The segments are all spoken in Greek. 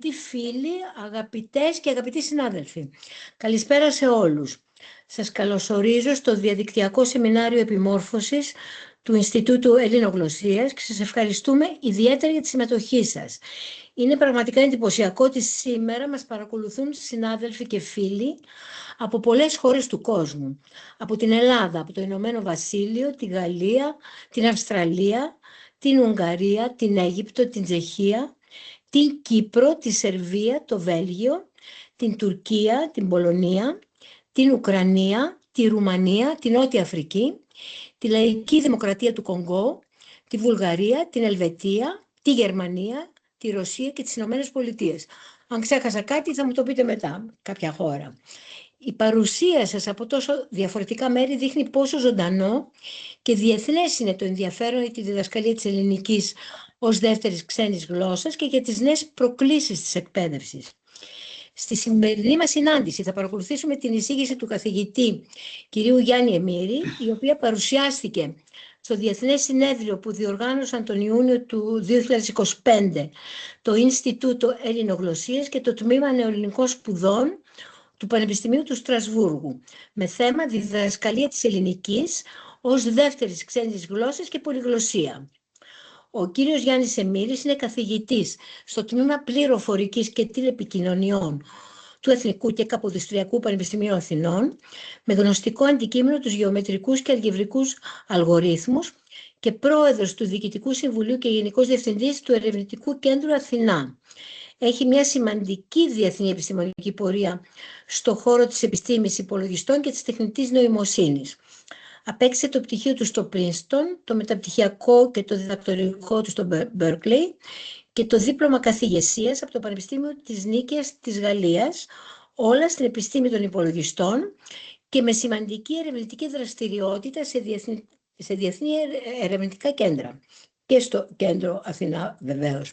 Αγαπητοί φίλοι, αγαπητές και αγαπητοί συνάδελφοι, καλησπέρα σε όλους. Σας καλωσορίζω στο διαδικτυακό σεμινάριο επιμόρφωσης του Ινστιτούτου Ελληνογλωσσίας και σας ευχαριστούμε ιδιαίτερα για τη συμμετοχή σας. Είναι πραγματικά εντυπωσιακό ότι σήμερα μας παρακολουθούν συνάδελφοι και φίλοι από πολλές χώρες του κόσμου. Από την Ελλάδα, από το Ηνωμένο Βασίλειο, τη Γαλλία, την Αυστραλία, την Ουγγαρία, την Αίγυπτο, την Τσεχία, την Κύπρο, τη Σερβία, το Βέλγιο, την Τουρκία, την Πολωνία, την Ουκρανία, τη Ρουμανία, την Νότια Αφρική, τη Λαϊκή Δημοκρατία του Κονγκό, τη Βουλγαρία, την Ελβετία, τη Γερμανία, τη Ρωσία και τις Ηνωμένες Πολιτείες. Αν ξέχασα κάτι θα μου το πείτε μετά, κάποια χώρα. Η παρουσία σας από τόσο διαφορετικά μέρη δείχνει πόσο ζωντανό και διεθνές είναι το ενδιαφέρον για τη διδασκαλία της ελληνικής ως δεύτερης ξένης γλώσσας και για τις νέες προκλήσεις της εκπαίδευσης. Στη σημερινή μας συνάντηση θα παρακολουθήσουμε την εισήγηση του καθηγητή κυρίου Γιάννη Εμμύρη, η οποία παρουσιάστηκε στο Διεθνές Συνέδριο που διοργάνωσαν τον Ιούνιο του 2025 το Ινστιτούτο Ελληνογλωσσίας και το Τμήμα Νεοελληνικών Σπουδών του Πανεπιστημίου του Στρασβούργου, με θέμα διδασκαλία της ελληνικής ως δεύτερης ξένης γλώσσας και πολυγλωσσία. Ο κύριος Γιάννης Εμμύρης είναι καθηγητής στο Τμήμα Πληροφορικής και Τηλεπικοινωνιών του Εθνικού και Καποδιστριακού Πανεπιστημίου Αθηνών, με γνωστικό αντικείμενο τους γεωμετρικούς και αλγεβρικούς αλγορίθμους και πρόεδρος του Διοικητικού Συμβουλίου και Γενικός Διευθυντής του Ερευνητικού Κέντρου Αθηνά. Έχει μια σημαντική διεθνή επιστημονική πορεία στο χώρο της επιστήμης υπολογιστών και της τεχνητής νοημοσύνης. Απέκτησε το πτυχίο του στο Πρίνστον, το μεταπτυχιακό και το διδακτορικό του στο Μπέρκλεϊ και το δίπλωμα καθηγεσίας από το Πανεπιστήμιο της Νίκαιας της Γαλλίας, όλα στην επιστήμη των υπολογιστών και με σημαντική ερευνητική δραστηριότητα σε διεθνή ερευνητικά κέντρα. Και στο κέντρο Αθηνά βεβαίως.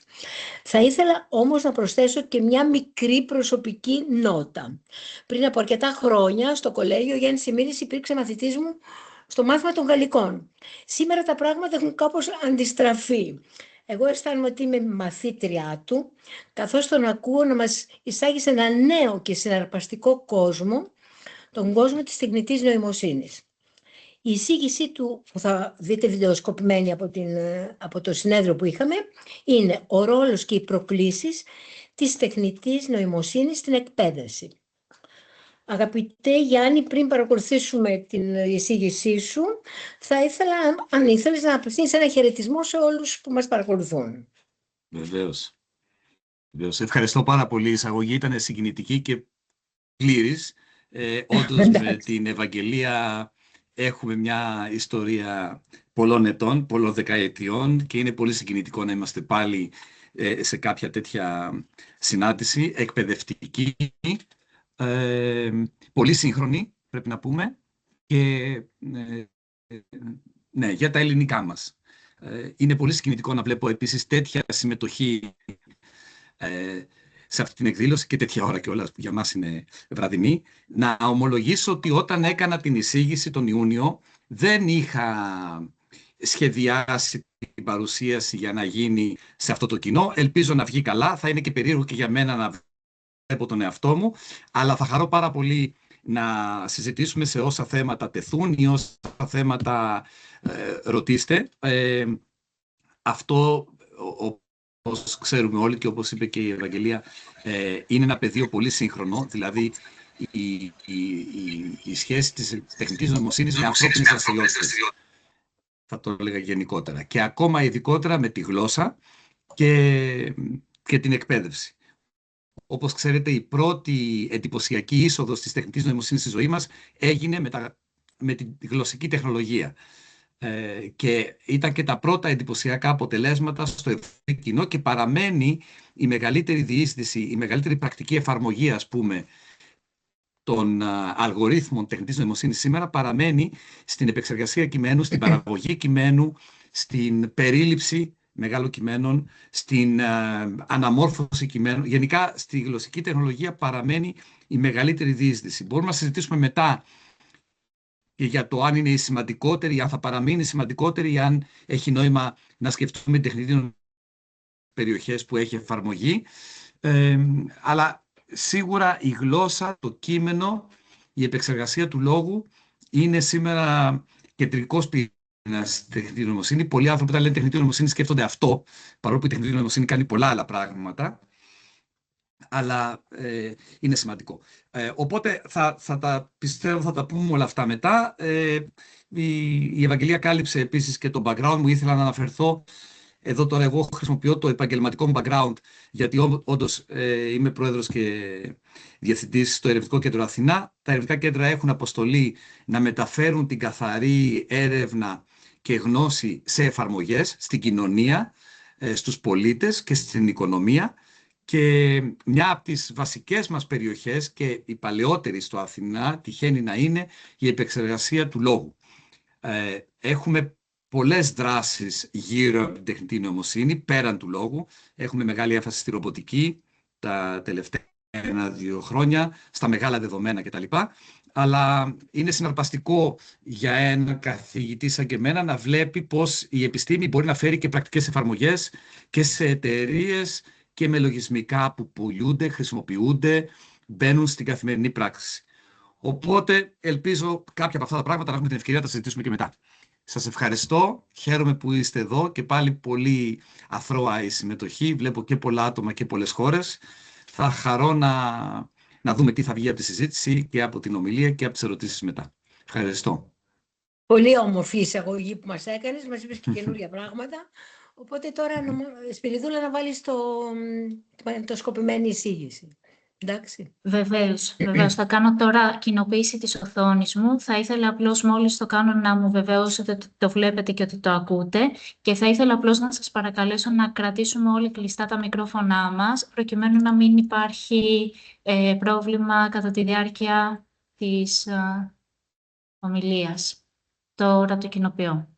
Θα ήθελα όμως να προσθέσω και μια μικρή προσωπική νότα. Πριν από αρκετά χρόνια στο κολέγιο ο Γιάννης Εμμύρης υπήρξε μαθητής μου στο μάθημα των γαλλικών. Σήμερα τα πράγματα έχουν κάπως αντιστραφεί. Εγώ αισθάνομαι ότι είμαι μαθήτριά του, καθώς τον ακούω να μας εισάγει σε ένα νέο και συναρπαστικό κόσμο, τον κόσμο της τεχνητής νοημοσύνης. Η εισήγησή του, που θα δείτε βιντεοσκοπημένη από το συνέδριο που είχαμε, είναι ο ρόλος και οι προκλήσεις της τεχνητής νοημοσύνης στην εκπαίδευση. Αγαπητέ Γιάννη, πριν παρακολουθήσουμε την εισήγησή σου, θα ήθελα, αν ήθελες, να απευθύνεις ένα χαιρετισμό σε όλους που μας παρακολουθούν. Βεβαίως. Ευχαριστώ πάρα πολύ. Η εισαγωγή ήταν συγκινητική και πλήρης. Όντως με την Ευαγγελία έχουμε μια ιστορία πολλών ετών, πολλών δεκαετιών και είναι πολύ συγκινητικό να είμαστε πάλι σε κάποια τέτοια συνάντηση εκπαιδευτική, πολύ σύγχρονη πρέπει να πούμε και ναι, για τα ελληνικά μας. Είναι πολύ συγκινητικό να βλέπω επίσης τέτοια συμμετοχή σε αυτή την εκδήλωση και τέτοια ώρα κιόλας που για μας είναι βραδινή. Να ομολογήσω ότι όταν έκανα την εισήγηση τον Ιούνιο δεν είχα σχεδιάσει την παρουσίαση για να γίνει σε αυτό το κοινό. Ελπίζω να βγει καλά. Θα είναι και περίεργο και για μένα να βλέπω τον εαυτό μου, αλλά θα χαρώ πάρα πολύ να συζητήσουμε σε όσα θέματα τεθούν ή όσα θέματα ρωτήστε. Αυτό, όπως ξέρουμε όλοι και όπως είπε και η Ευαγγελία, είναι ένα πεδίο πολύ σύγχρονο, δηλαδή η σχέση της τεχνητής νοημοσύνης με ανθρώπινες δραστηριότητες. Θα το έλεγα γενικότερα. Και ακόμα ειδικότερα με τη γλώσσα και την εκπαίδευση. Όπως ξέρετε, η πρώτη εντυπωσιακή είσοδος της τεχνητής νοημοσύνης στη ζωή μας έγινε με τη γλωσσική τεχνολογία. Και ήταν και τα πρώτα εντυπωσιακά αποτελέσματα στο ευρύ κοινό και παραμένει η μεγαλύτερη διείσδυση, η μεγαλύτερη πρακτική εφαρμογή, ας πούμε, των αλγορίθμων τεχνητής νοημοσύνης σήμερα παραμένει στην επεξεργασία κειμένου, στην παραγωγή κειμένου, στην περίληψη μεγάλων κειμένων, στην αναμόρφωση κειμένων. Γενικά, στη γλωσσική τεχνολογία παραμένει η μεγαλύτερη διείσδυση. Μπορούμε να συζητήσουμε μετά και για το αν είναι η σημαντικότερη, αν θα παραμείνει σημαντικότερη, αν έχει νόημα να σκεφτούμε την τεχνητή περιοχές που έχει εφαρμογή. Αλλά σίγουρα η γλώσσα, το κείμενο, η επεξεργασία του λόγου είναι σήμερα κεντρικός πυρήνας στη τεχνητή νοημοσύνη. Πολλοί άνθρωποι όταν λένε τεχνητή νοημοσύνη σκέφτονται αυτό, παρόλο που η τεχνητή νοημοσύνη κάνει πολλά άλλα πράγματα, αλλά είναι σημαντικό. Οπότε πιστεύω θα τα πούμε όλα αυτά μετά. Η Ευαγγελία κάλυψε επίσης και το background μου. Ήθελα να αναφερθώ εδώ τώρα. Εγώ χρησιμοποιώ το επαγγελματικό μου background, γιατί όντως είμαι πρόεδρος και διευθυντής στο Ερευνητικό Κέντρο Αθηνά. Τα ερευνητικά κέντρα έχουν αποστολή να μεταφέρουν την καθαρή έρευνα και γνώση σε εφαρμογές, στην κοινωνία, στους πολίτες και στην οικονομία. Και μια από τις βασικές μας περιοχές και η παλαιότερη στο Αθηνά τυχαίνει να είναι η επεξεργασία του λόγου. Έχουμε πολλές δράσεις γύρω από την τεχνητή νοημοσύνη, πέραν του λόγου. Έχουμε μεγάλη έμφαση στη ρομποτική τα τελευταία 1-2 χρόνια, στα μεγάλα δεδομένα κτλ. Αλλά είναι συναρπαστικό για έναν καθηγητή σαν και εμένα να βλέπει πώς η επιστήμη μπορεί να φέρει και πρακτικές εφαρμογές και σε εταιρείες και με λογισμικά που πουλούνται, χρησιμοποιούνται, μπαίνουν στην καθημερινή πράξη. Οπότε ελπίζω κάποια από αυτά τα πράγματα να έχουμε την ευκαιρία να τα συζητήσουμε και μετά. Σας ευχαριστώ, χαίρομαι που είστε εδώ και πάλι πολύ αθρώα η συμμετοχή. Βλέπω και πολλά άτομα και πολλές χώρες. Θα χαρώ να δούμε τι θα βγει από τη συζήτηση και από την ομιλία και από τις ερωτήσεις μετά. Ευχαριστώ. Πολύ όμορφη εισαγωγή που μας έκανες, μας είπες και καινούργια πράγματα. Οπότε τώρα, Σπυριδούλα, να βάλεις το σκοπημένη εισήγηση. Εντάξει. Βεβαίως. Θα κάνω τώρα κοινοποίηση της οθόνης μου. Θα ήθελα απλώς μόλις το κάνω να μου βεβαιώσετε ότι το βλέπετε και ότι το ακούτε. Και θα ήθελα απλώς να σας παρακαλέσω να κρατήσουμε όλοι κλειστά τα μικρόφωνά μας, προκειμένου να μην υπάρχει πρόβλημα κατά τη διάρκεια της ομιλίας. Τώρα το κοινοποιώ.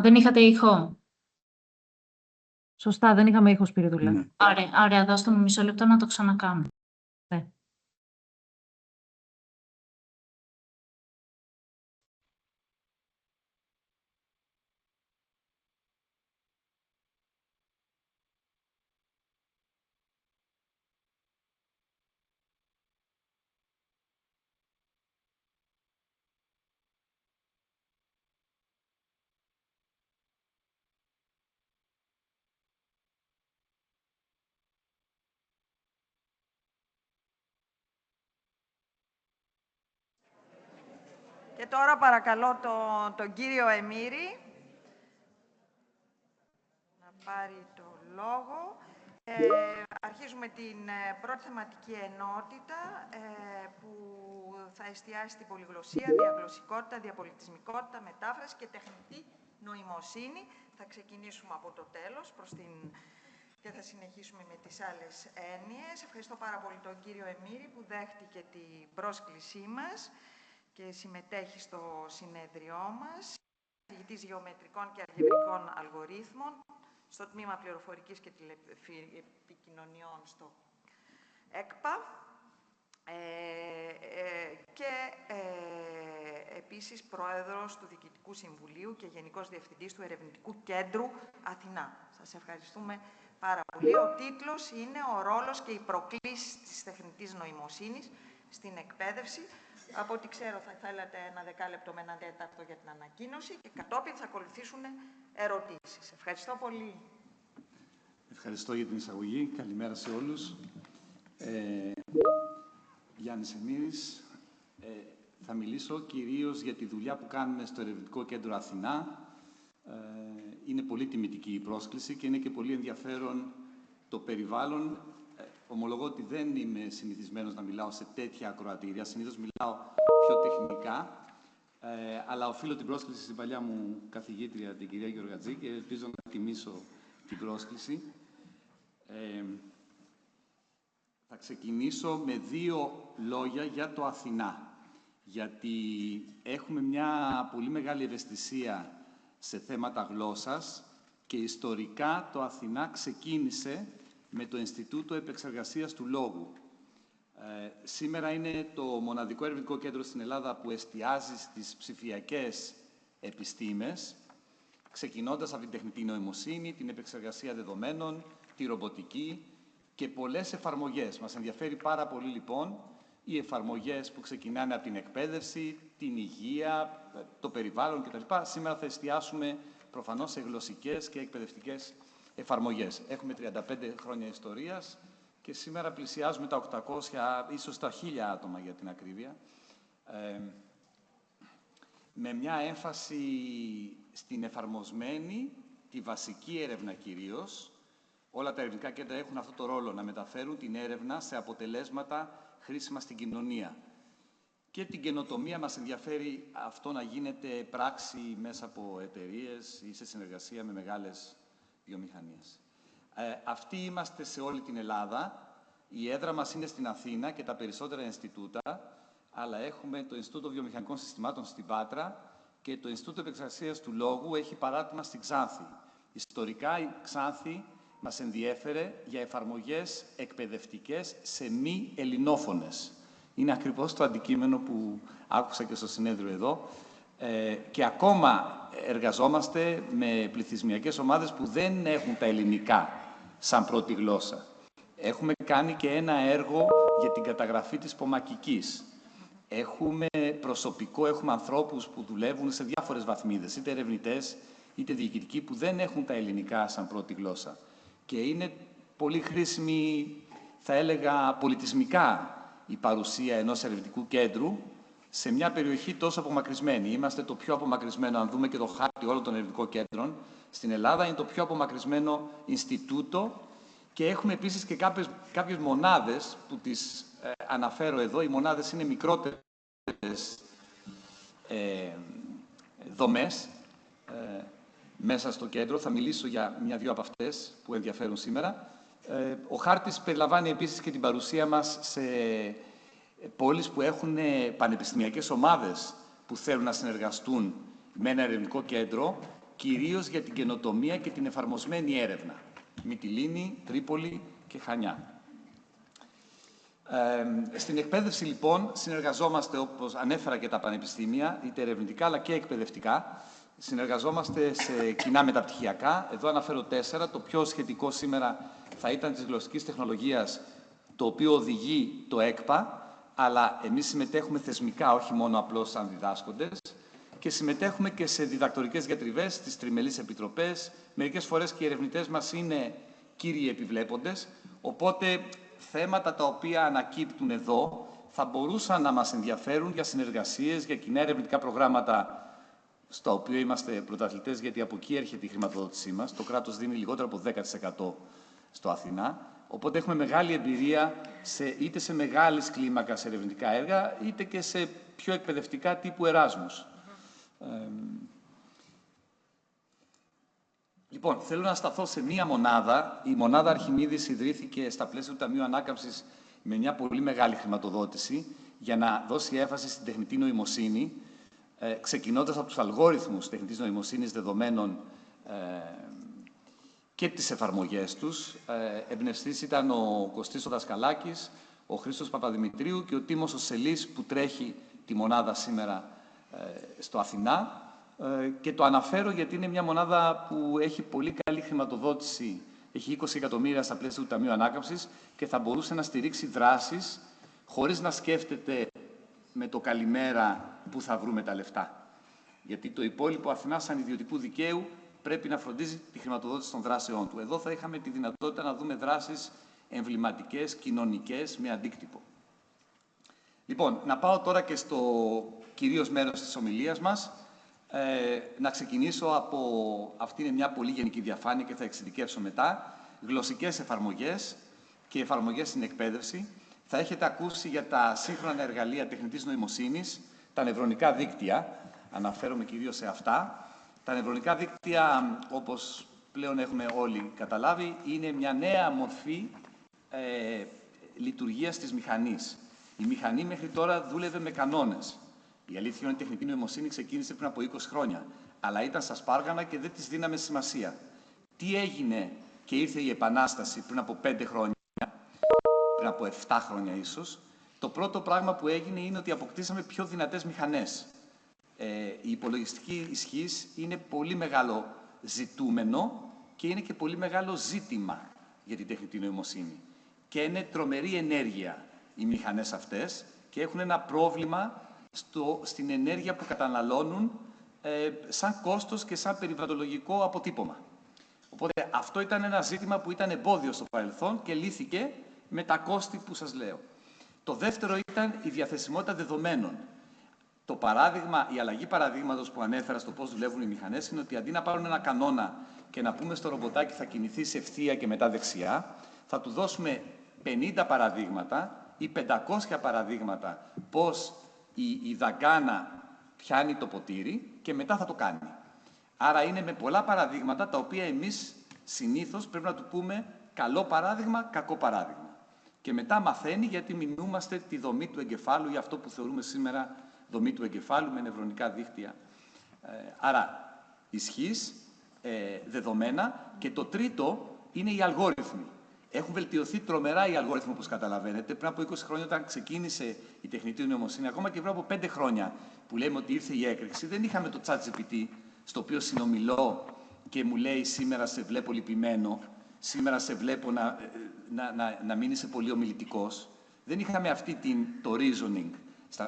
Δεν είχατε ήχο. Σωστά, δεν είχαμε ήχο, Σπυριδούλα. Ναι. Ωραία, δώστε μου μισό λεπτό να το ξανακάνω. Ναι. Και τώρα παρακαλώ τον κύριο Εμμύρη να πάρει το λόγο. Αρχίζουμε την πρώτη θεματική ενότητα που θα εστιάσει στην πολυγλωσσία, διαγλωσσικότητα, διαπολιτισμικότητα, μετάφραση και τεχνητή νοημοσύνη. Θα ξεκινήσουμε από το τέλος και θα συνεχίσουμε με τις άλλες έννοιες. Ευχαριστώ πάρα πολύ τον κύριο Εμμύρη που δέχτηκε την πρόσκλησή μας και συμμετέχει στο συνέδριό μας. Καθηγητής γεωμετρικών και αλγεβρικών αλγορίθμων στο Τμήμα Πληροφορικής και Τηλεπικοινωνιών στο ΕΚΠΑ και επίσης πρόεδρος του Διοικητικού Συμβουλίου και Γενικός Διευθυντής του Ερευνητικού Κέντρου Αθηνά. Σας ευχαριστούμε πάρα πολύ. Ο τίτλος είναι «Ο ρόλος και οι προκλήσεις της τεχνητής νοημοσύνης στην εκπαίδευση». Από ό,τι ξέρω θα θέλατε ένα 10 λεπτό με ένα τέταρτο για την ανακοίνωση και κατόπιν θα ακολουθήσουν ερωτήσεις. Ευχαριστώ πολύ. Ευχαριστώ για την εισαγωγή. Καλημέρα σε όλους. Γιάννης Εμμύρης. Θα μιλήσω κυρίως για τη δουλειά που κάνουμε στο Ερευνητικό Κέντρο Αθηνά. Είναι πολύ τιμητική η πρόσκληση και είναι και πολύ ενδιαφέρον το περιβάλλον. Ομολογώ ότι δεν είμαι συνηθισμένος να μιλάω σε τέτοια ακροατήρια. Συνήθως μιλάω πιο τεχνικά. Αλλά οφείλω την πρόσκληση στην παλιά μου καθηγήτρια, την κυρία Γεωργατζή, και ελπίζω να τιμήσω την πρόσκληση. Θα ξεκινήσω με 2 λόγια για το Αθηνά. Γιατί έχουμε μια πολύ μεγάλη ευαισθησία σε θέματα γλώσσας και ιστορικά το Αθηνά ξεκίνησε με το Ινστιτούτο Επεξεργασίας του Λόγου. Σήμερα είναι το μοναδικό ερευνητικό κέντρο στην Ελλάδα που εστιάζει στις ψηφιακές επιστήμες, ξεκινώντας από την τεχνητή νοημοσύνη, την επεξεργασία δεδομένων, τη ρομποτική και πολλές εφαρμογές. Μας ενδιαφέρει πάρα πολύ, λοιπόν, οι εφαρμογές που ξεκινάνε από την εκπαίδευση, την υγεία, το περιβάλλον κτλ. Σήμερα θα εστιάσουμε προφανώς σε γλωσσικές και εκπαιδευτικές εφαρμογές. Έχουμε 35 χρόνια ιστορίας και σήμερα πλησιάζουμε τα 800, ίσως τα 1000 άτομα για την ακρίβεια, με μια έμφαση στην εφαρμοσμένη, τη βασική έρευνα κυρίως. Όλα τα ερευνητικά κέντρα έχουν αυτό το ρόλο, να μεταφέρουν την έρευνα σε αποτελέσματα χρήσιμα στην κοινωνία. Και την καινοτομία μας ενδιαφέρει αυτό να γίνεται πράξη μέσα από εταιρείες ή σε συνεργασία με μεγάλες βιομηχανίες. Αυτοί είμαστε σε όλη την Ελλάδα. Η έδρα μας είναι στην Αθήνα και τα περισσότερα Ινστιτούτα, αλλά έχουμε το Ινστιτούτο Βιομηχανικών Συστημάτων στην Πάτρα και το Ινστιτούτο Επεξεργασίας του Λόγου έχει παράρτημα στην Ξάνθη. Ιστορικά η Ξάνθη μας ενδιέφερε για εφαρμογές εκπαιδευτικές σε μη ελληνόφωνες. Είναι ακριβώς το αντικείμενο που άκουσα και στο συνέδριο εδώ. Και ακόμα εργαζόμαστε με πληθυσμιακές ομάδες που δεν έχουν τα ελληνικά σαν πρώτη γλώσσα. Έχουμε κάνει και ένα έργο για την καταγραφή της πομακικής. Έχουμε προσωπικό, έχουμε ανθρώπους που δουλεύουν σε διάφορες βαθμίδες, είτε ερευνητές, είτε διοικητικοί, που δεν έχουν τα ελληνικά σαν πρώτη γλώσσα. Και είναι πολύ χρήσιμη, θα έλεγα, πολιτισμικά η παρουσία ενός ερευνητικού κέντρου σε μια περιοχή τόσο απομακρυσμένη. Είμαστε το πιο απομακρυσμένο, αν δούμε και το χάρτη όλων των ερευνητικών κέντρων στην Ελλάδα, είναι το πιο απομακρυσμένο Ινστιτούτο και έχουμε επίσης και κάποιες μονάδες που τις αναφέρω εδώ. Οι μονάδες είναι μικρότερες δομές μέσα στο κέντρο. Θα μιλήσω για 1-2 από αυτές που ενδιαφέρουν σήμερα. Ο χάρτης περιλαμβάνει επίσης και την παρουσία μας σε πόλεις που έχουν πανεπιστημιακές ομάδες που θέλουν να συνεργαστούν με ένα ερευνητικό κέντρο, κυρίως για την καινοτομία και την εφαρμοσμένη έρευνα. Μυτιλήνη, Τρίπολη και Χανιά. Στην εκπαίδευση, λοιπόν, συνεργαζόμαστε, όπως ανέφερα, και τα πανεπιστήμια, είτε ερευνητικά αλλά και εκπαιδευτικά. Συνεργαζόμαστε σε κοινά μεταπτυχιακά. Εδώ αναφέρω 4. Το πιο σχετικό σήμερα θα ήταν της γλωσσικής τεχνολογίας, το οποίο οδηγεί το ΕΚΠΑ, αλλά εμείς συμμετέχουμε θεσμικά, όχι μόνο απλώς σαν διδάσκοντες, και συμμετέχουμε και σε διδακτορικές διατριβές, στις τριμελείς επιτροπές. Μερικές φορές και οι ερευνητές μας είναι κύριοι επιβλέποντες, οπότε θέματα τα οποία ανακύπτουν εδώ θα μπορούσαν να μας ενδιαφέρουν για συνεργασίες, για κοινά ερευνητικά προγράμματα, στα οποία είμαστε πρωταθλητές, γιατί από εκεί έρχεται η χρηματοδότησή μας. Το κράτος δίνει λιγότερο από 10% στο Αθηνά. Οπότε έχουμε μεγάλη εμπειρία είτε σε μεγάλης κλίμακας ερευνητικά έργα, είτε και σε πιο εκπαιδευτικά τύπου Εράσμους. Λοιπόν, θέλω να σταθώ σε μία μονάδα. Η μονάδα Αρχιμίδης ιδρύθηκε στα πλαίσια του Ταμείου Ανάκαμψης με μια πολύ μεγάλη χρηματοδότηση για να δώσει έμφαση στην τεχνητή νοημοσύνη, ξεκινώντας από τους αλγόριθμους τεχνητής νοημοσύνης δεδομένων και τις εφαρμογές τους. Εμπνευστής ήταν ο Κωστής ο Δασκαλάκης, ο Χρήστος Παπαδημητρίου και ο Τίμος ο Σελής, που τρέχει τη μονάδα σήμερα στο Αθηνά. Και το αναφέρω γιατί είναι μια μονάδα που έχει πολύ καλή χρηματοδότηση. Έχει 20 εκατομμύρια στα πλαίσια του Ταμείου Ανάκαμψης και θα μπορούσε να στηρίξει δράσεις χωρίς να σκέφτεται με το καλημέρα που θα βρούμε τα λεφτά. Γιατί το υπόλοιπο Αθηνά, σαν ιδιωτικού δικαίου, πρέπει να φροντίζει τη χρηματοδότηση των δράσεών του. Εδώ θα είχαμε τη δυνατότητα να δούμε δράσεις εμβληματικές, κοινωνικές, με αντίκτυπο. Λοιπόν, να πάω τώρα και στο κυρίως μέρος της ομιλίας μας. Να ξεκινήσω από... Αυτή είναι μια πολύ γενική διαφάνεια και θα εξειδικεύσω μετά. Γλωσσικές εφαρμογές και εφαρμογές στην εκπαίδευση. Θα έχετε ακούσει για τα σύγχρονα εργαλεία τεχνητής νοημοσύνης, τα νευρονικά δίκτυα. Αναφέρομαι κυρίως σε αυτά. Τα νευρονικά δίκτυα, όπως πλέον έχουμε όλοι καταλάβει, είναι μια νέα μορφή λειτουργίας της μηχανής. Η μηχανή μέχρι τώρα δούλευε με κανόνες. Η αλήθεια είναι ότι η τεχνητή νοημοσύνη ξεκίνησε πριν από 20 χρόνια, αλλά ήταν στα σπάργανα και δεν της δίναμε σημασία. Τι έγινε και ήρθε η Επανάσταση πριν από 5 χρόνια, πριν από 7 χρόνια ίσως? Το πρώτο πράγμα που έγινε είναι ότι αποκτήσαμε πιο δυνατές μηχανές. Η υπολογιστική ισχύς είναι πολύ μεγάλο ζητούμενο και είναι και πολύ μεγάλο ζήτημα για την τεχνητή νοημοσύνη. Και είναι τρομερή ενέργεια οι μηχανές αυτές και έχουν ένα πρόβλημα στην ενέργεια που καταναλώνουν σαν κόστος και σαν περιβαλλοντολογικό αποτύπωμα. Οπότε αυτό ήταν ένα ζήτημα που ήταν εμπόδιο στο παρελθόν και λύθηκε με τα κόστη που σας λέω. Το δεύτερο ήταν η διαθεσιμότητα δεδομένων. Το παράδειγμα, η αλλαγή παραδείγματος που ανέφερα στο πώς δουλεύουν οι μηχανές είναι ότι αντί να πάρουν ένα κανόνα και να πούμε στο ρομποτάκι θα κινηθεί σε ευθεία και μετά δεξιά, θα του δώσουμε 50 παραδείγματα ή 500 παραδείγματα πώς η δαγκάνα πιάνει το ποτήρι και μετά θα το κάνει. Άρα είναι με πολλά παραδείγματα τα οποία εμείς συνήθως πρέπει να του πούμε καλό παράδειγμα, κακό παράδειγμα. Και μετά μαθαίνει γιατί μιμούμαστε τη δομή του εγκεφάλου ή αυτό που θεωρούμε σήμερα δομή του εγκεφάλου με νευρονικά δίκτυα. Άρα ισχύς, δεδομένα και το τρίτο είναι οι αλγόριθμοι. Έχουν βελτιωθεί τρομερά οι αλγόριθμοι, όπως καταλαβαίνετε. Πριν από 20 χρόνια, όταν ξεκίνησε η τεχνητή νοημοσύνη, ακόμα και πριν από 5 χρόνια που λέμε ότι ήρθε η έκρηξη, δεν είχαμε το ChatGPT, στο οποίο συνομιλώ και μου λέει σήμερα σε βλέπω λυπημένο, σήμερα σε βλέπω να μην είσαι πολύ ομιλητικός. Δεν είχαμε το reasoning.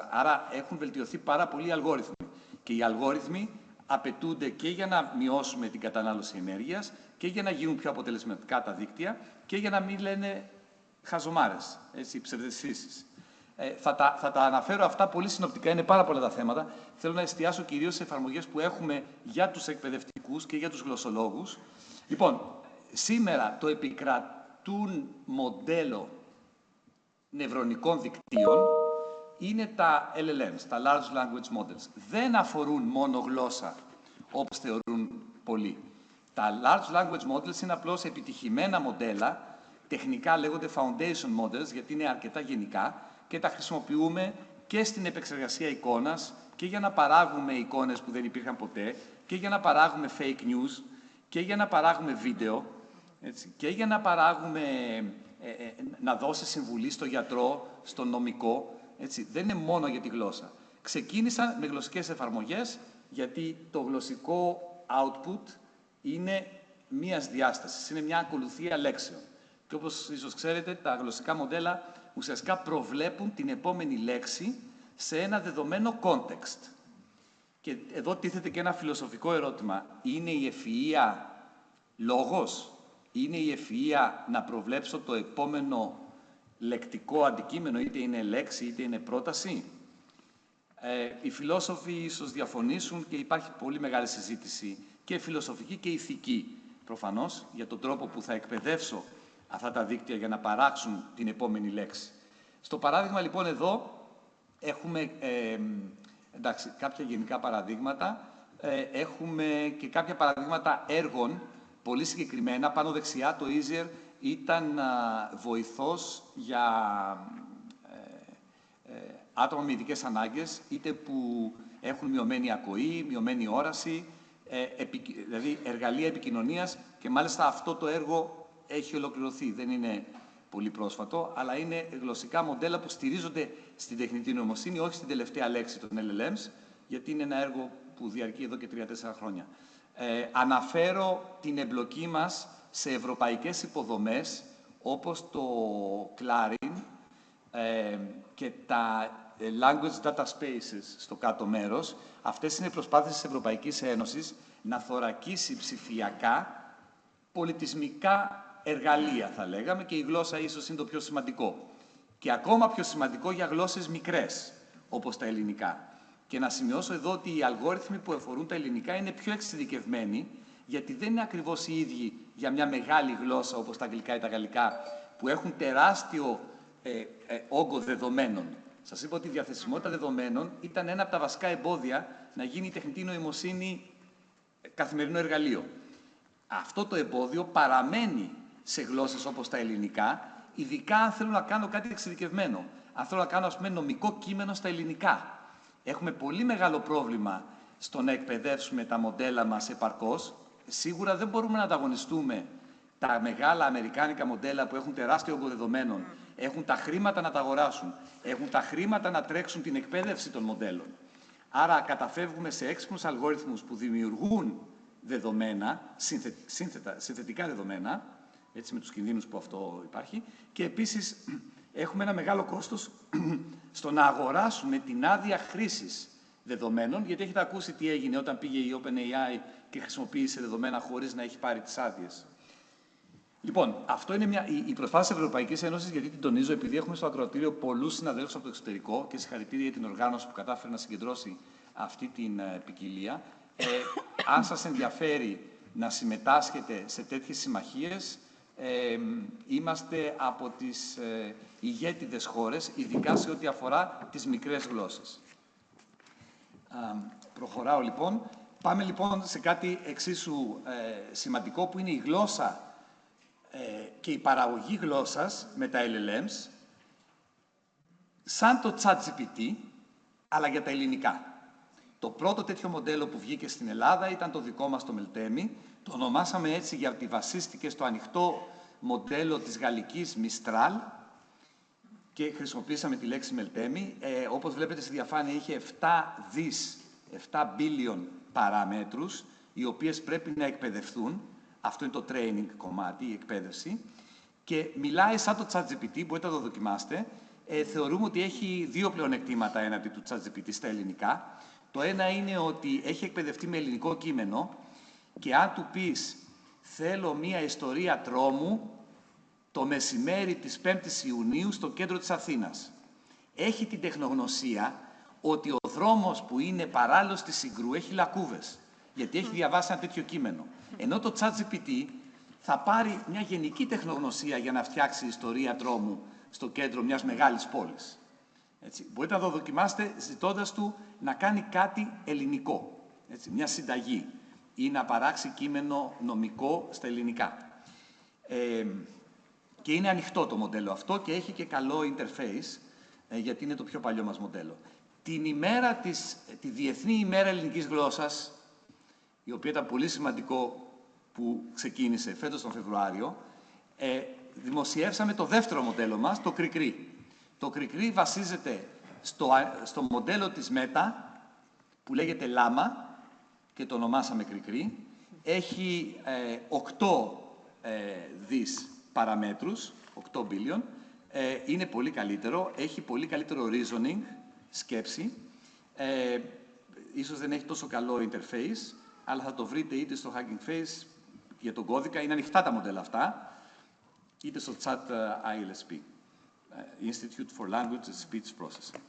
Άρα έχουν βελτιωθεί πάρα πολύ οι αλγόριθμοι. Και οι αλγόριθμοι απαιτούνται και για να μειώσουμε την κατανάλωση ενέργειας και για να γίνουν πιο αποτελεσματικά τα δίκτυα και για να μην λένε χαζομάρες, ψευδαισθήσεις. Θα τα αναφέρω αυτά πολύ συνοπτικά, είναι πάρα πολλά τα θέματα. Θέλω να εστιάσω κυρίως σε εφαρμογές που έχουμε για τους εκπαιδευτικούς και για τους γλωσσολόγους. Λοιπόν, σήμερα το επικρατούν μοντέλο νευρονικών δικτύων είναι τα LLMs, τα Large Language Models. Δεν αφορούν μόνο γλώσσα, όπως θεωρούν πολλοί. Τα Large Language Models είναι απλώς επιτυχημένα μοντέλα, τεχνικά λέγονται Foundation Models, γιατί είναι αρκετά γενικά και τα χρησιμοποιούμε και στην επεξεργασία εικόνας και για να παράγουμε εικόνες που δεν υπήρχαν ποτέ και για να παράγουμε fake news και για να παράγουμε βίντεο και για να παράγουμε, να δώσει συμβουλή στο γιατρό, στο νομικό. Δεν είναι μόνο για τη γλώσσα. Ξεκίνησαν με γλωσσικές εφαρμογές, γιατί το γλωσσικό output είναι μίας διάστασης, είναι μια ακολουθία λέξεων. Και όπως ίσως ξέρετε, τα γλωσσικά μοντέλα ουσιαστικά προβλέπουν την επόμενη λέξη σε ένα δεδομένο context. Και εδώ τίθεται και ένα φιλοσοφικό ερώτημα. Είναι η ευφυΐα λόγος? Είναι η ευφυΐα να προβλέψω το επόμενο λεκτικό αντικείμενο, είτε είναι λέξη είτε είναι πρόταση? Οι φιλόσοφοι ίσως διαφωνήσουν και υπάρχει πολύ μεγάλη συζήτηση και φιλοσοφική και ηθική προφανώς για τον τρόπο που θα εκπαιδεύσω αυτά τα δίκτυα για να παράξουν την επόμενη λέξη. Στο παράδειγμα λοιπόν εδώ έχουμε κάποια γενικά παραδείγματα, έχουμε και κάποια παραδείγματα έργων πολύ συγκεκριμένα. Πάνω δεξιά το Easier ήταν βοηθός για άτομα με ειδικές ανάγκες, είτε που έχουν μειωμένη ακοή, μειωμένη όραση, δηλαδή εργαλεία επικοινωνίας, και μάλιστα αυτό το έργο έχει ολοκληρωθεί. Δεν είναι πολύ πρόσφατο, αλλά είναι γλωσσικά μοντέλα που στηρίζονται στην τεχνητή νοημοσύνη, όχι στην τελευταία λέξη των LLMs, γιατί είναι ένα έργο που διαρκεί εδώ και 3-4 χρόνια. Αναφέρω την εμπλοκή μας σε ευρωπαϊκές υποδομές, όπως το Clarin και τα Language Data Spaces στο κάτω μέρος. Αυτές είναι προσπάθειες της Ευρωπαϊκής Ένωσης να θωρακίσει ψηφιακά πολιτισμικά εργαλεία, θα λέγαμε, και η γλώσσα ίσως είναι το πιο σημαντικό. Και ακόμα πιο σημαντικό για γλώσσες μικρές, όπως τα ελληνικά. Και να σημειώσω εδώ ότι οι αλγόριθμοι που αφορούν τα ελληνικά είναι πιο εξειδικευμένοι, γιατί δεν είναι ακριβώς οι ίδιοι για μια μεγάλη γλώσσα, όπως τα αγγλικά ή τα γαλλικά, που έχουν τεράστιο όγκο δεδομένων. Σας είπα ότι η διαθεσιμότητα δεδομένων ήταν ένα από τα βασικά εμπόδια να γίνει η τεχνητή νοημοσύνη καθημερινό εργαλείο. Αυτό το εμπόδιο παραμένει σε γλώσσες όπως τα ελληνικά, ειδικά αν θέλω να κάνω κάτι εξειδικευμένο. Αν θέλω να κάνω, ας πούμε, νομικό κείμενο στα ελληνικά. Έχουμε πολύ μεγάλο πρόβλημα στο να εκπαιδεύσουμε τα μοντέλα μας επαρκώς. Σίγουρα δεν μπορούμε να ανταγωνιστούμε τα μεγάλα αμερικάνικα μοντέλα που έχουν τεράστιο όγκο δεδομένων, έχουν τα χρήματα να τα αγοράσουν, έχουν τα χρήματα να τρέξουν την εκπαίδευση των μοντέλων. Άρα καταφεύγουμε σε έξυπνους αλγόριθμους που δημιουργούν δεδομένα, συνθετικά δεδομένα, έτσι με τους κινδύνους που αυτό υπάρχει, και επίσης έχουμε ένα μεγάλο κόστος στο να αγοράσουμε την άδεια χρήσης δεδομένων, γιατί έχετε ακούσει τι έγινε όταν πήγε η OpenAI και χρησιμοποίησε δεδομένα χωρίς να έχει πάρει τις άδειες. Λοιπόν, αυτό είναι η προσπάθεια της Ευρωπαϊκής Ένωσης, γιατί την τονίζω, επειδή έχουμε στο ακροατήριο πολλούς συναδέλφους από το εξωτερικό και συγχαρητήρια για την οργάνωση που κατάφερε να συγκεντρώσει αυτή την ποικιλία. Αν σας ενδιαφέρει να συμμετάσχετε σε τέτοιες συμμαχίες, είμαστε από τις ηγέτιδες χώρες, ειδικά σε ό,τι αφορά τις μικρές γλώσσες. Προχωράω λοιπόν. Πάμε λοιπόν σε κάτι εξίσου σημαντικό, που είναι η γλώσσα και η παραγωγή γλώσσας με τα LLMs, σαν το ChatGPT, αλλά για τα ελληνικά. Το πρώτο τέτοιο μοντέλο που βγήκε στην Ελλάδα ήταν το δικό μας το Meltemi. Το ονομάσαμε έτσι γιατί βασίστηκε στο ανοιχτό μοντέλο της γαλλικής Mistral και χρησιμοποίησαμε τη λέξη Meltemi. Όπως βλέπετε στη διαφάνεια, είχε 7 billion παραμέτρους, οι οποίες πρέπει να εκπαιδευτούν. Αυτό είναι το training κομμάτι, η εκπαίδευση. Και μιλάει σαν το ChatGPT, μπορείτε να το δοκιμάστε. Θεωρούμε ότι έχει δύο πλεονεκτήματα έναντι του ChatGPT στα ελληνικά. Το ένα είναι ότι έχει εκπαιδευτεί με ελληνικό κείμενο και αν του πεις «Θέλω μία ιστορία τρόμου το μεσημέρι της 5ης Ιουνίου στο κέντρο της Αθήνας». Έχει την τεχνογνωσία ότι ο δρόμος που είναι παράλληλος στη Συγκρού έχει λακκούβες, γιατί έχει διαβάσει ένα τέτοιο κείμενο. Ενώ το ChatGPT θα πάρει μια γενική τεχνογνωσία για να φτιάξει ιστορία τρόμου στο κέντρο μιας μεγάλης πόλης. Έτσι. Μπορείτε να το δοκιμάσετε ζητώντας του να κάνει κάτι ελληνικό, έτσι, μια συνταγή ή να παράξει κείμενο νομικό στα ελληνικά. Και είναι ανοιχτό το μοντέλο αυτό και έχει και καλό interface, γιατί είναι το πιο παλιό μας μοντέλο. Τη Διεθνή ημέρα ελληνικής γλώσσας, η οποία ήταν πολύ σημαντικό που ξεκίνησε φέτος τον Φεβρουάριο, δημοσιεύσαμε το δεύτερο μοντέλο μας, το CRICRI. Το CRICRI βασίζεται στο μοντέλο της Meta, που λέγεται Llama, και το ονομάσαμε CRICRI. Έχει 8 δις παραμέτρους, 8 billion. Είναι πολύ καλύτερο, έχει πολύ καλύτερο reasoning, σκέψη. Ίσως δεν έχει τόσο καλό interface, αλλά θα το βρείτε είτε στο Hugging Face για τον κώδικα, είναι ανοιχτά τα μοντέλα αυτά, είτε στο chat ILSP, Institute for Language and Speech Processing.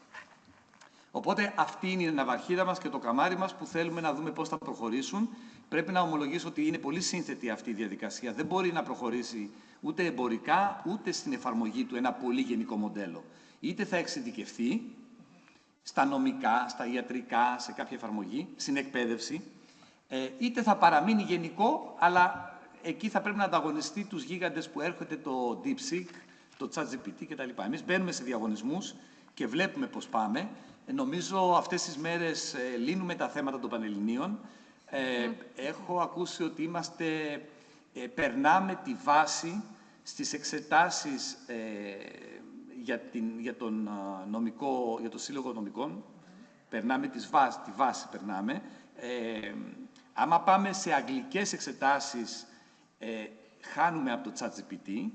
Οπότε αυτή είναι η ναυαρχίδα μας και το καμάρι μας που θέλουμε να δούμε πώς θα προχωρήσουν. Πρέπει να ομολογήσω ότι είναι πολύ σύνθετη αυτή η διαδικασία. Δεν μπορεί να προχωρήσει ούτε εμπορικά, ούτε στην εφαρμογή του ένα πολύ γενικό μοντέλο. Είτε θα εξειδικευθεί στα νομικά, στα ιατρικά, σε κάποια εφαρμογή, στην εκπαίδευση, είτε θα παραμείνει γενικό, αλλά εκεί θα πρέπει να ανταγωνιστεί τους γίγαντες που έρχονται, το DeepSeek, το ChatGPT κτλ. Εμείς μπαίνουμε σε διαγωνισμούς και βλέπουμε πώς πάμε. Νομίζω αυτές τις μέρες λύνουμε τα θέματα των Πανελληνίων. Έχω ακούσει ότι περνάμε τη βάση στις εξετάσεις για το Σύλλογο Νομικών. Περνάμε τη βάση περνάμε. Άμα πάμε σε αγγλικές εξετάσεις, χάνουμε από το ChatGPT,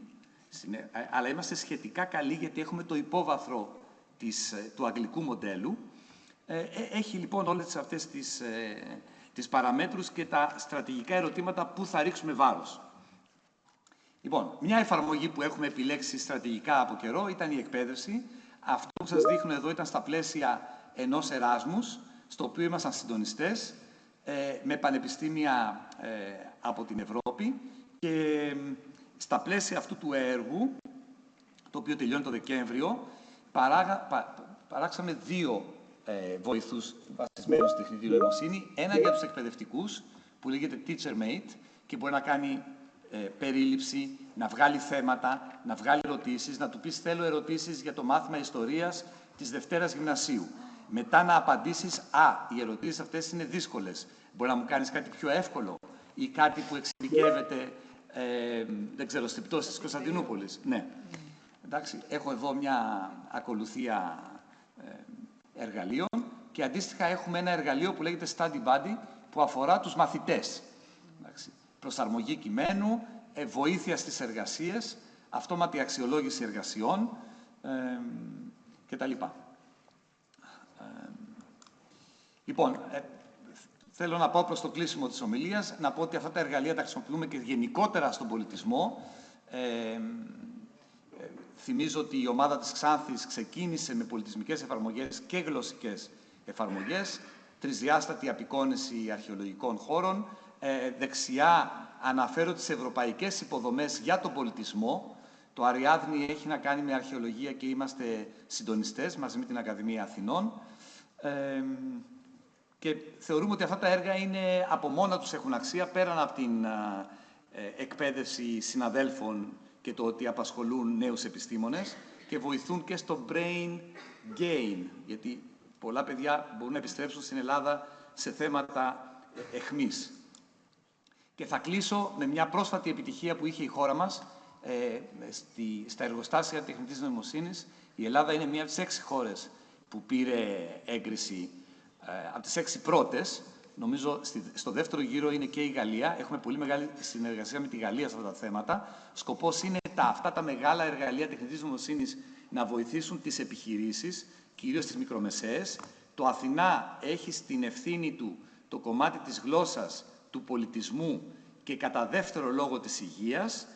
αλλά είμαστε σχετικά καλοί γιατί έχουμε το υπόβαθρο του αγγλικού μοντέλου. Έχει λοιπόν όλες αυτές τις παραμέτρους και τα στρατηγικά ερωτήματα που θα ρίξουμε βάρος. Λοιπόν, μια εφαρμογή που έχουμε επιλέξει στρατηγικά από καιρό ήταν η εκπαίδευση. Αυτό που σας δείχνω εδώ ήταν στα πλαίσια ενός Εράσμους, στο οποίο ήμασταν συντονιστές με πανεπιστήμια από την Ευρώπη και στα πλαίσια αυτού του έργου, το οποίο τελειώνει το Δεκέμβριο, παράξαμε 2 βοηθούς βασισμένους στη τεχνητή νοημοσύνη. Ένα για τους εκπαιδευτικούς, που λέγεται Teacher Mate και μπορεί να κάνει περίληψη, να βγάλει θέματα, να βγάλει ερωτήσεις, να του πεις θέλω ερωτήσεις για το μάθημα ιστορίας της Δευτέρας Γυμνασίου. Μετά να απαντήσεις, οι ερωτήσεις αυτές είναι δύσκολες. Μπορεί να μου κάνεις κάτι πιο εύκολο ή κάτι που εξειδικεύεται, δεν ξέρω, στη πτώση της Κωνσταντινούπολης. Ναι. Εντάξει, έχω εδώ μια ακολουθία εργαλείων και αντίστοιχα έχουμε ένα εργαλείο που λέγεται Study Buddy που αφορά τους μαθητές. Εντάξει, προσαρμογή κειμένου, βοήθεια στις εργασίες, αυτόματη αξιολόγηση εργασιών κτλ. Λοιπόν, θέλω να πάω προς το κλείσιμο της ομιλίας, να πω ότι αυτά τα εργαλεία τα χρησιμοποιούμε και γενικότερα στον πολιτισμό. Θυμίζω ότι η ομάδα της Ξάνθης ξεκίνησε με πολιτισμικές εφαρμογές και γλωσσικές εφαρμογές, τρισδιάστατη απεικόνηση αρχαιολογικών χώρων. Δεξιά αναφέρω τις ευρωπαϊκές υποδομές για τον πολιτισμό. Το Αριάδνη έχει να κάνει με αρχαιολογία και είμαστε συντονιστές μαζί με την Ακαδημία Αθηνών. Και θεωρούμε ότι αυτά τα έργα είναι, από μόνα τους έχουν αξία, πέραν από την εκπαίδευση συναδέλφων και το ότι απασχολούν νέους επιστήμονες και βοηθούν και στο brain gain, γιατί πολλά παιδιά μπορούν να επιστρέψουν στην Ελλάδα σε θέματα εχμής. Και θα κλείσω με μια πρόσφατη επιτυχία που είχε η χώρα μας στα εργοστάσια τεχνητής νοημοσύνης. Η Ελλάδα είναι μία από τις 6 χώρες που πήρε έγκριση, από τις 6 πρώτες. Νομίζω στο δεύτερο γύρο είναι και η Γαλλία. Έχουμε πολύ μεγάλη συνεργασία με τη Γαλλία σε αυτά τα θέματα. Σκοπός είναι αυτά τα μεγάλα εργαλεία τεχνητής νοημοσύνης να βοηθήσουν τις επιχειρήσεις, κυρίως τις μικρομεσαίες. Το Αθηνά έχει στην ευθύνη του το κομμάτι της γλώσσας, του πολιτισμού και κατά δεύτερο λόγο της υγείας.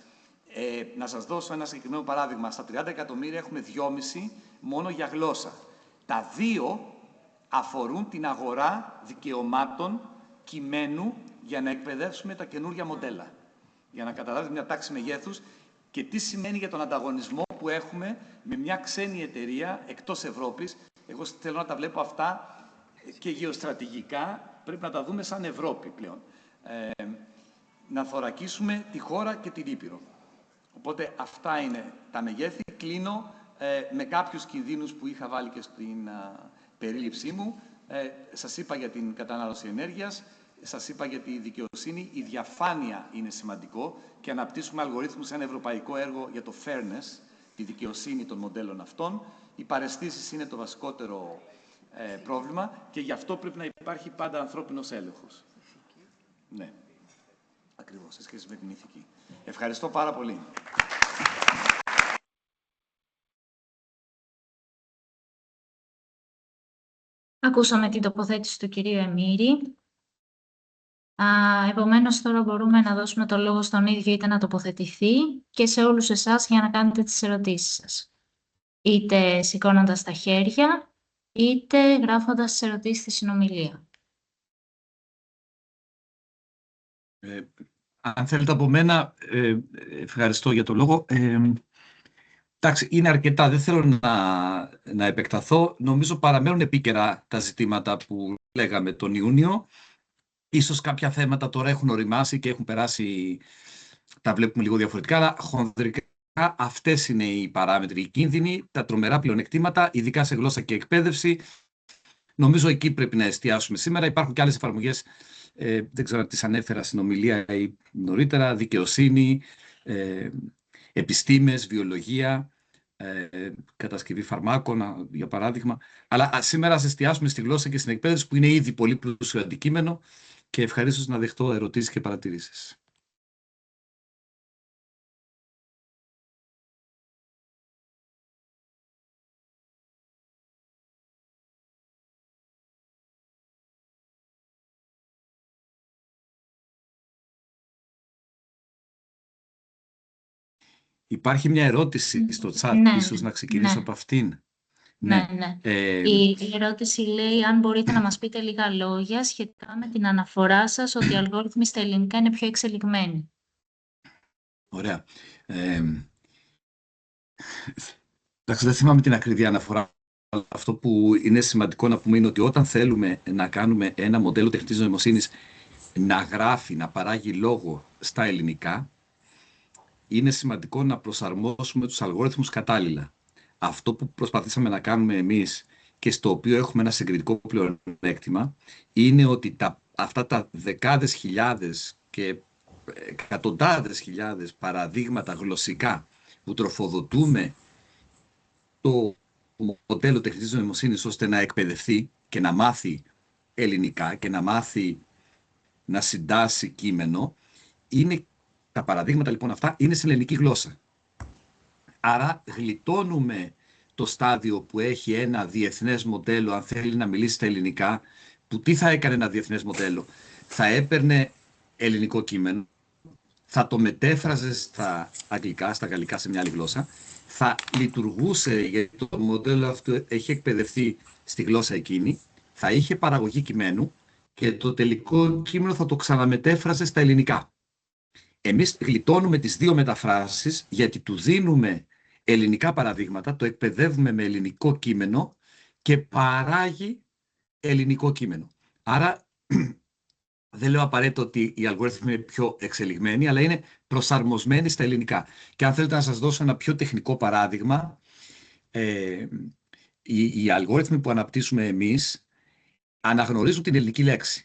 Να σας δώσω ένα συγκεκριμένο παράδειγμα. Στα 30 εκατομμύρια έχουμε 2,5 μόνο για γλώσσα. Τα 2 αφορούν την αγορά δικαιωμάτων κειμένου για να εκπαιδεύσουμε τα καινούργια μοντέλα. Για να καταλάβετε μια τάξη μεγέθους και τι σημαίνει για τον ανταγωνισμό που έχουμε με μια ξένη εταιρεία εκτός Ευρώπης. Εγώ θέλω να τα βλέπω αυτά και γεωστρατηγικά, πρέπει να τα δούμε σαν Ευρώπη πλέον. Να θωρακίσουμε τη χώρα και την Ήπειρο. Οπότε αυτά είναι τα μεγέθη. Κλείνω με κάποιους κινδύνους που είχα βάλει και στην περίληψή μου. Σας είπα για την κατανάλωση ενέργειας, σας είπα για τη δικαιοσύνη. Η διαφάνεια είναι σημαντικό και αναπτύσσουμε αλγορίθμους σε ένα ευρωπαϊκό έργο για το fairness, τη δικαιοσύνη των μοντέλων αυτών. Οι παραισθήσεις είναι το βασικότερο πρόβλημα και γι' αυτό πρέπει να υπάρχει πάντα ανθρώπινος έλεγχος. Ναι, ακριβώς, σε σχέση με την ηθική. Ευχαριστώ πάρα πολύ. Ακούσαμε την τοποθέτηση του κυρίου Εμμύρη. Επομένως, τώρα μπορούμε να δώσουμε το λόγο στον ίδιο είτε να τοποθετηθεί και σε όλους εσάς για να κάνετε τις ερωτήσεις σας. Είτε σηκώνοντας τα χέρια, είτε γράφοντας τις ερωτήσεις στη συνομιλία. Αν θέλετε από μένα, ευχαριστώ για το λόγο. Εντάξει, είναι αρκετά, δεν θέλω να επεκταθώ. Νομίζω παραμένουν επίκαιρα τα ζητήματα που λέγαμε τον Ιούνιο. Ίσως κάποια θέματα τώρα έχουν οριμάσει και έχουν περάσει, τα βλέπουμε λίγο διαφορετικά, αλλά χονδρικά αυτές είναι οι παράμετροι, οι κίνδυνοι, τα τρομερά πλεονεκτήματα, ειδικά σε γλώσσα και εκπαίδευση. Νομίζω εκεί πρέπει να εστιάσουμε σήμερα. Υπάρχουν και άλλες εφαρμογές, δεν ξέρω αν τις ανέφερα στην ομιλία ή νωρίτερα, δικαιοσύνη, επιστήμες, βιολογία, κατασκευή φαρμάκων, για παράδειγμα. Αλλά σήμερα ας εστιάσουμε στη γλώσσα και στην εκπαίδευση, που είναι ήδη πολύ πλούσιο αντικείμενο, και ευχαρίστως να δεχτώ ερωτήσεις και παρατηρήσεις. Υπάρχει μια ερώτηση στο chat, Ναι, ίσως να ξεκινήσω ναι. από αυτήν. Ναι. Η ερώτηση λέει αν μπορείτε να μας πείτε λίγα λόγια σχετικά με την αναφορά σας ότι οι αλγόριθμοι στα ελληνικά είναι πιο εξελιγμένοι. Ωραία. Εντάξει, δεν θυμάμαι την ακρίβεια αναφορά. Αλλά αυτό που είναι σημαντικό να πούμε είναι ότι όταν θέλουμε να κάνουμε ένα μοντέλο τεχνητής νοημοσύνης να γράφει, να παράγει λόγο στα ελληνικά, είναι σημαντικό να προσαρμόσουμε τους αλγόριθμους κατάλληλα. Αυτό που προσπαθήσαμε να κάνουμε εμείς και στο οποίο έχουμε ένα συγκριτικό πλεονέκτημα είναι ότι αυτά τα δεκάδες χιλιάδες και εκατοντάδες χιλιάδες παραδείγματα γλωσσικά που τροφοδοτούμε το μοντέλο τεχνητής νοημοσύνης ώστε να εκπαιδευτεί και να μάθει ελληνικά και να μάθει να συντάσει κείμενο, τα παραδείγματα λοιπόν αυτά είναι σε ελληνική γλώσσα. Άρα γλιτώνουμε το στάδιο που έχει ένα διεθνές μοντέλο, αν θέλει να μιλήσει στα ελληνικά, που τι θα έκανε ένα διεθνές μοντέλο? Θα έπαιρνε ελληνικό κείμενο, θα το μετέφραζε στα αγγλικά, στα γαλλικά, σε μια άλλη γλώσσα, θα λειτουργούσε, γιατί το μοντέλο αυτό έχει εκπαιδευτεί στη γλώσσα εκείνη, θα είχε παραγωγή κειμένου και το τελικό κείμενο θα το ξαναμετέφραζε στα ελληνικά. Εμείς γλιτώνουμε τις δύο μεταφράσεις γιατί του δίνουμε ελληνικά παραδείγματα, το εκπαιδεύουμε με ελληνικό κείμενο και παράγει ελληνικό κείμενο. Άρα δεν λέω απαραίτητο ότι οι αλγόριθμοι είναι πιο εξελιγμένοι, αλλά είναι προσαρμοσμένοι στα ελληνικά. Και αν θέλετε να σας δώσω ένα πιο τεχνικό παράδειγμα, οι αλγόριθμοι που αναπτύσσουμε εμείς αναγνωρίζουν την ελληνική λέξη.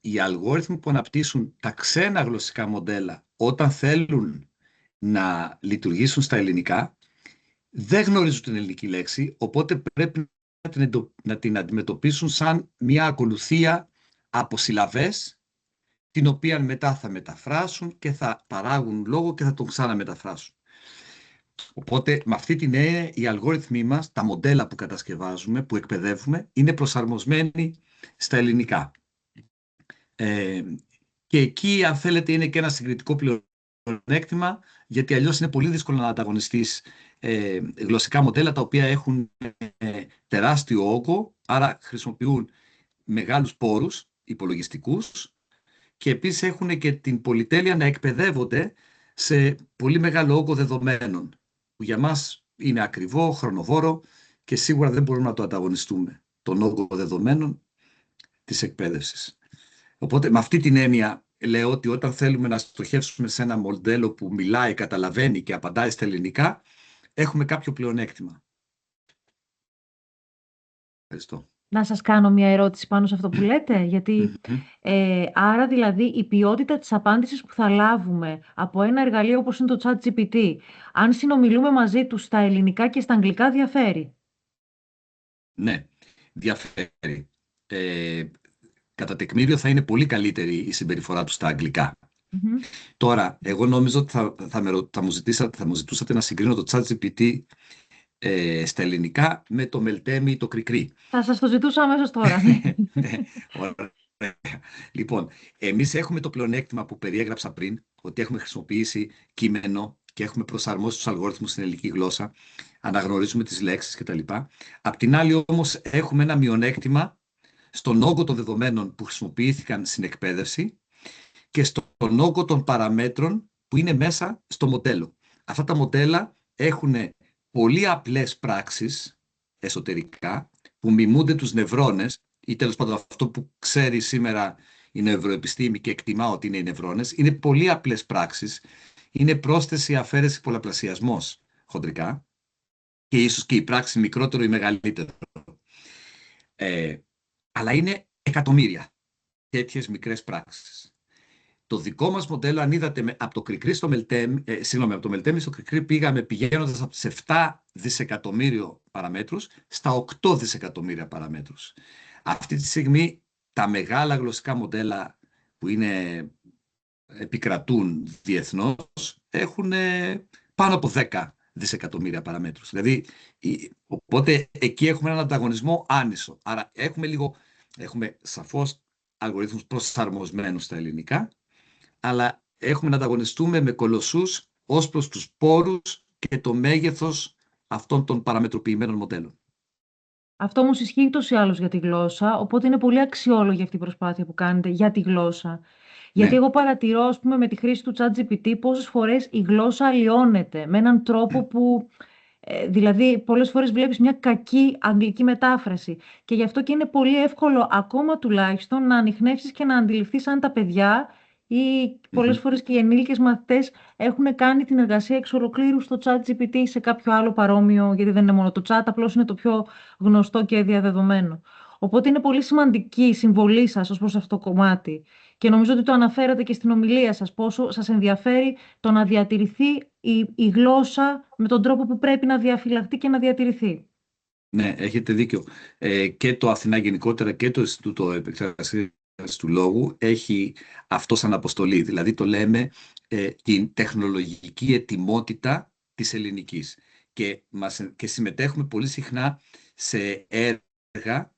Οι αλγόριθμοι που αναπτύσσουν τα ξένα γλωσσικά μοντέλα όταν θέλουν να λειτουργήσουν στα ελληνικά δεν γνωρίζουν την ελληνική λέξη, οπότε πρέπει να την αντιμετωπίσουν σαν μια ακολουθία από συλλαβές, την οποία μετά θα μεταφράσουν και θα παράγουν λόγο και θα τον ξαναμεταφράσουν. Οπότε με αυτή την έννοια οι αλγόριθμοί μας, τα μοντέλα που κατασκευάζουμε, που εκπαιδεύουμε, είναι προσαρμοσμένοι στα ελληνικά. Και εκεί, αν θέλετε, είναι και ένα συγκριτικό πλεονέκτημα, γιατί αλλιώς είναι πολύ δύσκολο να ανταγωνιστείς γλωσσικά μοντέλα τα οποία έχουν τεράστιο όγκο, άρα χρησιμοποιούν μεγάλους πόρους υπολογιστικούς και επίσης έχουν και την πολυτέλεια να εκπαιδεύονται σε πολύ μεγάλο όγκο δεδομένων, που για μας είναι ακριβό, χρονοβόρο και σίγουρα δεν μπορούμε να το ανταγωνιστούμε, τον όγκο δεδομένων της εκπαίδευσης. Οπότε με αυτή την έννοια λέω ότι όταν θέλουμε να στοχεύσουμε σε ένα μοντέλο που μιλάει, καταλαβαίνει και απαντάει στα ελληνικά, έχουμε κάποιο πλεονέκτημα. Ευχαριστώ. Να σας κάνω μια ερώτηση πάνω σε αυτό που λέτε, γιατί άρα δηλαδή η ποιότητα της απάντησης που θα λάβουμε από ένα εργαλείο όπως είναι το ChatGPT, αν συνομιλούμε μαζί του στα ελληνικά και στα αγγλικά, διαφέρει. Ναι, διαφέρει. Κατά τεκμήριο θα είναι πολύ καλύτερη η συμπεριφορά του στα αγγλικά. Τώρα, εγώ νόμιζα ότι θα μου ζητούσατε να συγκρίνω το ChatGPT στα ελληνικά με το Meltemi ή το Κρικρί. Θα σας το ζητούσα αμέσως τώρα. Λοιπόν, εμείς έχουμε το πλεονέκτημα που περιέγραψα πριν, ότι έχουμε χρησιμοποιήσει κείμενο και έχουμε προσαρμόσει τους αλγόριθμους στην ελληνική γλώσσα, αναγνωρίζουμε τις λέξεις κτλ. Απ' την άλλη όμως έχουμε ένα μειονέκτημα στον όγκο των δεδομένων που χρησιμοποιήθηκαν στην εκπαίδευση και στον όγκο των παραμέτρων που είναι μέσα στο μοντέλο. Αυτά τα μοντέλα έχουν πολύ απλές πράξεις εσωτερικά που μιμούνται τους νευρώνες ή τέλος πάντων αυτό που ξέρει σήμερα η νευροεπιστήμη και εκτιμά ότι είναι οι νευρώνες. Είναι πολύ απλές πράξεις. Είναι πρόσθεση, αφαίρεση, πολλαπλασιασμός χοντρικά και ίσως και η πράξη μικρότερο ή μεγαλύτερο. Αλλά είναι εκατομμύρια τέτοιες μικρές πράξεις. Το δικό μας μοντέλο, αν είδατε από το Κρικρί στο Meltemi, από το Meltemi στο Κρικρί πηγαίνοντας από τις 7 δισεκατομμύριο παραμέτρους στα 8 δισεκατομμύρια παραμέτρους. Αυτή τη στιγμή τα μεγάλα γλωσσικά μοντέλα που επικρατούν διεθνώς έχουν πάνω από 10 δισεκατομμύρια παραμέτρους. Δηλαδή, οπότε εκεί έχουμε έναν ανταγωνισμό άνισο. Άρα έχουμε σαφώς αλγορίθμους προσαρμοσμένους στα ελληνικά, αλλά έχουμε να ανταγωνιστούμε με κολοσσούς ως προς τους πόρους και το μέγεθος αυτών των παραμετροποιημένων μοντέλων. Αυτό όμως ισχύει ούτως ή άλλως για τη γλώσσα, οπότε είναι πολύ αξιόλογη αυτή η προσπάθεια που κάνετε για τη γλώσσα. Γιατί Ναι. εγώ παρατηρώ, ας πούμε, με τη χρήση του ChatGPT πόσες φορές η γλώσσα αλλοιώνεται με έναν τρόπο που, δηλαδή, πολλές φορές βλέπεις μια κακή αγγλική μετάφραση. Και γι' αυτό και είναι πολύ εύκολο, ακόμα τουλάχιστον, να ανιχνεύσεις και να αντιληφθείς αν τα παιδιά ή πολλές φορές και οι ενήλικες μαθητές έχουν κάνει την εργασία εξ ολοκλήρου στο ChatGPT ή σε κάποιο άλλο παρόμοιο, γιατί δεν είναι μόνο το chat, απλώς είναι το πιο γνωστό και διαδεδομένο. Οπότε είναι πολύ σημαντική η συμβολή σας ως προς αυτό το κομμάτι. Και νομίζω ότι το αναφέρατε και στην ομιλία σας, πόσο σας ενδιαφέρει το να διατηρηθεί η γλώσσα με τον τρόπο που πρέπει να διαφυλαχτεί και να διατηρηθεί. Ναι, έχετε δίκιο. Και το Αθηνά γενικότερα και το Ινστιτούτο Επεξεργασίας του Λόγου έχει αυτό σαν αποστολή. Δηλαδή το λέμε την τεχνολογική ετοιμότητα της ελληνικής. Και συμμετέχουμε πολύ συχνά σε έργα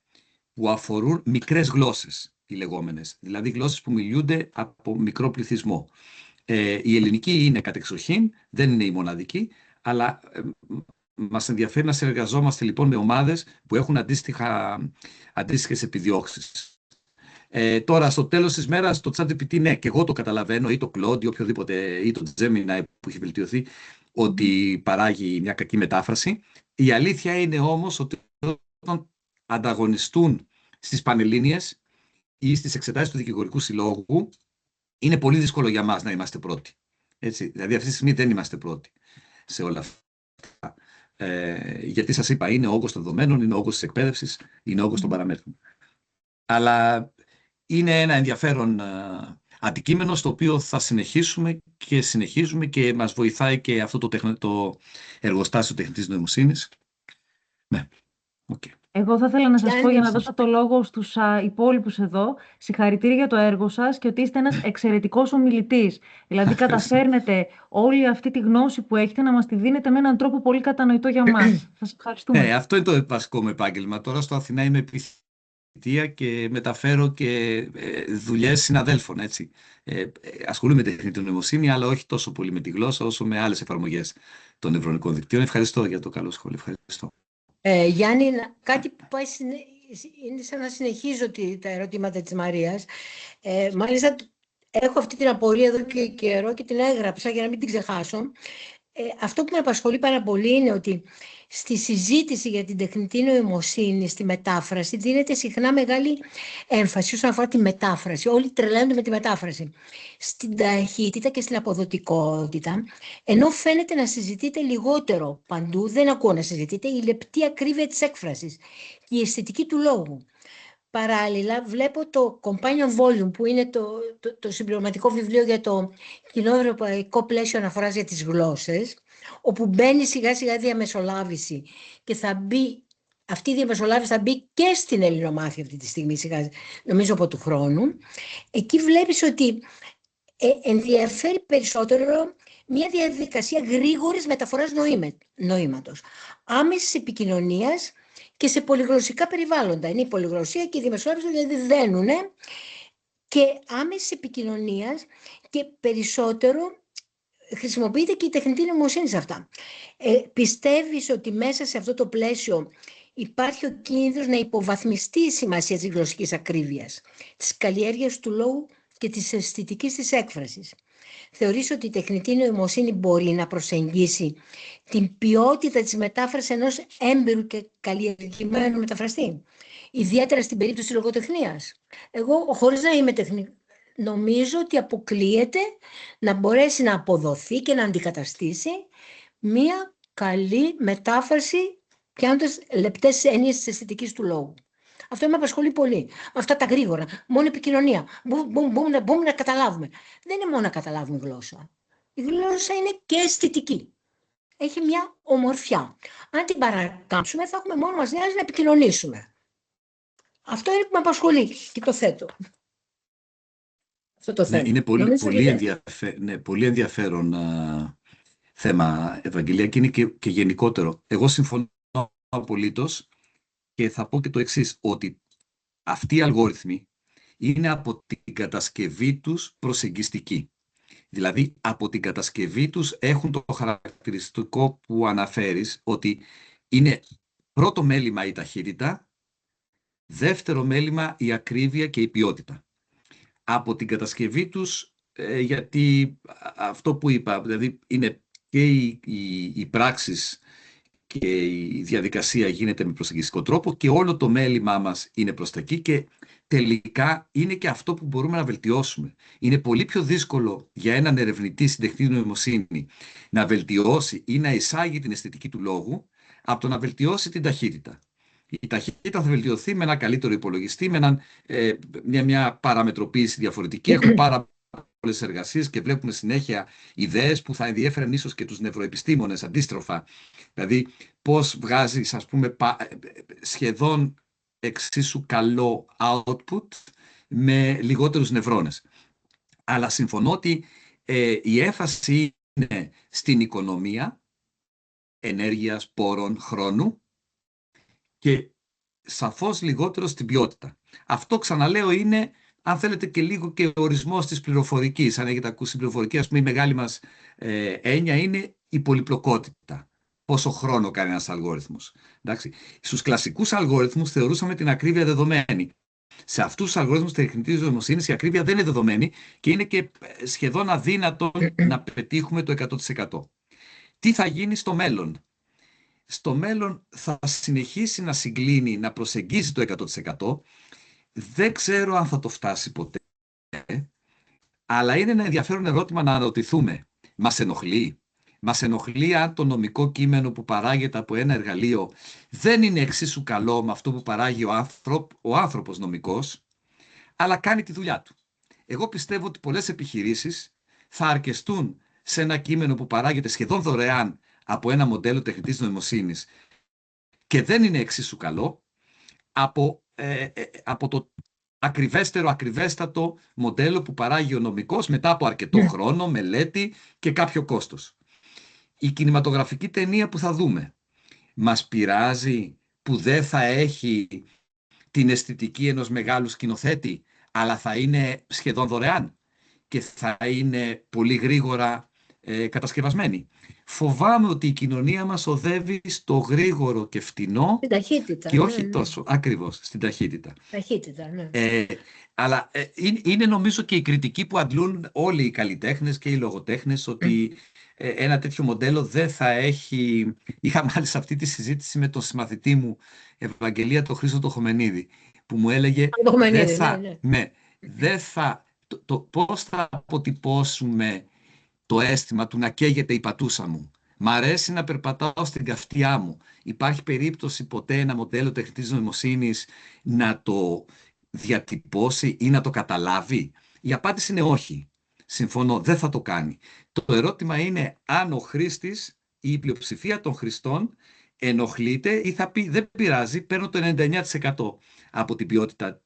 που αφορούν μικρές γλώσσες, οι λεγόμενες. Δηλαδή γλώσσες που μιλούνται από μικρό πληθυσμό. Η ελληνική είναι κατεξοχήν, δεν είναι η μοναδική, αλλά μας ενδιαφέρει να συνεργαζόμαστε λοιπόν με ομάδες που έχουν αντίστοιχες επιδιώξεις. Τώρα, στο τέλος της μέρας, το ChatGPT, ναι, και εγώ το καταλαβαίνω, ή το Claude, ή οποιοδήποτε, ή το Gemini που έχει βελτιωθεί, ότι παράγει μια κακή μετάφραση. Η αλήθεια είναι όμως ότι όταν ανταγωνιστούν στις Πανελλήνιες ή στις εξετάσεις του Δικηγορικού Συλλόγου, είναι πολύ δύσκολο για μας να είμαστε πρώτοι. Έτσι, δηλαδή, αυτή τη στιγμή δεν είμαστε πρώτοι σε όλα αυτά. Γιατί σας είπα, είναι ο όγκος των δεδομένων, είναι ο όγκος της εκπαίδευσης, είναι ο όγκος των παραμέτρων. Αλλά είναι ένα ενδιαφέρον αντικείμενο στο οποίο θα συνεχίζουμε και μας βοηθάει και αυτό το εργοστάσιο τεχνητής νοημοσύνης. Ναι, okay. Εγώ θα ήθελα να σας πω, για να δώσω το λόγο στους υπόλοιπους εδώ, συγχαρητήρια για το έργο σας και ότι είστε ένας εξαιρετικός ομιλητής. Δηλαδή καταφέρνετε όλη αυτή τη γνώση που έχετε να μας τη δίνετε με έναν τρόπο πολύ κατανοητό για μας. Σας ευχαριστούμε. Αυτό είναι το βασικό μου επάγγελμα. Τώρα στο Αθηνά είμαι επιθυμητία και μεταφέρω και δουλειές συναδέλφων. Έτσι. Ασχολούμαι με τεχνητή νοημοσύνη, αλλά όχι τόσο πολύ με τη γλώσσα όσο με άλλες εφαρμογές των νευρονικών δικτύων. Ευχαριστώ για το καλό σχόλιο. Ευχαριστώ. Γιάννη, κάτι που πάει είναι σαν να συνεχίζω τα ερωτήματα της Μαρίας. Μάλιστα, έχω αυτή την απορία εδώ και καιρό και την έγραψα για να μην την ξεχάσω. Αυτό που με απασχολεί πάρα πολύ είναι ότι στη συζήτηση για την τεχνητή νοημοσύνη, στη μετάφραση, δίνεται συχνά μεγάλη έμφαση όσον αφορά τη μετάφραση. Όλοι τρελαίνονται με τη μετάφραση. Στην ταχύτητα και στην αποδοτικότητα, ενώ φαίνεται να συζητείται λιγότερο παντού, δεν ακούω να συζητείται η λεπτή ακρίβεια της έκφρασης και η αισθητική του λόγου. Παράλληλα, βλέπω το Companion Volume, που είναι το συμπληρωματικό βιβλίο για το κοινό ευρωπαϊκό πλαίσιο αναφοράς για τις γλώσσες, όπου μπαίνει σιγά σιγά διαμεσολάβηση και θα μπει, αυτή η διαμεσολάβηση θα μπει και στην ελληνομάθεια αυτή τη στιγμή, σιγά, νομίζω από του χρόνου. Εκεί βλέπεις ότι ενδιαφέρει περισσότερο μια διαδικασία γρήγορης μεταφοράς νοήματος, άμεσης επικοινωνίας και σε πολυγλωσσικά περιβάλλοντα. Είναι η πολυγλωσσία και η διαμεσολάβηση, δηλαδή δένουν και άμεσης επικοινωνίας και περισσότερο χρησιμοποιείται και η τεχνητή νοημοσύνη σε αυτά. Πιστεύεις ότι μέσα σε αυτό το πλαίσιο υπάρχει ο κίνδυνος να υποβαθμιστεί η σημασία της γλωσσικής ακρίβειας, της καλλιέργειας του λόγου και της αισθητικής της έκφρασης? Θεωρείς ότι η τεχνητή νοημοσύνη μπορεί να προσεγγίσει την ποιότητα της μετάφρασης ενός έμπειρου και καλλιεργημένου μεταφραστή, ιδιαίτερα στην περίπτωση της λογοτεχνίας? Εγώ, χωρίς να είμαι τεχνική, νομίζω ότι αποκλείεται να μπορέσει να αποδοθεί και να αντικαταστήσει μία καλή μετάφραση, πιάνοντας λεπτές έννοιες της αισθητικής του λόγου. Αυτό με απασχολεί πολύ. Αυτά τα γρήγορα. Μόνο επικοινωνία. Μπορούμε να καταλάβουμε. Δεν είναι μόνο να καταλάβουμε γλώσσα. Η γλώσσα είναι και αισθητική. Έχει μια ομορφιά. Αν την παρακάμψουμε, θα έχουμε μόνο μας νοιάζει να επικοινωνήσουμε. Αυτό είναι που με απασχολεί και το θέτω. Αυτό το θέμα. Ναι, είναι πολύ ενδιαφέρον θέμα, Ευαγγελία, και είναι και γενικότερο. Εγώ συμφωνώ απολύτως. Και θα πω και το εξής, ότι αυτοί οι αλγόριθμοι είναι από την κατασκευή τους προσεγγιστικοί. Δηλαδή, από την κατασκευή τους έχουν το χαρακτηριστικό που αναφέρεις, ότι είναι πρώτο μέλημα η ταχύτητα, δεύτερο μέλημα η ακρίβεια και η ποιότητα. Από την κατασκευή τους, γιατί αυτό που είπα, δηλαδή είναι και οι πράξεις και η διαδικασία γίνεται με προσεγγιστικό τρόπο και όλο το μέλημά μας είναι προς τα εκεί και τελικά είναι και αυτό που μπορούμε να βελτιώσουμε. Είναι πολύ πιο δύσκολο για έναν ερευνητή στην τεχνητή νοημοσύνη να βελτιώσει ή να εισάγει την αισθητική του λόγου από το να βελτιώσει την ταχύτητα. Η ταχύτητα θα βελτιωθεί με ένα καλύτερο υπολογιστή, με μια παραμετροποίηση διαφορετική. Έχουμε πάρα πολλές εργασίες και βλέπουμε συνέχεια ιδέες που θα ενδιέφεραν ίσως και τους νευροεπιστήμονες αντίστροφα. Δηλαδή, πώς βγάζεις, ας πούμε, σχεδόν εξίσου καλό output με λιγότερους νευρώνες. Αλλά συμφωνώ ότι η έμφαση είναι στην οικονομία ενέργειας, πόρων, χρόνου και σαφώς λιγότερο στην ποιότητα. Αυτό, ξαναλέω, είναι, αν θέλετε, και λίγο και ο ορισμός της πληροφορικής. Αν έχετε ακούσει πληροφορική, ας πούμε, η μεγάλη μας έννοια είναι η πολυπλοκότητα. Πόσο χρόνο κάνει ένας αλγόριθμος. Εντάξει. Στους κλασικούς αλγόριθμους θεωρούσαμε την ακρίβεια δεδομένη. Σε αυτούς τους αλγόριθμους τεχνητής νοημοσύνης η ακρίβεια δεν είναι δεδομένη και είναι και σχεδόν αδύνατο να πετύχουμε το 100%. Τι θα γίνει στο μέλλον? Στο μέλλον θα συνεχίσει να συγκλίνει, να προσεγγίσει το 100%. Δεν ξέρω αν θα το φτάσει ποτέ, αλλά είναι ένα ενδιαφέρον ερώτημα να αναρωτηθούμε. Μας ενοχλεί? Μας ενοχλεί αν το νομικό κείμενο που παράγεται από ένα εργαλείο δεν είναι εξίσου καλό με αυτό που παράγει ο άνθρωπος νομικός, αλλά κάνει τη δουλειά του? Εγώ πιστεύω ότι πολλές επιχειρήσεις θα αρκεστούν σε ένα κείμενο που παράγεται σχεδόν δωρεάν από ένα μοντέλο τεχνητής νοημοσύνης και δεν είναι εξίσου καλό από το ακριβέστατο μοντέλο που παράγει ο νομικός μετά από αρκετό χρόνο, μελέτη και κάποιο κόστος. Η κινηματογραφική ταινία που θα δούμε μας πειράζει που δεν θα έχει την αισθητική ενός μεγάλου σκηνοθέτη, αλλά θα είναι σχεδόν δωρεάν και θα είναι πολύ γρήγορα κατασκευασμένη? Φοβάμαι ότι η κοινωνία μας οδεύει στο γρήγορο και φτηνό και όχι τόσο ακριβώς στην ταχύτητα. Ναι. Αλλά είναι νομίζω και η κριτική που αντλούν όλοι οι καλλιτέχνες και οι λογοτέχνες, ότι ένα τέτοιο μοντέλο δεν θα έχει... Είχα μάλιστα αυτή τη συζήτηση με τον συμμαθητή μου Ευαγγελία, τον Χρήστο Χομενίδη, που μου έλεγε πώς θα αποτυπώσουμε το αίσθημα του να καίγεται η πατούσα μου. Μ' αρέσει να περπατάω στην καυτιά μου. Υπάρχει περίπτωση ποτέ ένα μοντέλο τεχνητής νοημοσύνης να το διατυπώσει ή να το καταλάβει? Η απάντηση είναι όχι. Συμφωνώ, δεν θα το κάνει. Το ερώτημα είναι αν ο χρήστης ή η πλειοψηφία των χρηστών ενοχλείται ή θα πει δεν πειράζει, παίρνω το 99% από την ποιότητα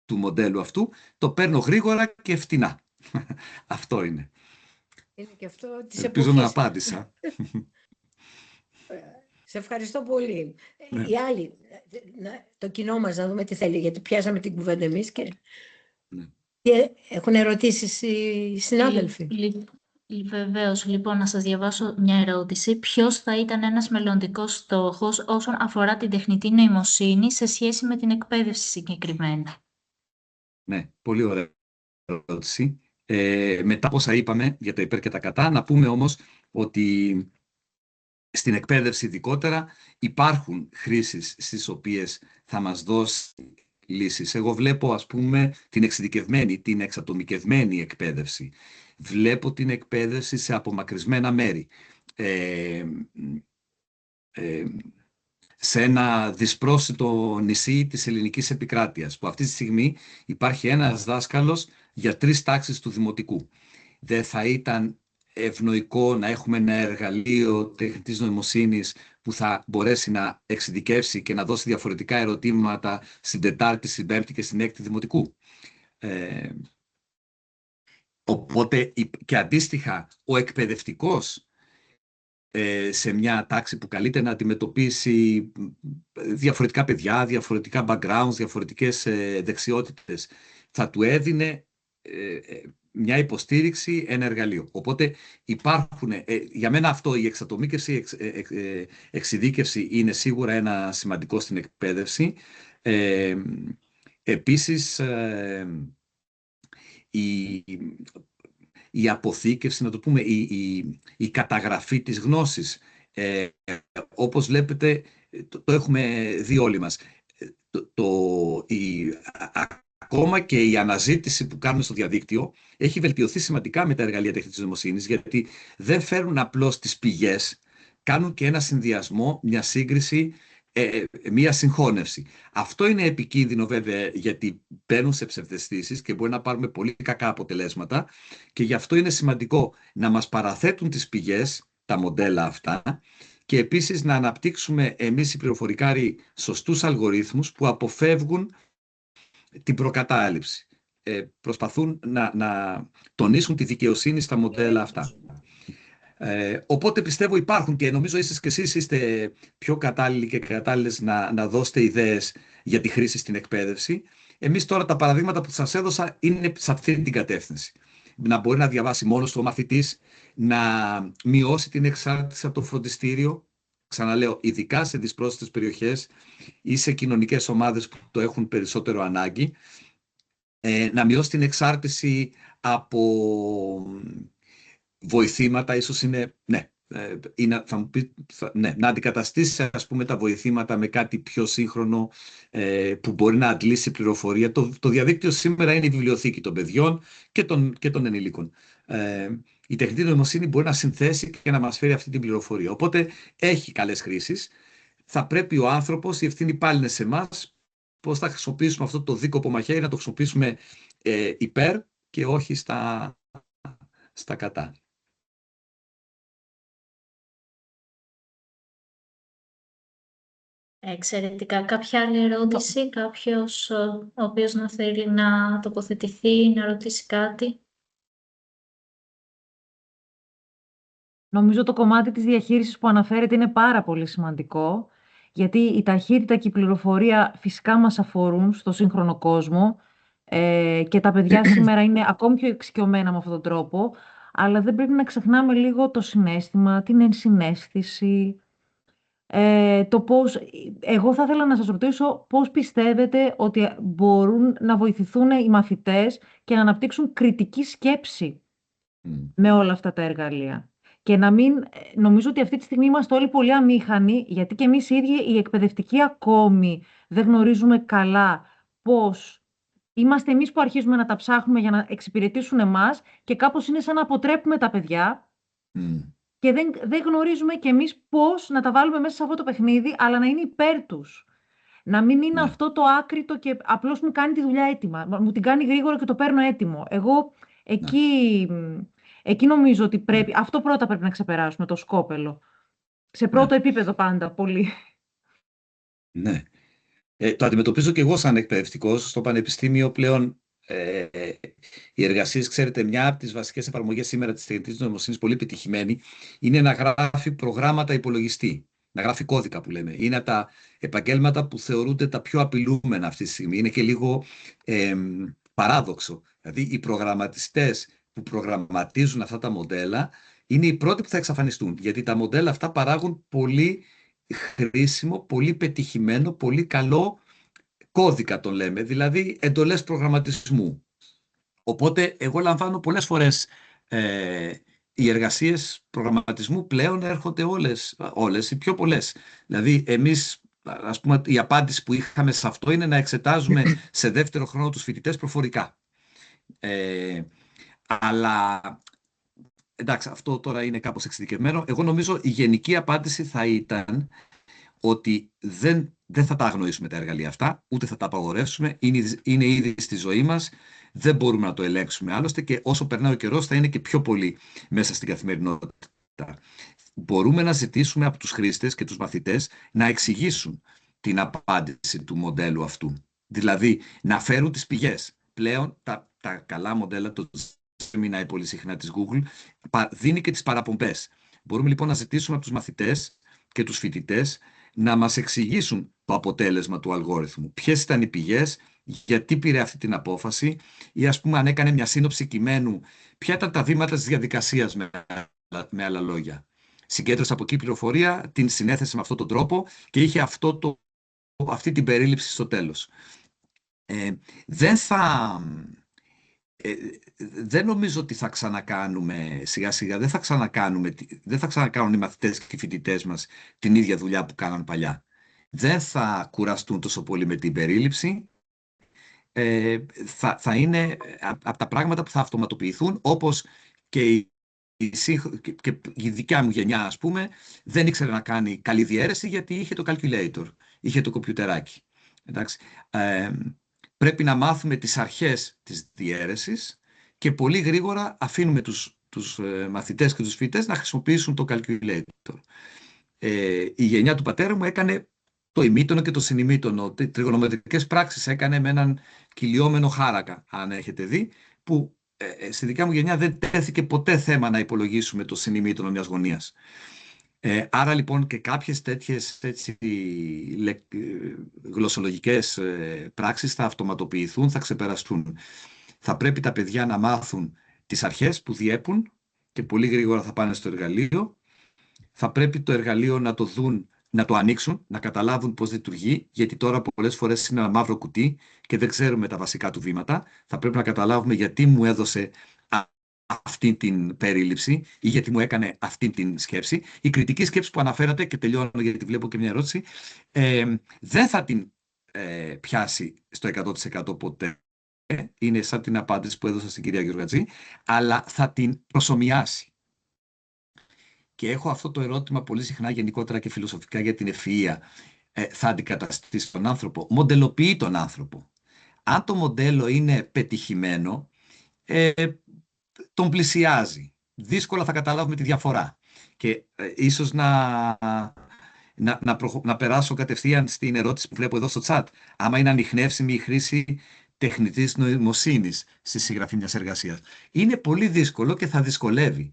του μοντέλου αυτού, το παίρνω γρήγορα και φτηνά. Αυτό είναι. Είναι και αυτό της Ελπίζω να απάντησα. Σε ευχαριστώ πολύ. Ναι. Οι άλλοι, το κοινό μας, να δούμε τι θέλει, γιατί πιάσαμε την κουβέντα εμείς και έχουν ερωτήσεις οι συνάδελφοι. Βεβαίως, λοιπόν, να σας διαβάσω μια ερώτηση. Ποιος θα ήταν ένας μελλοντικός στόχος όσον αφορά την τεχνητή νοημοσύνη σε σχέση με την εκπαίδευση συγκεκριμένα? Ναι, πολύ ωραία ερώτηση. Μετά από όσα είπαμε για τα υπέρ και τα κατά, να πούμε όμως ότι στην εκπαίδευση ειδικότερα υπάρχουν χρήσεις στις οποίες θα μας δώσει λύσεις. Εγώ βλέπω, ας πούμε, την εξειδικευμένη, την εξατομικευμένη εκπαίδευση. Βλέπω την εκπαίδευση σε απομακρυσμένα μέρη. Σε ένα δυσπρόσιτο νησί της ελληνικής επικράτειας, που αυτή τη στιγμή υπάρχει ένας δάσκαλος για 3 τάξεις του δημοτικού. Δεν θα ήταν ευνοϊκό να έχουμε ένα εργαλείο τεχνητής νοημοσύνης που θα μπορέσει να εξειδικεύσει και να δώσει διαφορετικά ερωτήματα στην 4η, στην 5η και στην 6η δημοτικού? Οπότε και αντίστοιχα ο εκπαιδευτικός σε μια τάξη που καλείται να αντιμετωπίσει διαφορετικά παιδιά, διαφορετικά backgrounds, διαφορετικές δεξιότητες, θα του έδινε μια υποστήριξη, ένα εργαλείο. Οπότε υπάρχουν, για μένα αυτό, η εξατομίκευση, εξειδίκευση είναι σίγουρα ένα σημαντικό στην εκπαίδευση. Επίσης, η αποθήκευση, να το πούμε, η καταγραφή της γνώσης. Όπως βλέπετε, το έχουμε δει όλοι μας. Ακόμα και η αναζήτηση που κάνουμε στο διαδίκτυο έχει βελτιωθεί σημαντικά με τα εργαλεία τεχνητής νοημοσύνης, γιατί δεν φέρνουν απλώς τις πηγές, κάνουν και ένα συνδυασμό, μια σύγκριση, μια συγχώνευση. Αυτό είναι επικίνδυνο βέβαια, γιατί μπαίνουν σε ψευδαισθήσεις και μπορεί να πάρουμε πολύ κακά αποτελέσματα, και γι' αυτό είναι σημαντικό να μας παραθέτουν τις πηγές, τα μοντέλα αυτά, και επίσης να αναπτύξουμε εμείς οι πληροφορικάροι σωστούς αλγορίθμους που αποφεύγουν την προκατάληψη. Προσπαθούν να τονίσουν τη δικαιοσύνη στα μοντέλα αυτά. Οπότε πιστεύω υπάρχουν, και νομίζω εσείς και εσείς είστε πιο κατάλληλοι και κατάλληλες να δώσετε ιδέες για τη χρήση στην εκπαίδευση. Εμείς τώρα τα παραδείγματα που σας έδωσα είναι σε αυτή την κατεύθυνση. Να μπορεί να διαβάσει μόνος του ο μαθητής, να μειώσει την εξάρτηση από το φροντιστήριο. Ξαναλέω, ειδικά σε δυσπρόσιτες περιοχές ή σε κοινωνικές ομάδες που το έχουν περισσότερο ανάγκη, να μειώσει την εξάρτηση από βοηθήματα, ίσως είναι, να αντικαταστήσει, ας πούμε, τα βοηθήματα με κάτι πιο σύγχρονο, που μπορεί να αντλήσει πληροφορία. Το διαδίκτυο σήμερα είναι η βιβλιοθήκη των παιδιών και των ενηλίκων. Η τεχνητή νοημοσύνη μπορεί να συνθέσει και να μας φέρει αυτή την πληροφορία. Οπότε έχει καλές χρήσεις. Θα πρέπει ο άνθρωπος, η ευθύνη πάλι είναι σε εμάς, πώς θα χρησιμοποιήσουμε αυτό το δίκοπο μαχαίρι, να το χρησιμοποιήσουμε υπέρ και όχι στα κατά. Εξαιρετικά. Κάποια άλλη ερώτηση, κάποιος ο οποίος να θέλει να τοποθετηθεί, να ρωτήσει κάτι? Νομίζω το κομμάτι της διαχείρισης που αναφέρεται είναι πάρα πολύ σημαντικό, γιατί η ταχύτητα και η πληροφορία φυσικά μας αφορούν στο σύγχρονο κόσμο, και τα παιδιά σήμερα είναι ακόμη πιο εξοικειωμένα με αυτόν τον τρόπο, αλλά δεν πρέπει να ξεχνάμε λίγο το συναίσθημα, την ενσυναίσθηση, το πώς... Εγώ θα ήθελα να σας ρωτήσω πώς πιστεύετε ότι μπορούν να βοηθηθούν οι μαθητές και να αναπτύξουν κριτική σκέψη με όλα αυτά τα εργαλεία. Και να μην, νομίζω ότι αυτή τη στιγμή είμαστε όλοι πολύ αμήχανοι, γιατί και εμείς οι ίδιοι οι εκπαιδευτικοί ακόμη δεν γνωρίζουμε καλά πώς είμαστε εμείς που αρχίζουμε να τα ψάχνουμε για να εξυπηρετήσουν εμάς, και κάπως είναι σαν να αποτρέπουμε τα παιδιά και δεν γνωρίζουμε κι εμείς πώς να τα βάλουμε μέσα σε αυτό το παιχνίδι, αλλά να είναι υπέρ τους. Να μην είναι αυτό το άκρητο και απλώς μου κάνει τη δουλειά έτοιμα. Μου την κάνει γρήγορα και το παίρνω έτοιμο. Εγώ εκεί νομίζω ότι αυτό πρώτα πρέπει να ξεπεράσουμε, το σκόπελο. Σε πρώτο επίπεδο πάντα, πολύ. Ναι. Το αντιμετωπίζω και εγώ σαν εκπαιδευτικός. Στο πανεπιστήμιο πλέον οι εργασίες, ξέρετε, μια από τις βασικές εφαρμογές σήμερα της τεχνητής νοημοσύνης, πολύ επιτυχημένη, είναι να γράφει προγράμματα υπολογιστή. Να γράφει κώδικα που λέμε. Είναι τα επαγγέλματα που θεωρούνται τα πιο απειλούμενα αυτή τη στιγμή. Είναι και λίγο παράδοξο. Δηλαδή οι προγραμματιστές που προγραμματίζουν αυτά τα μοντέλα είναι οι πρώτοι που θα εξαφανιστούν. Γιατί τα μοντέλα αυτά παράγουν πολύ χρήσιμο, πολύ πετυχημένο, πολύ καλό κώδικα, τον λέμε, δηλαδή εντολές προγραμματισμού. Οπότε εγώ λαμβάνω πολλές φορές οι εργασίες προγραμματισμού πλέον έρχονται όλες, οι πιο πολλές. Δηλαδή εμείς, ας πούμε, η απάντηση που είχαμε σε αυτό είναι να εξετάζουμε σε δεύτερο χρόνο τους φοιτητές προφορικά. Αλλά εντάξει, αυτό τώρα είναι κάπως εξειδικευμένο. Εγώ νομίζω η γενική απάντηση θα ήταν ότι δεν θα τα αγνοήσουμε τα εργαλεία αυτά, ούτε θα τα απαγορεύσουμε. Είναι ήδη στη ζωή μας, δεν μπορούμε να το ελέγξουμε άλλωστε, και όσο περνάει ο καιρός θα είναι και πιο πολύ μέσα στην καθημερινότητα. Μπορούμε να ζητήσουμε από τους χρήστες και τους μαθητές να εξηγήσουν την απάντηση του μοντέλου αυτού. Δηλαδή να φέρουν τις πηγές. Πλέον τα καλά μοντέλα, το Gemini πολύ συχνά της Google, δίνει και τις παραπομπές. Μπορούμε λοιπόν να ζητήσουμε από τους μαθητές και τους φοιτητές να μας εξηγήσουν το αποτέλεσμα του αλγόριθμου. Ποιες ήταν οι πηγές, γιατί πήρε αυτή την απόφαση ή ας πούμε αν έκανε μια σύνοψη κειμένου, ποια ήταν τα βήματα της διαδικασίας με άλλα λόγια. Συγκέντρωσε από εκεί πληροφορία, την συνέθεσε με αυτόν τον τρόπο και είχε αυτή την περίληψη στο τέλος. Δεν νομίζω ότι θα ξανακάνουμε σιγά σιγά, δεν θα ξανακάνουν οι μαθητές και οι φοιτητές μας την ίδια δουλειά που κάναν παλιά. Δεν θα κουραστούν τόσο πολύ με την περίληψη. Θα είναι από τα πράγματα που θα αυτοματοποιηθούν, όπως και η δικιά μου γενιά, ας πούμε, δεν ήξερε να κάνει καλή διαίρεση γιατί είχε το calculator, είχε το κομπιουτεράκι. Εντάξει. Πρέπει να μάθουμε τις αρχές της διαίρεσης και πολύ γρήγορα αφήνουμε τους μαθητές και τους φοιτητές να χρησιμοποιήσουν το calculator. Η γενιά του πατέρα μου έκανε το ημίτονο και το συνημίτονο. Τριγωνομετρικές πράξεις έκανε με έναν κυλιόμενο χάρακα, αν έχετε δει, που στη δικιά μου γενιά δεν τέθηκε ποτέ θέμα να υπολογίσουμε το συνημίτονο μιας γωνίας. Άρα λοιπόν και κάποιες τέτοιες γλωσσολογικές πράξεις θα αυτοματοποιηθούν, θα ξεπεραστούν. Θα πρέπει τα παιδιά να μάθουν τις αρχές που διέπουν και πολύ γρήγορα θα πάνε στο εργαλείο. Θα πρέπει το εργαλείο να το δουν, να το ανοίξουν, να καταλάβουν πώς λειτουργεί, γιατί τώρα πολλές φορές είναι ένα μαύρο κουτί και δεν ξέρουμε τα βασικά του βήματα. Θα πρέπει να καταλάβουμε γιατί μου έδωσε αυτή την περίληψη ή γιατί μου έκανε αυτή την σκέψη. Η κριτική σκέψη που αναφέρατε, και τελειώνω γιατί βλέπω και μια ερώτηση, δεν θα την πιάσει στο 100% ποτέ. Είναι σαν την απάντηση που έδωσα στην κυρία Γεωργατζή, αλλά θα την προσομοιάσει. Και έχω αυτό το ερώτημα πολύ συχνά γενικότερα και φιλοσοφικά για την ευφυΐα. Θα αντικαταστήσει τον άνθρωπο, μοντελοποιεί τον άνθρωπο. Αν το μοντέλο είναι πετυχημένο, τον πλησιάζει. Δύσκολα θα καταλάβουμε τη διαφορά. Και ίσως να περάσω κατευθείαν στην ερώτηση που βλέπω εδώ στο chat. Άμα είναι ανιχνεύσιμη η χρήση τεχνητής νοημοσύνης στη συγγραφή μιας εργασίας. Είναι πολύ δύσκολο και θα δυσκολεύει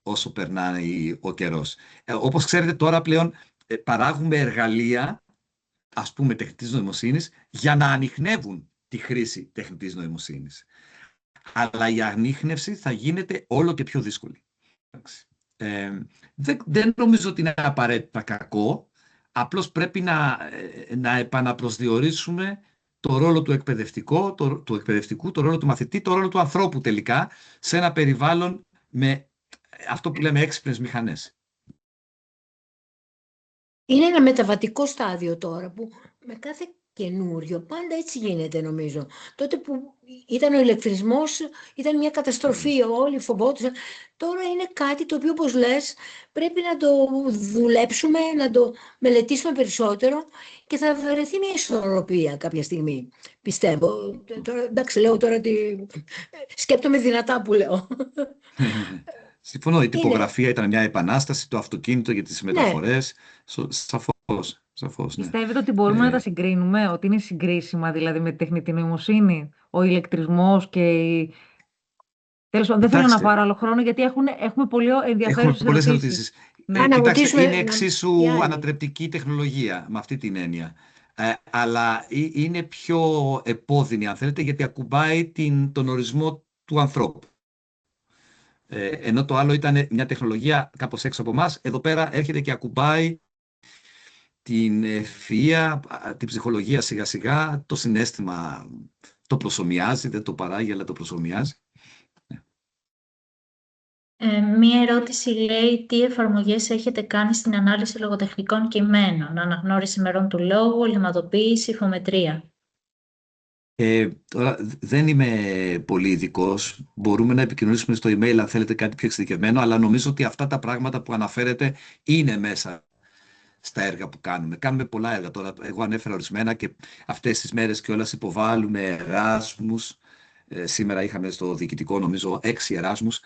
όσο περνάει ο καιρός. Όπως ξέρετε τώρα πλέον παράγουμε εργαλεία, ας πούμε τεχνητής νοημοσύνης, για να ανιχνεύουν τη χρήση τεχνητής νοημοσύνης. Αλλά η ανίχνευση θα γίνεται όλο και πιο δύσκολη. Δεν νομίζω ότι είναι απαραίτητα κακό, απλώς πρέπει να επαναπροσδιορίσουμε το ρόλο του εκπαιδευτικού, το ρόλο του μαθητή, το ρόλο του ανθρώπου τελικά, σε ένα περιβάλλον με αυτό που λέμε έξυπνες μηχανές. Είναι ένα μεταβατικό στάδιο τώρα που με κάθε καινούριο πάντα έτσι γίνεται νομίζω. Τότε που ήταν ο ηλεκτρισμός ήταν μια καταστροφή, όλοι φοβόντουσαν. Τώρα είναι κάτι το οποίο, όπως λες, πρέπει να το δουλέψουμε, να το μελετήσουμε περισσότερο και θα βρεθεί μια ισορροπία κάποια στιγμή, πιστεύω. Τώρα, εντάξει, λέω τώρα ότι σκέπτομαι δυνατά που λέω. Συμφωνώ, η τυπογραφία ήταν μια επανάσταση, το αυτοκίνητο για τις μεταφορές, σαφώς, ναι. Πιστεύετε ότι μπορούμε να τα συγκρίνουμε, ότι είναι συγκρίσιμα δηλαδή με τη τεχνητή νοημοσύνη, ο ηλεκτρισμός και τέλος πάντων, δεν θέλω να πάρω άλλο χρόνο γιατί έχουμε πολύ ενδιαφέρουσες πολλές ερωτήσεις. Ναι. Κοιτάξτε, είναι εξίσου ανατρεπτική τεχνολογία με αυτή την έννοια. Αλλά είναι πιο επώδυνη, αν θέλετε, γιατί ακουμπάει τον ορισμό του ανθρώπου. Ενώ το άλλο ήταν μια τεχνολογία κάπως έξω από εμάς, εδώ πέρα έρχεται και ακουμπάει την ευφυΐα, την ψυχολογία σιγά σιγά, το συναίσθημα το προσομοιάζει, δεν το παράγει αλλά το προσομοιάζει. Μία ερώτηση λέει τι εφαρμογές έχετε κάνει στην ανάλυση λογοτεχνικών κειμένων, αναγνώριση μερών του λόγου, οληματοποίηση, υφομετρία. Τώρα δεν είμαι πολύ ειδικός. Μπορούμε να επικοινωνήσουμε στο email αν θέλετε κάτι πιο εξειδικευμένο, αλλά νομίζω ότι αυτά τα πράγματα που αναφέρετε είναι μέσα στα έργα που κάνουμε. Κάνουμε πολλά έργα τώρα. Εγώ ανέφερα ορισμένα και αυτές τις μέρες κιόλας υποβάλλουμε εράσμους. Σήμερα είχαμε στο διοικητικό νομίζω 6 εράσμους.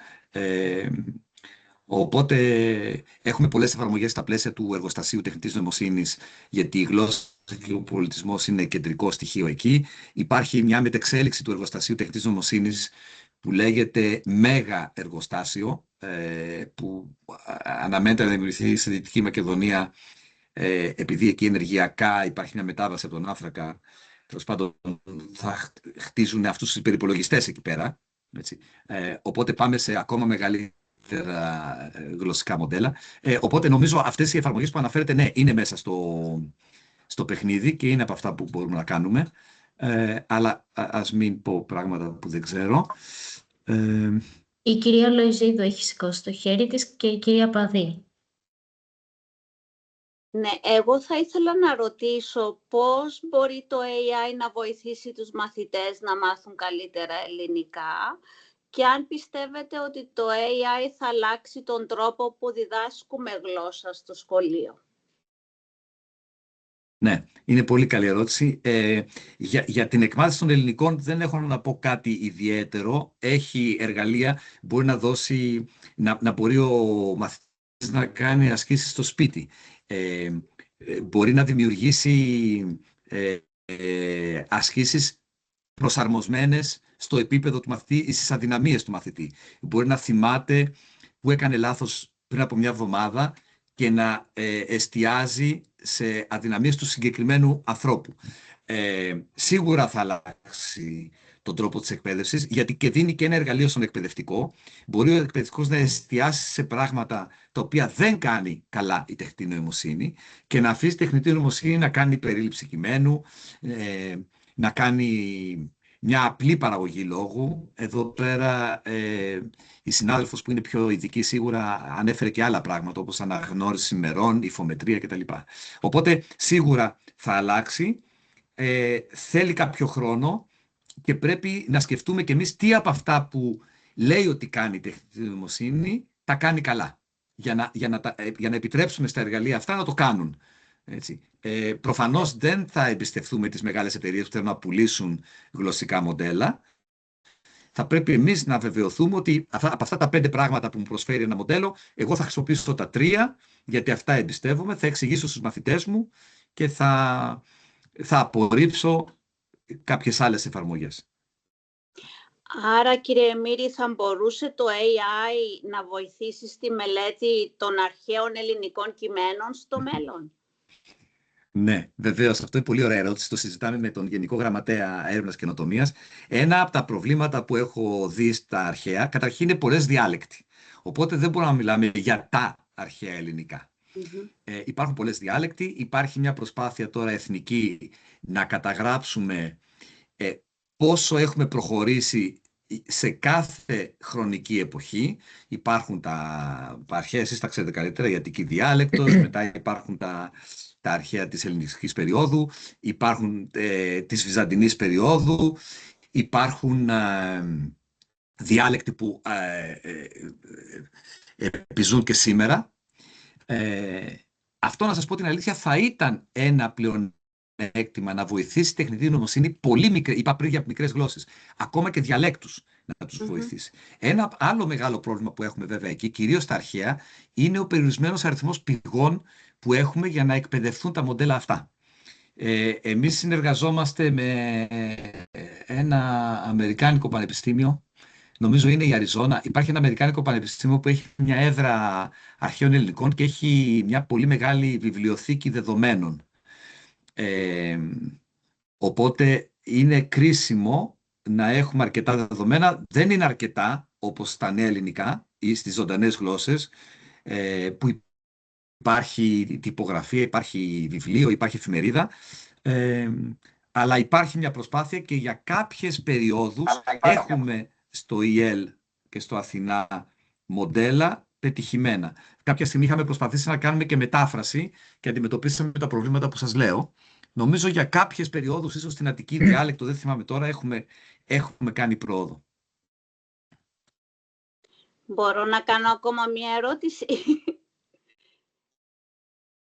Οπότε έχουμε πολλές εφαρμογές στα πλαίσια του εργοστασίου τεχνητής νοημοσύνης, γιατί η γλώσσα και ο πολιτισμός είναι κεντρικό στοιχείο εκεί. Υπάρχει μια μετεξέλιξη του εργοστασίου τεχνητής νοημοσύνης που λέγεται Μέγα Εργοστάσιο, που αναμένεται να δημιουργηθεί στη Δυτική Μακεδονία, επειδή εκεί ενεργειακά υπάρχει μια μετάβαση από τον άνθρακα τέλος πάντων θα χτίζουν αυτούς τους υπερυπολογιστές εκεί πέρα. Έτσι. Οπότε πάμε σε ακόμα μεγαλύτερα γλωσσικά μοντέλα. Οπότε νομίζω αυτές οι εφαρμογές που αναφέρετε, ναι, είναι μέσα στο παιχνίδι και είναι από αυτά που μπορούμε να κάνουμε. Αλλά ας μην πω πράγματα που δεν ξέρω. Η κυρία Λοϊζίδου έχει σηκώσει το χέρι της και η κυρία Παδί. Ναι, εγώ θα ήθελα να ρωτήσω πώς μπορεί το AI να βοηθήσει τους μαθητές να μάθουν καλύτερα ελληνικά και αν πιστεύετε ότι το AI θα αλλάξει τον τρόπο που διδάσκουμε γλώσσα στο σχολείο. Ναι, είναι πολύ καλή ερώτηση. Για την εκμάθηση των ελληνικών δεν έχω να πω κάτι ιδιαίτερο. Έχει εργαλεία, μπορεί να δώσει, να μπορεί ο μαθητής να κάνει ασκήσεις στο σπίτι. Μπορεί να δημιουργήσει ασκήσεις προσαρμοσμένες στο επίπεδο του μαθητή ή στις αδυναμίες του μαθητή. Μπορεί να θυμάται που έκανε λάθος πριν από μια εβδομάδα και να εστιάζει σε αδυναμίες του συγκεκριμένου ανθρώπου. Σίγουρα θα αλλάξει τον τρόπο της εκπαίδευσης, γιατί και δίνει και ένα εργαλείο στον εκπαιδευτικό. Μπορεί ο εκπαιδευτικός να εστιάσει σε πράγματα τα οποία δεν κάνει καλά η τεχνητή νοημοσύνη και να αφήσει τη τεχνητή νοημοσύνη να κάνει περίληψη κειμένου, να κάνει μια απλή παραγωγή λόγου. Εδώ πέρα η συνάδελφος που είναι πιο ειδική σίγουρα ανέφερε και άλλα πράγματα, όπως αναγνώριση ημερών, υφομετρία κτλ. Οπότε σίγουρα θα αλλάξει. Θέλει κάποιο χρόνο και πρέπει να σκεφτούμε κι εμείς τι από αυτά που λέει ότι κάνει η τεχνητή νοημοσύνη τα κάνει καλά, για να επιτρέψουμε στα εργαλεία αυτά να το κάνουν. Έτσι. Προφανώς δεν θα εμπιστευτούμε τις μεγάλες εταιρείες που θέλουν να πουλήσουν γλωσσικά μοντέλα. Θα πρέπει εμείς να βεβαιωθούμε ότι από αυτά τα 5 πράγματα που μου προσφέρει ένα μοντέλο, εγώ θα χρησιμοποιήσω τα 3, γιατί αυτά εμπιστεύομαι, θα εξηγήσω στους μαθητές μου και θα απορρίψω κάποιες άλλες εφαρμογές. Άρα, κύριε Μύρη, θα μπορούσε το AI να βοηθήσει στη μελέτη των αρχαίων ελληνικών κειμένων στο μέλλον? Ναι, βεβαίως. Αυτό είναι πολύ ωραία ερώτηση. Το συζητάμε με τον Γενικό Γραμματέα Έρευνας και Καινοτομίας. Ένα από τα προβλήματα που έχω δει στα αρχαία, καταρχήν είναι πολλές διάλεκτοι. Οπότε δεν μπορούμε να μιλάμε για τα αρχαία ελληνικά. Υπάρχουν πολλές διάλεκτοι. Υπάρχει μια προσπάθεια τώρα εθνική να καταγράψουμε πόσο έχουμε προχωρήσει σε κάθε χρονική εποχή. Υπάρχουν τα αρχαία, εσείς τα ξέρετε καλύτερα, η Αττική διάλεκτος, μετά υπάρχουν τα αρχαία της ελληνικής περίοδου, υπάρχουν της βυζαντινής περίοδου, υπάρχουν διάλεκτοι που επιζούν και σήμερα. Αυτό, να σας πω την αλήθεια, θα ήταν ένα πλεονέκτημα να βοηθήσει η τεχνητή νοημοσύνη πολύ μικρή, είπα πριν για μικρές γλώσσες, ακόμα και διαλέκτους να τους βοηθήσει. Ένα άλλο μεγάλο πρόβλημα που έχουμε βέβαια εκεί, κυρίως στα αρχαία, είναι ο περιορισμένος αριθμός πηγών που έχουμε για να εκπαιδευτούν τα μοντέλα αυτά. Εμείς συνεργαζόμαστε με ένα αμερικάνικο πανεπιστήμιο, νομίζω είναι η Αριζόνα. Υπάρχει ένα αμερικάνικο πανεπιστήμιο που έχει μια έδρα αρχαίων ελληνικών και έχει μια πολύ μεγάλη βιβλιοθήκη δεδομένων. Οπότε είναι κρίσιμο να έχουμε αρκετά δεδομένα. Δεν είναι αρκετά όπως στα νέα ελληνικά ή στις ζωντανές γλώσσες, που υπάρχει τυπογραφία, υπάρχει βιβλίο, υπάρχει εφημερίδα, αλλά υπάρχει μια προσπάθεια και για κάποιες περιόδους έχουμε στο EL και στο Αθηνά μοντέλα πετυχημένα. Κάποια στιγμή είχαμε προσπαθήσει να κάνουμε και μετάφραση και αντιμετωπίσαμε τα προβλήματα που σας λέω. Νομίζω για κάποιες περιόδους, ίσως στην Αττική διάλεκτο, δεν θυμάμαι τώρα, έχουμε κάνει πρόοδο. Μπορώ να κάνω ακόμα μια ερώτηση?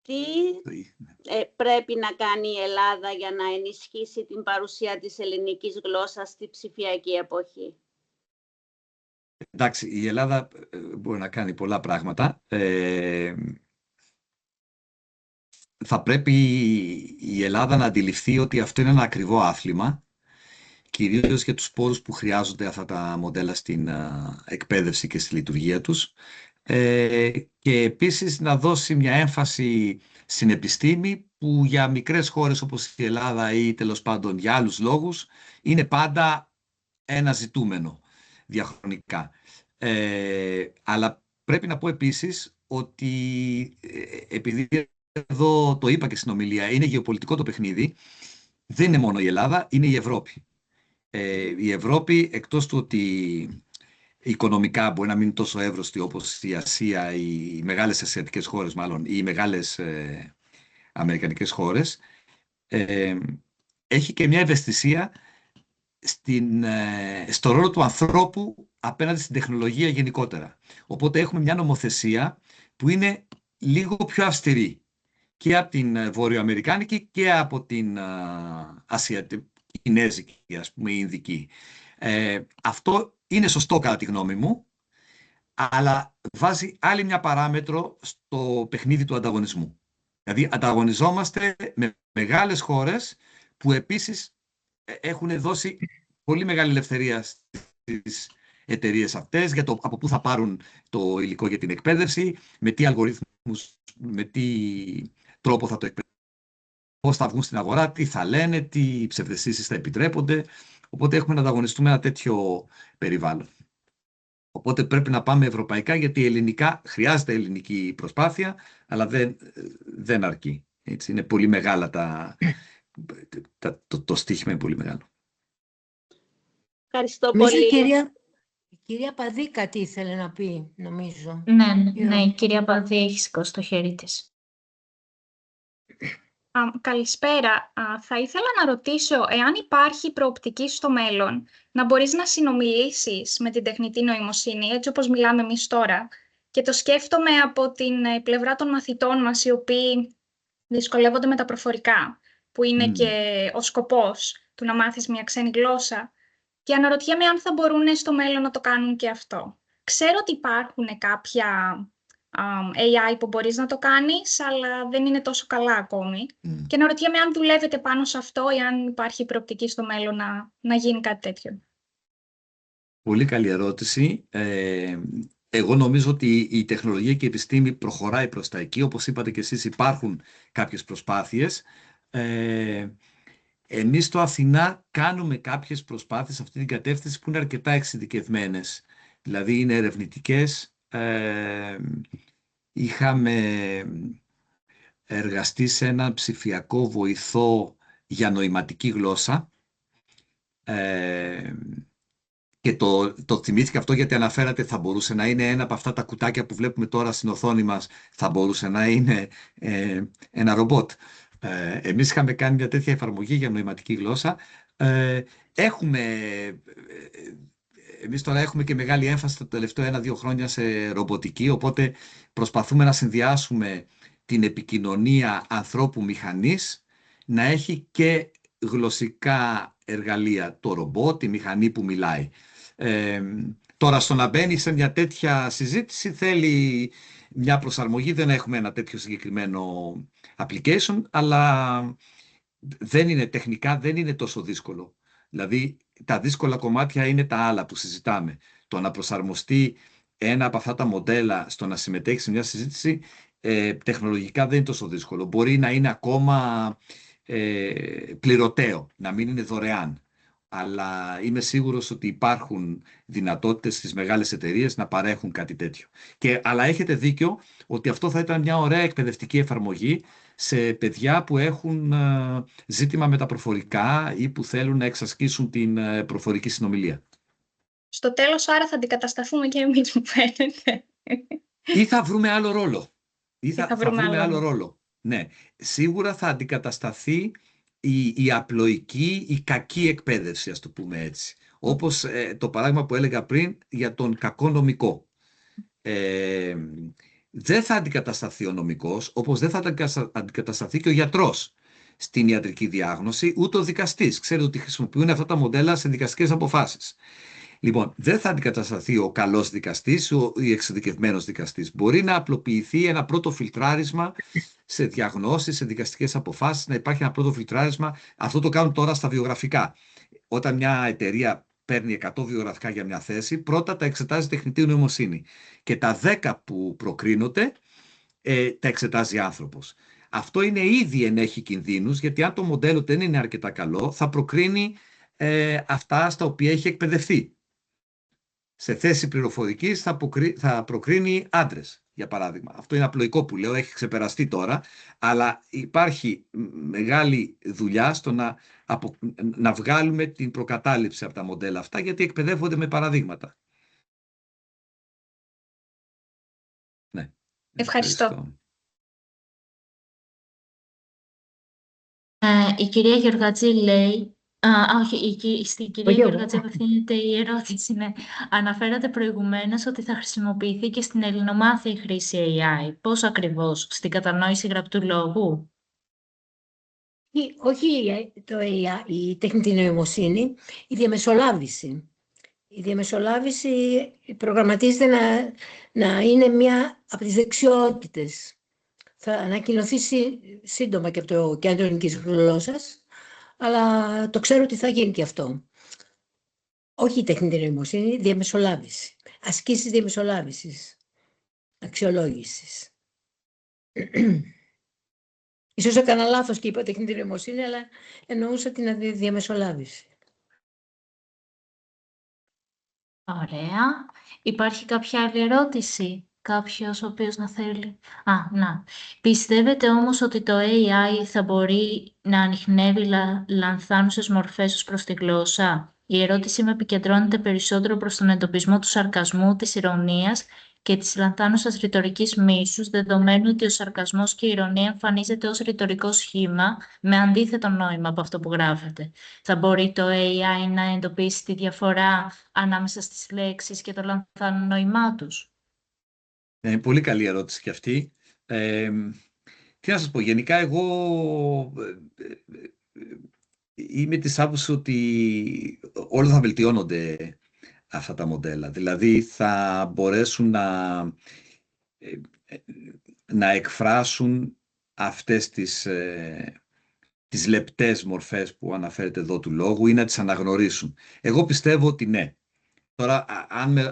Τι πρέπει να κάνει η Ελλάδα για να ενισχύσει την παρουσία της ελληνικής γλώσσας στη ψηφιακή εποχή? Εντάξει, η Ελλάδα μπορεί να κάνει πολλά πράγματα. Θα πρέπει η Ελλάδα να αντιληφθεί ότι αυτό είναι ένα ακριβό άθλημα, κυρίως για τους πόρους που χρειάζονται αυτά τα μοντέλα στην εκπαίδευση και στη λειτουργία τους. και επίσης να δώσει μια έμφαση στην επιστήμη που για μικρές χώρες όπως η Ελλάδα ή τέλος πάντων για άλλους λόγους είναι πάντα ένα ζητούμενο διαχρονικά. Αλλά πρέπει να πω επίσης ότι επειδή εδώ το είπα και στην ομιλία, είναι γεωπολιτικό το παιχνίδι, δεν είναι μόνο η Ελλάδα, είναι η Ευρώπη. Η Ευρώπη, εκτός του ότι οικονομικά μπορεί να μην είναι τόσο εύρωστη όπως η Ασία, οι μεγάλες ασιατικές χώρες μάλλον, ή οι μεγάλες αμερικανικές χώρες, έχει και μια ευαισθησία στο ρόλο του ανθρώπου απέναντι στην τεχνολογία γενικότερα. Οπότε έχουμε μια νομοθεσία που είναι λίγο πιο αυστηρή και από την βορειοαμερικάνικη και από την κινέζικη, ας πούμε, ινδική. Αυτό είναι σωστό κατά τη γνώμη μου, αλλά βάζει άλλη μια παράμετρο στο παιχνίδι του ανταγωνισμού. Δηλαδή ανταγωνιζόμαστε με μεγάλες χώρες που επίσης έχουν δώσει πολύ μεγάλη ελευθερία στις εταιρείες αυτές για το από πού θα πάρουν το υλικό για την εκπαίδευση, με τι αλγορίθμους, με τι τρόπο θα το εκπαιδεύσουν, πώς θα βγουν στην αγορά, τι θα λένε, τι ψευδαισθήσεις θα επιτρέπονται. Οπότε έχουμε να ανταγωνιστούμε ένα τέτοιο περιβάλλον. Οπότε πρέπει να πάμε ευρωπαϊκά, γιατί ελληνικά χρειάζεται ελληνική προσπάθεια, αλλά δεν αρκεί. Έτσι, είναι πολύ μεγάλα το στοίχημα είναι πολύ μεγάλο. Ευχαριστώ πολύ. Η κυρία Παδί κάτι ήθελε να πει, νομίζω. Ναι, η κυρία Παδί έχει σηκώσει το χέρι της. Καλησπέρα. Θα ήθελα να ρωτήσω εάν υπάρχει προοπτική στο μέλλον να μπορείς να συνομιλήσεις με την τεχνητή νοημοσύνη, έτσι όπως μιλάμε εμείς τώρα. Και το σκέφτομαι από την πλευρά των μαθητών μας, οι οποίοι δυσκολεύονται με τα προφορικά, που είναι και ο σκοπός του να μάθεις μια ξένη γλώσσα. Και αναρωτιέμαι αν θα μπορούν στο μέλλον να το κάνουν και αυτό. Ξέρω ότι υπάρχουν κάποια AI που μπορείς να το κάνεις, αλλά δεν είναι τόσο καλά ακόμη. Και αναρωτιέμαι αν δουλεύετε πάνω σε αυτό ή αν υπάρχει προοπτική στο μέλλον να γίνει κάτι τέτοιο. Πολύ καλή ερώτηση. Εγώ νομίζω ότι η τεχνολογία και η επιστήμη προχωράει προς τα εκεί. Όπως είπατε και εσείς, υπάρχουν κάποιες προσπάθειες. Εμείς στο Αθηνά κάνουμε κάποιες προσπάθειες σε αυτή την κατεύθυνση που είναι αρκετά εξειδικευμένες. Δηλαδή είναι ερευνητικές. Είχαμε εργαστεί σε ένα ψηφιακό βοηθό για νοηματική γλώσσα και το θυμήθηκα αυτό γιατί αναφέρατε θα μπορούσε να είναι ένα από αυτά τα κουτάκια που βλέπουμε τώρα στην οθόνη μας, θα μπορούσε να είναι ένα ρομπότ. Εμείς είχαμε κάνει μια τέτοια εφαρμογή για νοηματική γλώσσα. Εμείς τώρα έχουμε και μεγάλη έμφαση τα τελευταία 1-2 χρόνια σε ρομποτική, οπότε προσπαθούμε να συνδυάσουμε την επικοινωνία ανθρώπου-μηχανής, να έχει και γλωσσικά εργαλεία, το ρομπότ, η μηχανή που μιλάει. Τώρα στο να μπαίνει σε μια τέτοια συζήτηση θέλει μια προσαρμογή, δεν έχουμε ένα τέτοιο συγκεκριμένο application, αλλά τεχνικά δεν είναι τόσο δύσκολο. Δηλαδή τα δύσκολα κομμάτια είναι τα άλλα που συζητάμε. Το να προσαρμοστεί ένα από αυτά τα μοντέλα στο να συμμετέχει σε μια συζήτηση, τεχνολογικά δεν είναι τόσο δύσκολο. Μπορεί να είναι ακόμα πληρωτέο, να μην είναι δωρεάν. Αλλά είμαι σίγουρος ότι υπάρχουν δυνατότητες στις μεγάλες εταιρείες να παρέχουν κάτι τέτοιο. Αλλά έχετε δίκιο ότι αυτό θα ήταν μια ωραία εκπαιδευτική εφαρμογή σε παιδιά που έχουν ζήτημα με τα προφορικά ή που θέλουν να εξασκήσουν την προφορική συνομιλία. Στο τέλος, άρα θα αντικατασταθούμε και εμείς, μου φαίνεται. Ή θα βρούμε άλλο ρόλο. Θα βρούμε άλλο ρόλο. Ναι, σίγουρα θα αντικατασταθεί η απλοϊκή, η κακή εκπαίδευση, ας το πούμε έτσι. Όπως το παράδειγμα που έλεγα πριν για τον κακό νομικό. Δεν θα αντικατασταθεί ο νομικός, όπως δεν θα αντικατασταθεί και ο γιατρός στην ιατρική διάγνωση, ούτε ο δικαστής. Ξέρετε ότι χρησιμοποιούν αυτά τα μοντέλα σε δικαστικές αποφάσεις. Λοιπόν, δεν θα αντικατασταθεί ο καλός δικαστής ή εξειδικευμένος δικαστής. Μπορεί να απλοποιηθεί ένα πρώτο φιλτράρισμα σε διαγνώσεις, σε δικαστικές αποφάσεις, να υπάρχει ένα πρώτο φιλτράρισμα. Αυτό το κάνουν τώρα στα βιογραφικά. Όταν μια εταιρεία παίρνει 100 βιογραφικά για μια θέση, πρώτα τα εξετάζει τεχνητή νοημοσύνη. Και τα 10 που προκρίνονται, τα εξετάζει άνθρωπος. Αυτό είναι ήδη ενέχει κινδύνους, γιατί αν το μοντέλο δεν είναι αρκετά καλό, θα προκρίνει αυτά στα οποία έχει εκπαιδευτεί. Σε θέση πληροφορικής θα προκρίνει άντρες, για παράδειγμα. Αυτό είναι απλοϊκό που λέω, έχει ξεπεραστεί τώρα, αλλά υπάρχει μεγάλη δουλειά στο να βγάλουμε την προκατάληψη από τα μοντέλα αυτά, γιατί εκπαιδεύονται με παραδείγματα. Ναι. Ευχαριστώ. Η κυρία Γεωργατζή λέει, στην κυρία Γεωργατζή απευθύνεται η ερώτηση, ναι. Αναφέρατε προηγουμένως ότι θα χρησιμοποιηθεί και στην ελληνομάθεια η χρήση AI. Πώς ακριβώς, στην κατανόηση γραπτού λόγου? Όχι το AI, η τεχνητή νοημοσύνη, η διαμεσολάβηση. Η διαμεσολάβηση προγραμματίζεται να είναι μία από τις δεξιότητες. Θα ανακοινωθεί σύντομα και από το Κέντρο Ελληνικής Γλώσσας, αλλά το ξέρω ότι θα γίνει και αυτό. Όχι η τεχνητή νοημοσύνη, διαμεσολάβηση. Ασκήσεις διαμεσολάβησης, αξιολόγησης. Ίσως έκανα λάθος και είπα τεχνητή νοημοσύνη, αλλά εννοούσα την διαμεσολάβηση. Ωραία. Υπάρχει κάποια άλλη ερώτηση? Κάποιος ο οποίος να θέλει? Να. Πιστεύετε όμως ότι το AI θα μπορεί να ανιχνεύει λανθάνουσες μορφές ως προς τη γλώσσα? Η ερώτηση με επικεντρώνεται περισσότερο προς τον εντοπισμό του σαρκασμού, της ηρωνίας και της λανθάνουσας ρητορικής μίσους, δεδομένου ότι ο σαρκασμός και η ηρωνία εμφανίζεται ως ρητορικό σχήμα με αντίθετο νόημα από αυτό που γράφεται. Θα μπορεί το AI να εντοπίσει τη διαφορά ανάμεσα στις λέξεις και το λανθάνον νόημά τους? Πολύ καλή ερώτηση και αυτή. Τι να σας πω, γενικά εγώ είμαι της άποψης ότι όλα θα βελτιώνονται αυτά τα μοντέλα. Δηλαδή θα μπορέσουν να εκφράσουν αυτές τις λεπτές μορφές που αναφέρεται εδώ του λόγου ή να τις αναγνωρίσουν. Εγώ πιστεύω ότι ναι. Τώρα,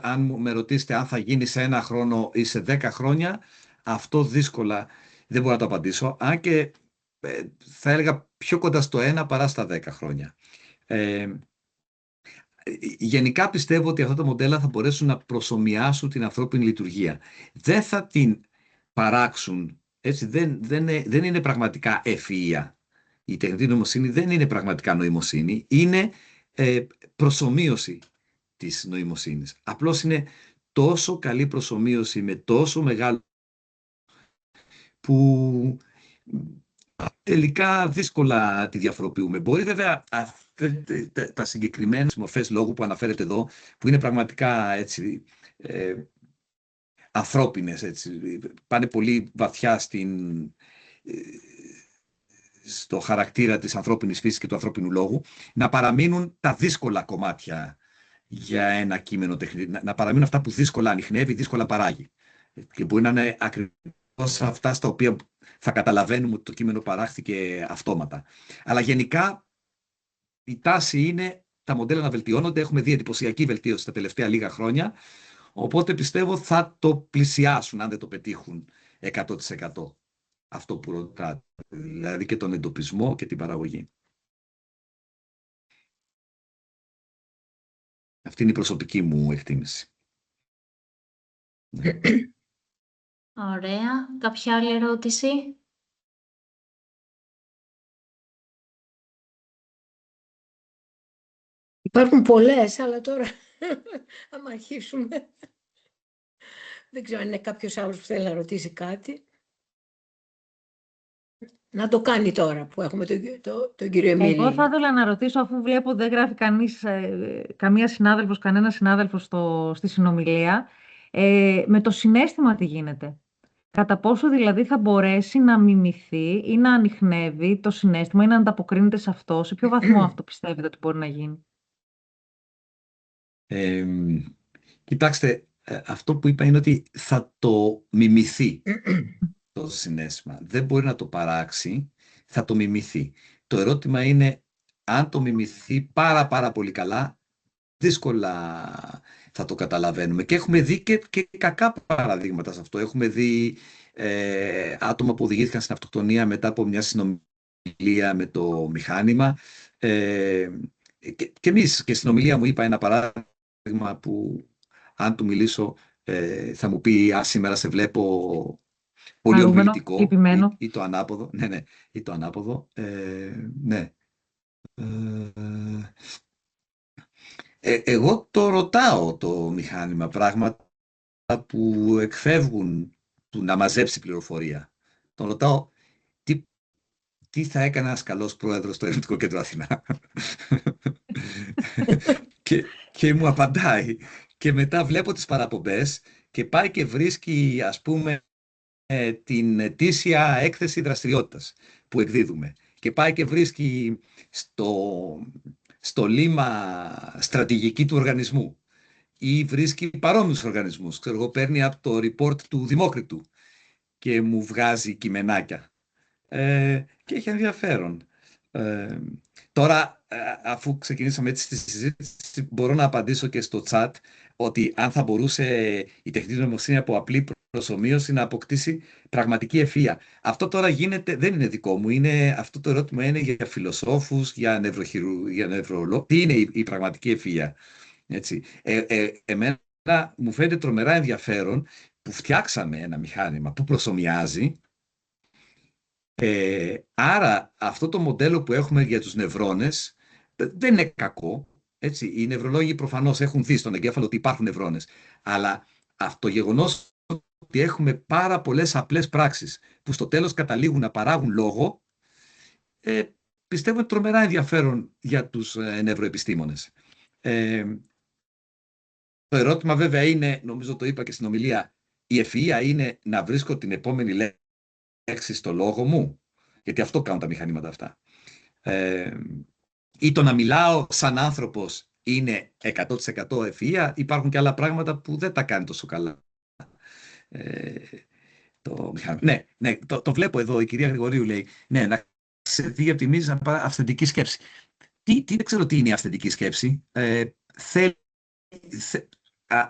αν με ρωτήσετε αν θα γίνει σε 1 χρόνο ή σε 10 χρόνια, αυτό δύσκολα δεν μπορώ να το απαντήσω. Αν και θα έλεγα πιο κοντά στο 1 παρά στα 10 χρόνια. Γενικά πιστεύω ότι αυτά τα μοντέλα θα μπορέσουν να προσομοιάσουν την ανθρώπινη λειτουργία. Δεν θα την παράξουν, έτσι, δεν είναι πραγματικά ευφυΐα. Η τεχνητή νοημοσύνη δεν είναι πραγματικά νοημοσύνη, είναι προσομοίωση της νοημοσύνης. Απλώς είναι τόσο καλή προσομοίωση με τόσο μεγάλο που τελικά δύσκολα τη διαφοροποιούμε. Μπορεί βέβαια τα συγκεκριμένες μορφές λόγου που αναφέρεται εδώ, που είναι πραγματικά έτσι, ανθρώπινες, έτσι, πάνε πολύ βαθιά στο χαρακτήρα της ανθρώπινης φύσης και του ανθρώπινου λόγου, να παραμείνουν τα δύσκολα κομμάτια για ένα κείμενο τεχνητή, να παραμείνουν αυτά που δύσκολα ανιχνεύει, δύσκολα παράγει. Και μπορεί να είναι ακριβώς αυτά στα οποία θα καταλαβαίνουμε ότι το κείμενο παράχθηκε αυτόματα. Αλλά γενικά η τάση είναι τα μοντέλα να βελτιώνονται. Έχουμε δει εντυπωσιακή βελτίωση τα τελευταία λίγα χρόνια. Οπότε πιστεύω θα το πλησιάσουν, αν δεν το πετύχουν 100% αυτό που ρωτάτε. Δηλαδή και τον εντοπισμό και την παραγωγή. Αυτή είναι η προσωπική μου εκτίμηση. Ωραία. Κάποια άλλη ερώτηση? Υπάρχουν πολλές, αλλά τώρα άμα αρχίσουμε, δεν ξέρω αν είναι κάποιος άλλος που θέλει να ρωτήσει κάτι. Να το κάνει τώρα που έχουμε τον κύριο Εμίλη. Εγώ θα ήθελα να ρωτήσω, αφού βλέπω δεν γράφει κανένα συνάδελφος στη συνομιλία, με το συναίσθημα τι γίνεται. Κατά πόσο δηλαδή θα μπορέσει να μιμηθεί ή να ανιχνεύει το συναίσθημα ή να ανταποκρίνεται σε αυτό, σε ποιο βαθμό αυτό πιστεύετε ότι μπορεί να γίνει? Κοιτάξτε, αυτό που είπα είναι ότι θα το μιμηθεί το συναίσθημα. Δεν μπορεί να το παράξει, θα το μιμηθεί. Το ερώτημα είναι αν το μιμηθεί πάρα πολύ καλά, δύσκολα θα το καταλαβαίνουμε. Και έχουμε δει και κακά παραδείγματα σε αυτό. Έχουμε δει άτομα που οδηγήθηκαν στην αυτοκτονία μετά από μια συνομιλία με το μηχάνημα. Και εμείς, και στην ομιλία μου είπα ένα παράδειγμα που αν του μιλήσω θα μου πει σήμερα σε βλέπω πολύ ομιλητικό ή το ανάποδο. Ναι, ή το ανάποδο. Ναι. Εγώ το ρωτάω το μηχάνημα, πράγματα που εκφεύγουν του να μαζέψει πληροφορία. Τον ρωτάω τι θα έκανε ένας καλός πρόεδρος στο Ερευνητικό Κέντρο Αθηνά. και μου απαντάει. Και μετά βλέπω τις παραπομπές και πάει και βρίσκει, ας πούμε, την ετήσια έκθεση δραστηριότητας που εκδίδουμε. Και πάει και βρίσκει στο λίμα στρατηγική του οργανισμού ή βρίσκει παρόμοιους οργανισμούς. Ξέρω εγώ, παίρνει από το report του Δημόκριτου και μου βγάζει κειμενάκια. Και έχει ενδιαφέρον. Τώρα, αφού ξεκινήσαμε έτσι στη συζήτηση, μπορώ να απαντήσω και στο chat ότι αν θα μπορούσε η τεχνητή νοημοσύνη από απλή προσομοίωση να αποκτήσει πραγματική ευφυΐα. Αυτό τώρα γίνεται, δεν είναι δικό μου, αυτό το ερώτημα είναι για φιλοσόφους, για νευρολόγους. Τι είναι η πραγματική ευφυΐα? Έτσι. Εμένα μου φαίνεται τρομερά ενδιαφέρον που φτιάξαμε ένα μηχάνημα που προσομοιάζει. Άρα αυτό το μοντέλο που έχουμε για τους νευρώνες δεν είναι κακό. Έτσι. Οι νευρολόγοι προφανώς έχουν δει στον εγκέφαλο ότι υπάρχουν νευρώνες. Αλλά αυτό το γεγονός ότι έχουμε πάρα πολλές απλές πράξεις που στο τέλος καταλήγουν να παράγουν λόγο, πιστεύω είναι τρομερά ενδιαφέρον για τους νευροεπιστήμονες. Το ερώτημα βέβαια είναι, νομίζω το είπα και στην ομιλία, η ευφυΐα είναι να βρίσκω την επόμενη λέξη στο λόγο μου, γιατί αυτό κάνουν τα μηχανήματα αυτά. Ή το να μιλάω σαν άνθρωπος είναι 100% ευφυΐα, υπάρχουν και άλλα πράγματα που δεν τα κάνει τόσο καλά. Ναι, το βλέπω εδώ, η κυρία Γρηγορίου λέει, ναι, να ξεφύγει από τη μίζα να πάρει αυθεντική σκέψη. Δεν ξέρω τι είναι η αυθεντική σκέψη.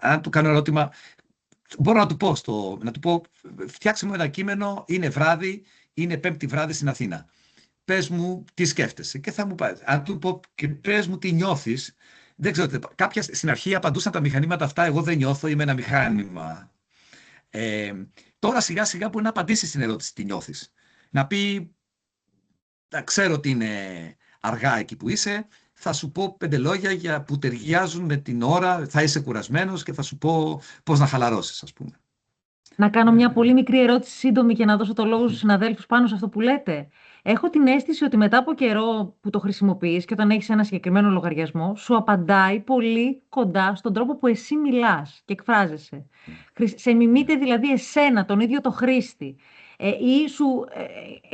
Αν του κάνω ερώτημα, μπορώ να του πω, φτιάξε μου ένα κείμενο, είναι βράδυ, είναι Πέμπτη βράδυ στην Αθήνα. Πες μου τι σκέφτεσαι και θα μου πάει. Αν του πω και πες μου τι νιώθεις, δεν ξέρω. Κάποια στην αρχή απαντούσαν τα μηχανήματα αυτά, εγώ δεν νιώθω, είμαι ένα μηχάνημα. Τώρα σιγά σιγά μπορεί να απαντήσει στην ερώτηση τι νιώθεις. Να πει, ξέρω ότι είναι αργά εκεί που είσαι, θα σου πω 5 λόγια που ταιριάζουν με την ώρα, θα είσαι κουρασμένος και θα σου πω πώς να χαλαρώσεις, ας πούμε. Να κάνω μια πολύ μικρή ερώτηση σύντομη και να δώσω το λόγο στους συναδέλφους πάνω σε αυτό που λέτε. Έχω την αίσθηση ότι μετά από καιρό που το χρησιμοποιείς και όταν έχεις ένα συγκεκριμένο λογαριασμό, σου απαντάει πολύ κοντά στον τρόπο που εσύ μιλάς και εκφράζεσαι. Σε μιμείται δηλαδή εσένα, τον ίδιο το χρήστη. Ή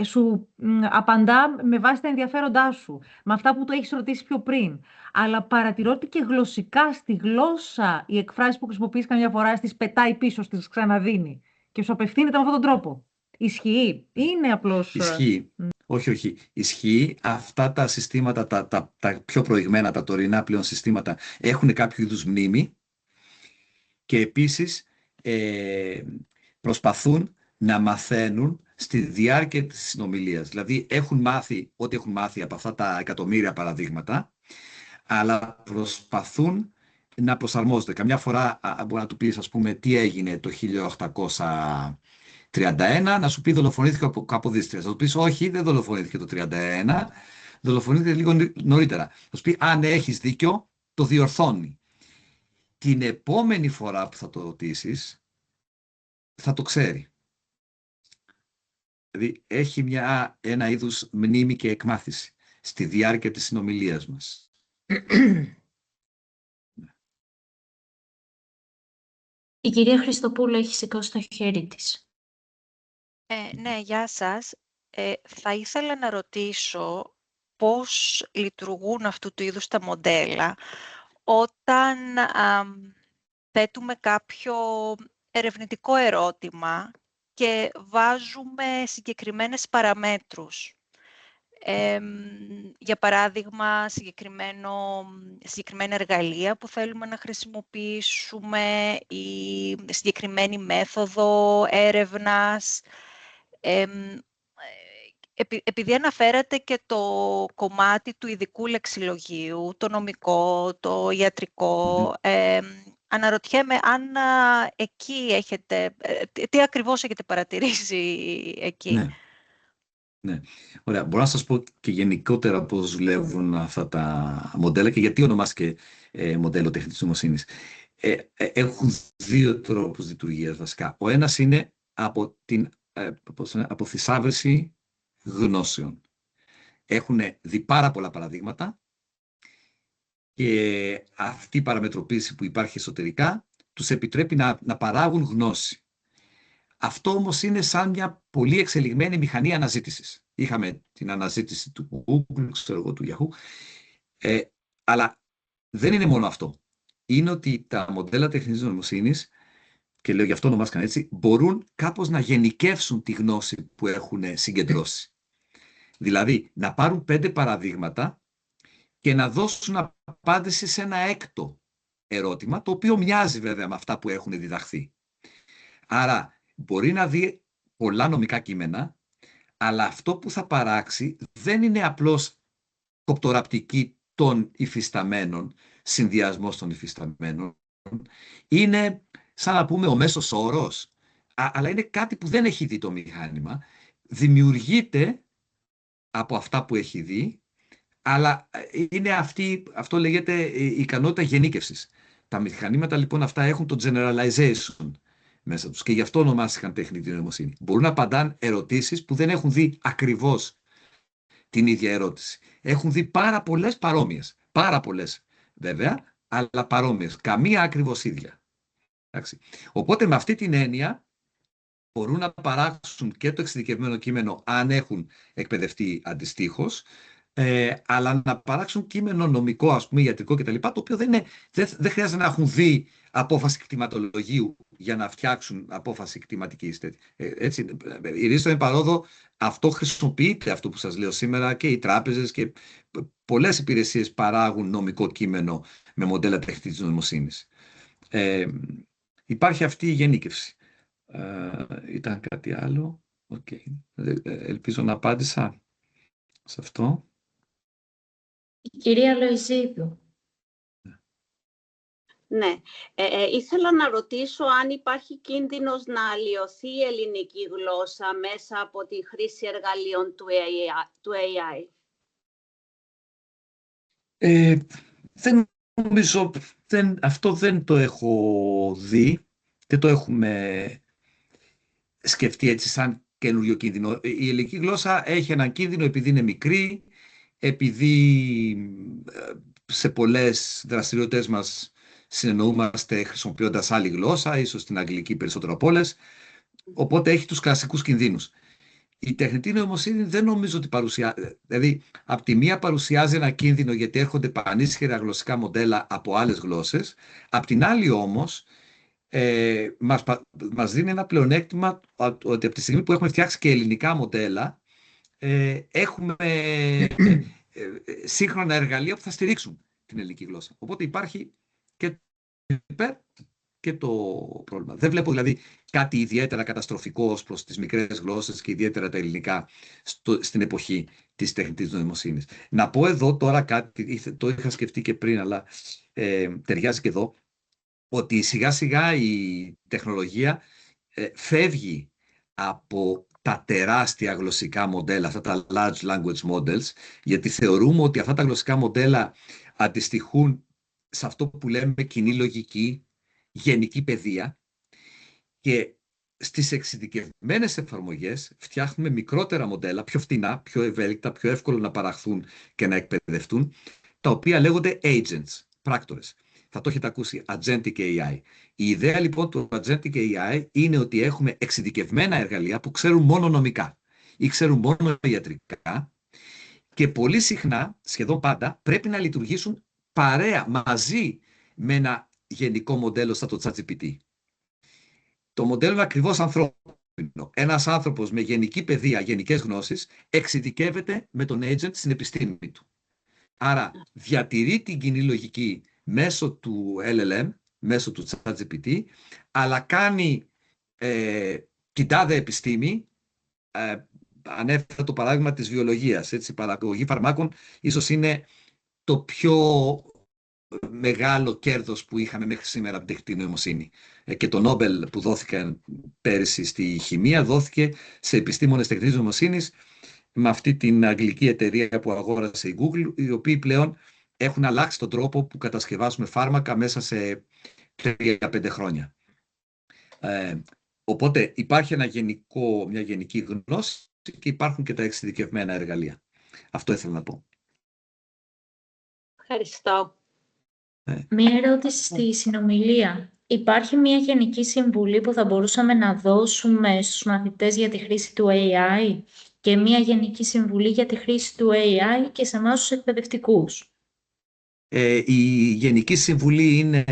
σου απαντά με βάση τα ενδιαφέροντά σου, με αυτά που το έχεις ρωτήσει πιο πριν. Αλλά παρατηρώ ότι και γλωσσικά στη γλώσσα οι εκφράσεις που χρησιμοποιείς καμιά φορά στις πετάει πίσω, στις ξαναδίνει και σου απευθύνεται με αυτόν τον τρόπο. Ισχύει ή είναι απλώς... Ισχύει. Όχι. Ισχύει. Αυτά τα συστήματα, τα πιο προηγμένα, τα τωρινά πλέον συστήματα, έχουν κάποιο είδους μνήμη και επίσης προσπαθούν να μαθαίνουν στη διάρκεια της συνομιλίας. Δηλαδή έχουν μάθει ό,τι έχουν μάθει από αυτά τα εκατομμύρια παραδείγματα, αλλά προσπαθούν να προσαρμόζονται. Καμιά φορά μπορεί να του πεις, ας πούμε, τι έγινε το 1831, να σου πει δολοφονήθηκε από Καποδίστριας. Θα του πεις όχι, δεν δολοφονήθηκε το 31, δολοφονήθηκε λίγο νωρίτερα. Θα σου πει αν έχεις δίκιο, το διορθώνει. Την επόμενη φορά που θα το ρωτήσεις, θα το ξέρει. Δηλαδή έχει ένα είδους μνήμη και εκμάθηση στη διάρκεια της συνομιλίας μας. Η κυρία Χριστοπούλου έχει σηκώσει το χέρι της. Ναι, γεια σας. Θα ήθελα να ρωτήσω πώς λειτουργούν αυτού του είδους τα μοντέλα όταν θέτουμε κάποιο ερευνητικό ερώτημα και βάζουμε συγκεκριμένες παραμέτρους. Για παράδειγμα, συγκεκριμένα εργαλεία που θέλουμε να χρησιμοποιήσουμε ή συγκεκριμένη μέθοδο έρευνας. Επειδή αναφέρατε και το κομμάτι του ειδικού λεξιλογίου, το νομικό, το ιατρικό, αναρωτιέμαι αν εκεί έχετε, τι ακριβώς έχετε παρατηρήσει εκεί. Ναι. Ωραία. Μπορώ να σας πω και γενικότερα πώς δουλεύουν αυτά τα μοντέλα και γιατί ονομάστηκε μοντέλο τεχνητής νοημοσύνης. Έχουν δύο τρόπους λειτουργίας βασικά. Ο ένας είναι από την θησαύρηση γνώσεων. Έχουν δει πάρα πολλά παραδείγματα και αυτή η παραμετροποίηση που υπάρχει εσωτερικά τους επιτρέπει να παράγουν γνώση. Αυτό όμως είναι σαν μια πολύ εξελιγμένη μηχανή αναζήτησης. Είχαμε την αναζήτηση του Google, του Yahoo, αλλά δεν είναι μόνο αυτό. Είναι ότι τα μοντέλα τεχνητής νοημοσύνης, και λέω γι' αυτό ονομάστηκαν έτσι, μπορούν κάπως να γενικεύσουν τη γνώση που έχουν συγκεντρώσει. Δηλαδή, να πάρουν 5 παραδείγματα και να δώσουν απάντηση σε ένα έκτο ερώτημα, το οποίο μοιάζει βέβαια με αυτά που έχουν διδαχθεί. Άρα, μπορεί να δει πολλά νομικά κείμενα, αλλά αυτό που θα παράξει δεν είναι απλώς κοπτοραπτική των υφισταμένων, συνδυασμός των υφισταμένων. Είναι, σαν να πούμε, ο μέσος όρος, αλλά είναι κάτι που δεν έχει δει το μηχάνημα. Δημιουργείται από αυτά που έχει δει, αλλά είναι αυτό λέγεται η ικανότητα γενίκευσης. Τα μηχανήματα λοιπόν αυτά έχουν το generalization μέσα τους και γι' αυτό ονομάστηκαν τεχνητή νοημοσύνη. Μπορούν να απαντάνε ερωτήσεις που δεν έχουν δει ακριβώς την ίδια ερώτηση. Έχουν δει πάρα πολλές παρόμοιες. Πάρα πολλές βέβαια, αλλά παρόμοιες. Καμία ακριβώς ίδια. Εντάξει. Οπότε με αυτή την έννοια μπορούν να παράξουν και το εξειδικευμένο κείμενο αν έχουν εκπαιδευτεί αντιστοίχως, αλλά να παράξουν κείμενο νομικό, ας πούμε, ιατρικό κτλ. Το οποίο δεν χρειάζεται να έχουν δει απόφαση κτηματολογίου για να φτιάξουν απόφαση κτηματικής. Έτσι, ηρίστον εν παρόδο, αυτό χρησιμοποιείται, αυτό που σας λέω σήμερα, και οι τράπεζες και πολλές υπηρεσίες παράγουν νομικό κείμενο με μοντέλα τεχνητής νοημοσύνης. Υπάρχει αυτή η γενίκευση. Ήταν κάτι άλλο? Okay. Ελπίζω να απάντησα σε αυτό. Η κυρία Λοϊζίδου. Ναι. Ήθελα να ρωτήσω αν υπάρχει κίνδυνος να αλλοιωθεί η ελληνική γλώσσα μέσα από τη χρήση εργαλείων του AI. Δεν νομίζω, αυτό δεν το έχω δει, δεν το έχουμε σκεφτεί έτσι σαν καινούριο κίνδυνο. Η ελληνική γλώσσα έχει έναν κίνδυνο επειδή είναι μικρή, επειδή σε πολλές δραστηριότητες μας συνεννοούμαστε χρησιμοποιώντας άλλη γλώσσα, ίσως την αγγλική περισσότερο από όλες, οπότε έχει τους κλασικούς κινδύνους. Η τεχνητή νοημοσύνη δεν νομίζω ότι παρουσιάζει, δηλαδή από τη μία παρουσιάζει ένα κίνδυνο γιατί έρχονται πανίσχυρα γλωσσικά μοντέλα από άλλες γλώσσες, απ' την άλλη όμως μας δίνει ένα πλεονέκτημα ότι από τη στιγμή που έχουμε φτιάξει και ελληνικά μοντέλα, έχουμε σύγχρονα εργαλεία που θα στηρίξουν την ελληνική γλώσσα. Οπότε υπάρχει και το υπέρ και το πρόβλημα. Δεν βλέπω δηλαδή κάτι ιδιαίτερα καταστροφικό ως προς τις μικρές γλώσσες και ιδιαίτερα τα ελληνικά στην εποχή της τεχνητής νοημοσύνης. Να πω εδώ τώρα κάτι, το είχα σκεφτεί και πριν, αλλά ταιριάζει και εδώ, ότι σιγά σιγά η τεχνολογία φεύγει από τα τεράστια γλωσσικά μοντέλα, αυτά τα large language models, γιατί θεωρούμε ότι αυτά τα γλωσσικά μοντέλα αντιστοιχούν σε αυτό που λέμε κοινή λογική, γενική παιδεία, και στις εξειδικευμένες εφαρμογές φτιάχνουμε μικρότερα μοντέλα, πιο φτηνά, πιο ευέλικτα, πιο εύκολο να παραχθούν και να εκπαιδευτούν, τα οποία λέγονται agents, πράκτορες. Θα το έχετε ακούσει, agentic AI. Η ιδέα λοιπόν του agentic AI είναι ότι έχουμε εξειδικευμένα εργαλεία που ξέρουν μόνο νομικά ή ξέρουν μόνο ιατρικά και πολύ συχνά, σχεδόν πάντα, πρέπει να λειτουργήσουν παρέα, μαζί με ένα γενικό μοντέλο σαν το ChatGPT. Το μοντέλο είναι ακριβώς ανθρώπινο. Ένας άνθρωπος με γενική παιδεία, γενικές γνώσεις, εξειδικεύεται με τον agent στην επιστήμη του. Άρα διατηρεί την κοινή λογική μέσω του LLM, μέσω του ChatGPT, αλλά κάνει την τάδε επιστήμη. Ανέφερα το παράδειγμα της βιολογίας. Έτσι, η παραγωγή φαρμάκων ίσως είναι το πιο μεγάλο κέρδος που είχαμε μέχρι σήμερα από την τεχνητή νοημοσύνη. Και το Νόμπελ που δόθηκε πέρυσι στη χημεία δόθηκε σε επιστήμονες τεχνητής νοημοσύνης με αυτή την αγγλική εταιρεία που αγόρασε η Google, οι οποίοι πλέον έχουν αλλάξει τον τρόπο που κατασκευάζουμε φάρμακα μέσα σε 3-5 χρόνια. Οπότε υπάρχει μια γενική γνώση και υπάρχουν και τα εξειδικευμένα εργαλεία. Αυτό ήθελα να πω. Ευχαριστώ. Μία ερώτηση στη συνομιλία. Υπάρχει μια γενική συμβουλή που θα μπορούσαμε να δώσουμε στους μαθητές για τη χρήση του AI και μια γενική συμβουλή για τη χρήση του AI και σε εμάς τους εκπαιδευτικούς? Η γενική συμβουλή είναι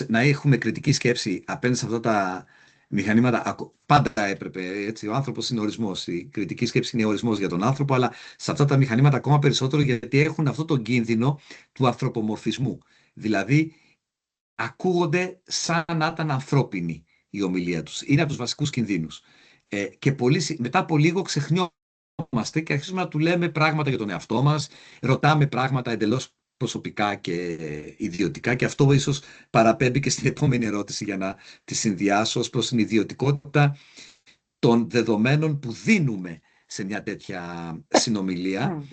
να έχουμε κριτική σκέψη απέναντι σε αυτά τα μηχανήματα. Πάντα έπρεπε, έτσι, ο άνθρωπος είναι ορισμός. Η κριτική σκέψη είναι ορισμός για τον άνθρωπο, αλλά σε αυτά τα μηχανήματα ακόμα περισσότερο, γιατί έχουν αυτό τον κίνδυνο του ανθρωπομορφισμού. Δηλαδή, ακούγονται σαν να ήταν ανθρώπινη η ομιλία τους. Είναι από τους βασικούς κινδύνους. Και μετά από λίγο ξεχνιόμαστε και αρχίζουμε να του λέμε πράγματα για τον εαυτό μας, ρωτάμε πράγματα εντελώς προσωπικά και ιδιωτικά, και αυτό ίσως παραπέμπει και στην επόμενη ερώτηση για να τη συνδυάσω ως προς την ιδιωτικότητα των δεδομένων που δίνουμε σε μια τέτοια συνομιλία.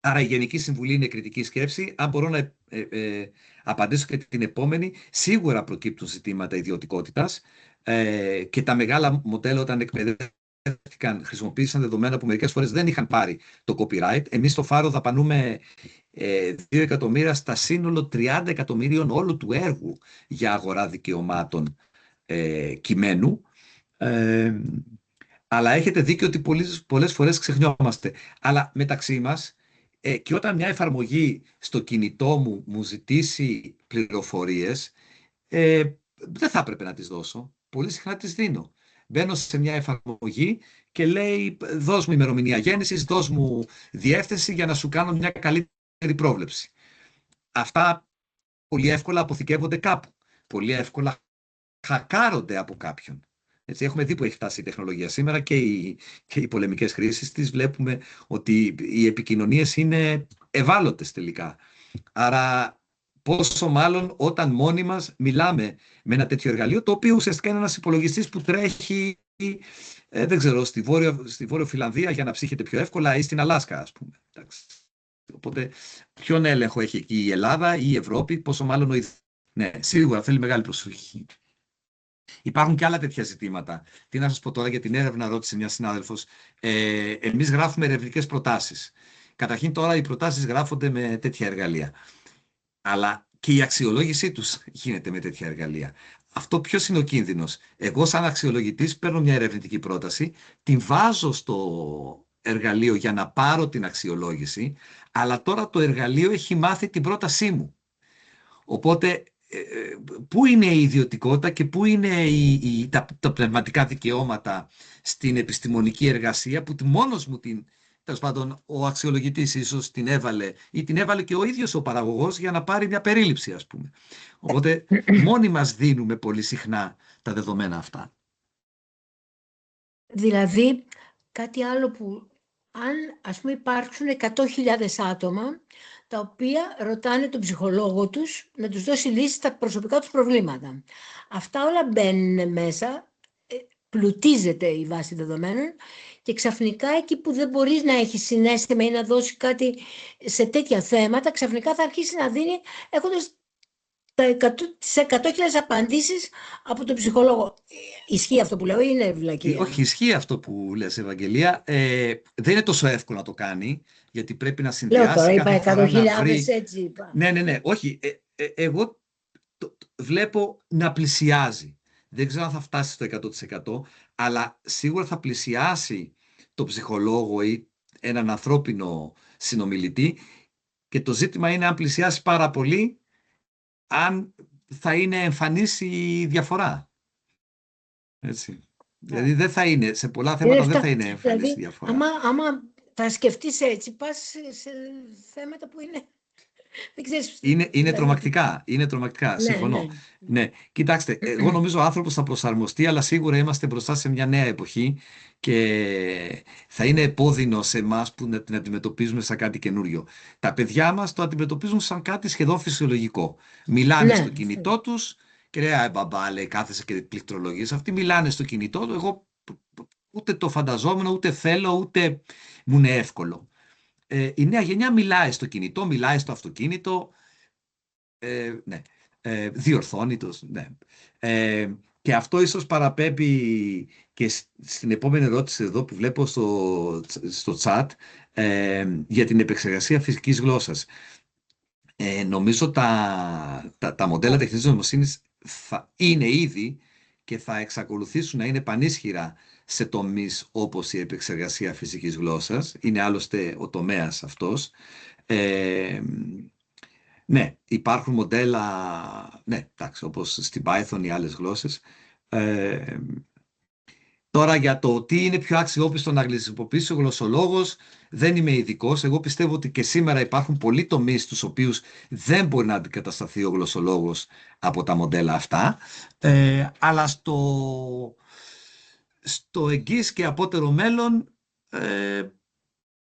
Άρα η γενική συμβουλή είναι κριτική σκέψη. Αν μπορώ να απαντήσω και την επόμενη, σίγουρα προκύπτουν ζητήματα ιδιωτικότητας και τα μεγάλα μοντέλα όταν εκπαιδεύτηκαν χρησιμοποίησαν δεδομένα που μερικές φορές δεν είχαν πάρει το copyright. Εμείς στο Φάρο δαπανούμε 2 εκατομμύρια στα σύνολο 30 εκατομμύριων όλου του έργου για αγορά δικαιωμάτων κειμένου. Αλλά έχετε δίκιο ότι πολλές φορές ξεχνιόμαστε. Αλλά μεταξύ μας, και όταν μια εφαρμογή στο κινητό μου ζητήσει πληροφορίες, δεν θα έπρεπε να τις δώσω. Πολύ συχνά τις δίνω. Μπαίνω σε μια εφαρμογή και λέει δώσ' μου ημερομηνία γέννησης, δώσ' μου διεύθυνση για να σου κάνω μια καλύτερη πρόβλεψη. Αυτά πολύ εύκολα αποθηκεύονται κάπου. Πολύ εύκολα χακάρονται από κάποιον. Έτσι, έχουμε δει που έχει φτάσει η τεχνολογία σήμερα και οι πολεμικές χρήσεις της. Βλέπουμε ότι οι επικοινωνίες είναι ευάλωτες τελικά. Άρα πόσο μάλλον όταν μόνοι μας μιλάμε με ένα τέτοιο εργαλείο, το οποίο ουσιαστικά είναι ένας υπολογιστής που τρέχει, δεν ξέρω, στη Βόρειο Φιλανδία για να ψύχεται πιο εύκολα ή στην Αλάσκα, ας πούμε. Εντάξει. Οπότε ποιον έλεγχο έχει εκεί η Ελλάδα ή η Ευρώπη, πόσο μάλλον ναι, σίγουρα θέλει μεγάλη προσοχή. Υπάρχουν και άλλα τέτοια ζητήματα. Τι να σας πω τώρα για την έρευνα, ρώτησε μια συνάδελφος. Εμείς γράφουμε ερευνητικές προτάσεις. Καταρχήν τώρα οι προτάσεις γράφονται με τέτοια εργαλεία. Αλλά και η αξιολόγησή τους γίνεται με τέτοια εργαλεία. Αυτό ποιος είναι ο κίνδυνος? Εγώ σαν αξιολογητής παίρνω μια ερευνητική πρόταση, την βάζω στο εργαλείο για να πάρω την αξιολόγηση, αλλά τώρα το εργαλείο έχει μάθει την πρότασή μου. Οπότε πού είναι η ιδιωτικότητα και πού είναι τα πνευματικά δικαιώματα στην επιστημονική εργασία που μόνος μου τέλος πάντων ο αξιολογητής ίσως την έβαλε ή την έβαλε και ο ίδιος ο παραγωγός για να πάρει μια περίληψη, ας πούμε. Οπότε μόνοι μας δίνουμε πολύ συχνά τα δεδομένα αυτά. Δηλαδή κάτι άλλο που αν ας πούμε υπάρξουν 100.000 άτομα τα οποία ρωτάνε τον ψυχολόγο τους να τους δώσει λύσεις στα προσωπικά τους προβλήματα. Αυτά όλα μπαίνουν μέσα, πλουτίζεται η βάση δεδομένων και ξαφνικά εκεί που δεν μπορείς να έχεις συναίσθημα ή να δώσεις κάτι σε τέτοια θέματα, ξαφνικά θα αρχίσει να δίνει έχοντας τις 100.000 απαντήσεις από τον ψυχολόγο. Ισχύει αυτό που λέω ή είναι βλακεία? Όχι, ισχύει αυτό που λες, Ευαγγελία. Δεν είναι τόσο εύκολο να το κάνει, γιατί πρέπει να συνδυάσει. Λέω τώρα, είπα 100.000, έτσι είπα. Ναι. Όχι, εγώ βλέπω να πλησιάζει. Δεν ξέρω αν θα φτάσει στο 100%, αλλά σίγουρα θα πλησιάσει το ψυχολόγο ή έναν ανθρώπινο συνομιλητή, και το ζήτημα είναι αν πλησιάσει πάρα πολύ, αν θα είναι εμφανής η διαφορά. Έτσι. Δηλαδή δεν θα είναι, σε πολλά θέματα δεν θα είναι έμφανη η διαφορά. Άμα θα σκεφτείς έτσι, πας σε θέματα που είναι... Δεν ξέρεις, είναι τρομακτικά. Είναι τρομακτικά. Συμφωνώ. Ναι. Κοιτάξτε, εγώ νομίζω ο άνθρωπος θα προσαρμοστεί, αλλά σίγουρα είμαστε μπροστά σε μια νέα εποχή και θα είναι επώδυνο σε εμάς που να την αντιμετωπίζουμε σαν κάτι καινούριο. Τα παιδιά μας το αντιμετωπίζουν σαν κάτι σχεδόν φυσιολογικό. Μιλάνε στο κινητό τους και λέει, μπαμπά, λέει, κάθεσαι και πληκτρολογείς. Αυτοί μιλάνε στο κινητό του. Εγώ ούτε το φανταζόμουν, ούτε θέλω, ούτε μου είναι εύκολο. Η νέα γενιά μιλάει στο κινητό, μιλάει στο αυτοκίνητο, διορθώνει το, και αυτό ίσως παραπέμπει και στην επόμενη ερώτηση εδώ που βλέπω στο chat για την επεξεργασία φυσικής γλώσσας. Νομίζω τα μοντέλα τεχνητής νοημοσύνης θα είναι ήδη και θα εξακολουθήσουν να είναι πανίσχυρα σε τομείς όπως η επεξεργασία φυσικής γλώσσας. Είναι άλλωστε ο τομέας αυτός. Ναι, υπάρχουν μοντέλα, όπως στην Python ή άλλες γλώσσες. Τώρα για το τι είναι πιο αξιόπιστο να χρησιμοποιήσει ο γλωσσολόγος, δεν είμαι ειδικός. Εγώ πιστεύω ότι και σήμερα υπάρχουν πολλοί τομείς στους οποίους δεν μπορεί να αντικατασταθεί ο γλωσσολόγος από τα μοντέλα αυτά, αλλά στο εγγύς και απότερο μέλλον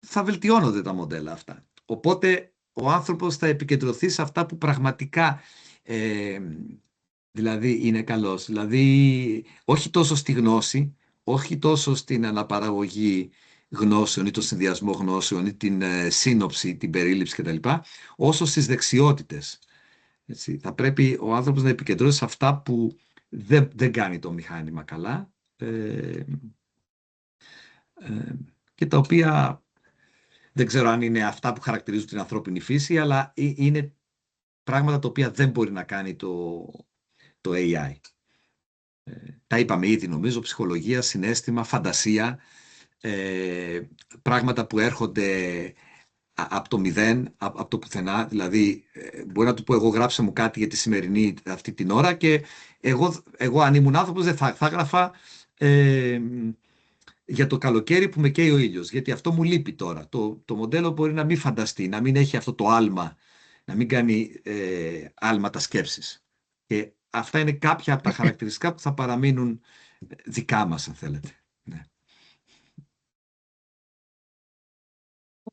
θα βελτιώνονται τα μοντέλα αυτά. Οπότε ο άνθρωπος θα επικεντρωθεί σε αυτά που πραγματικά δηλαδή είναι καλός. Δηλαδή όχι τόσο στη γνώση, όχι τόσο στην αναπαραγωγή γνώσεων ή τον συνδυασμό γνώσεων ή την σύνοψη, την περίληψη κτλ. Όσο στις δεξιότητες. Έτσι, θα πρέπει ο άνθρωπος να επικεντρώσει σε αυτά που δεν κάνει το μηχάνημα καλά και τα οποία δεν ξέρω αν είναι αυτά που χαρακτηρίζουν την ανθρώπινη φύση, αλλά είναι πράγματα τα οποία δεν μπορεί να κάνει το AI. Τα είπαμε ήδη νομίζω, ψυχολογία, συναίσθημα, φαντασία, πράγματα που έρχονται από το μηδέν, από το πουθενά. Δηλαδή, μπορεί να του πω εγώ γράψε μου κάτι για τη σημερινή αυτή την ώρα και εγώ αν ήμουν άνθρωπος δεν θα έγραφα για το καλοκαίρι που με καίει ο ήλιος, γιατί αυτό μου λείπει τώρα. Το μοντέλο μπορεί να μην φανταστεί, να μην έχει αυτό το άλμα, να μην κάνει άλματα σκέψης. Και αυτά είναι κάποια από τα χαρακτηριστικά που θα παραμείνουν δικά μας, αν θέλετε. Ναι.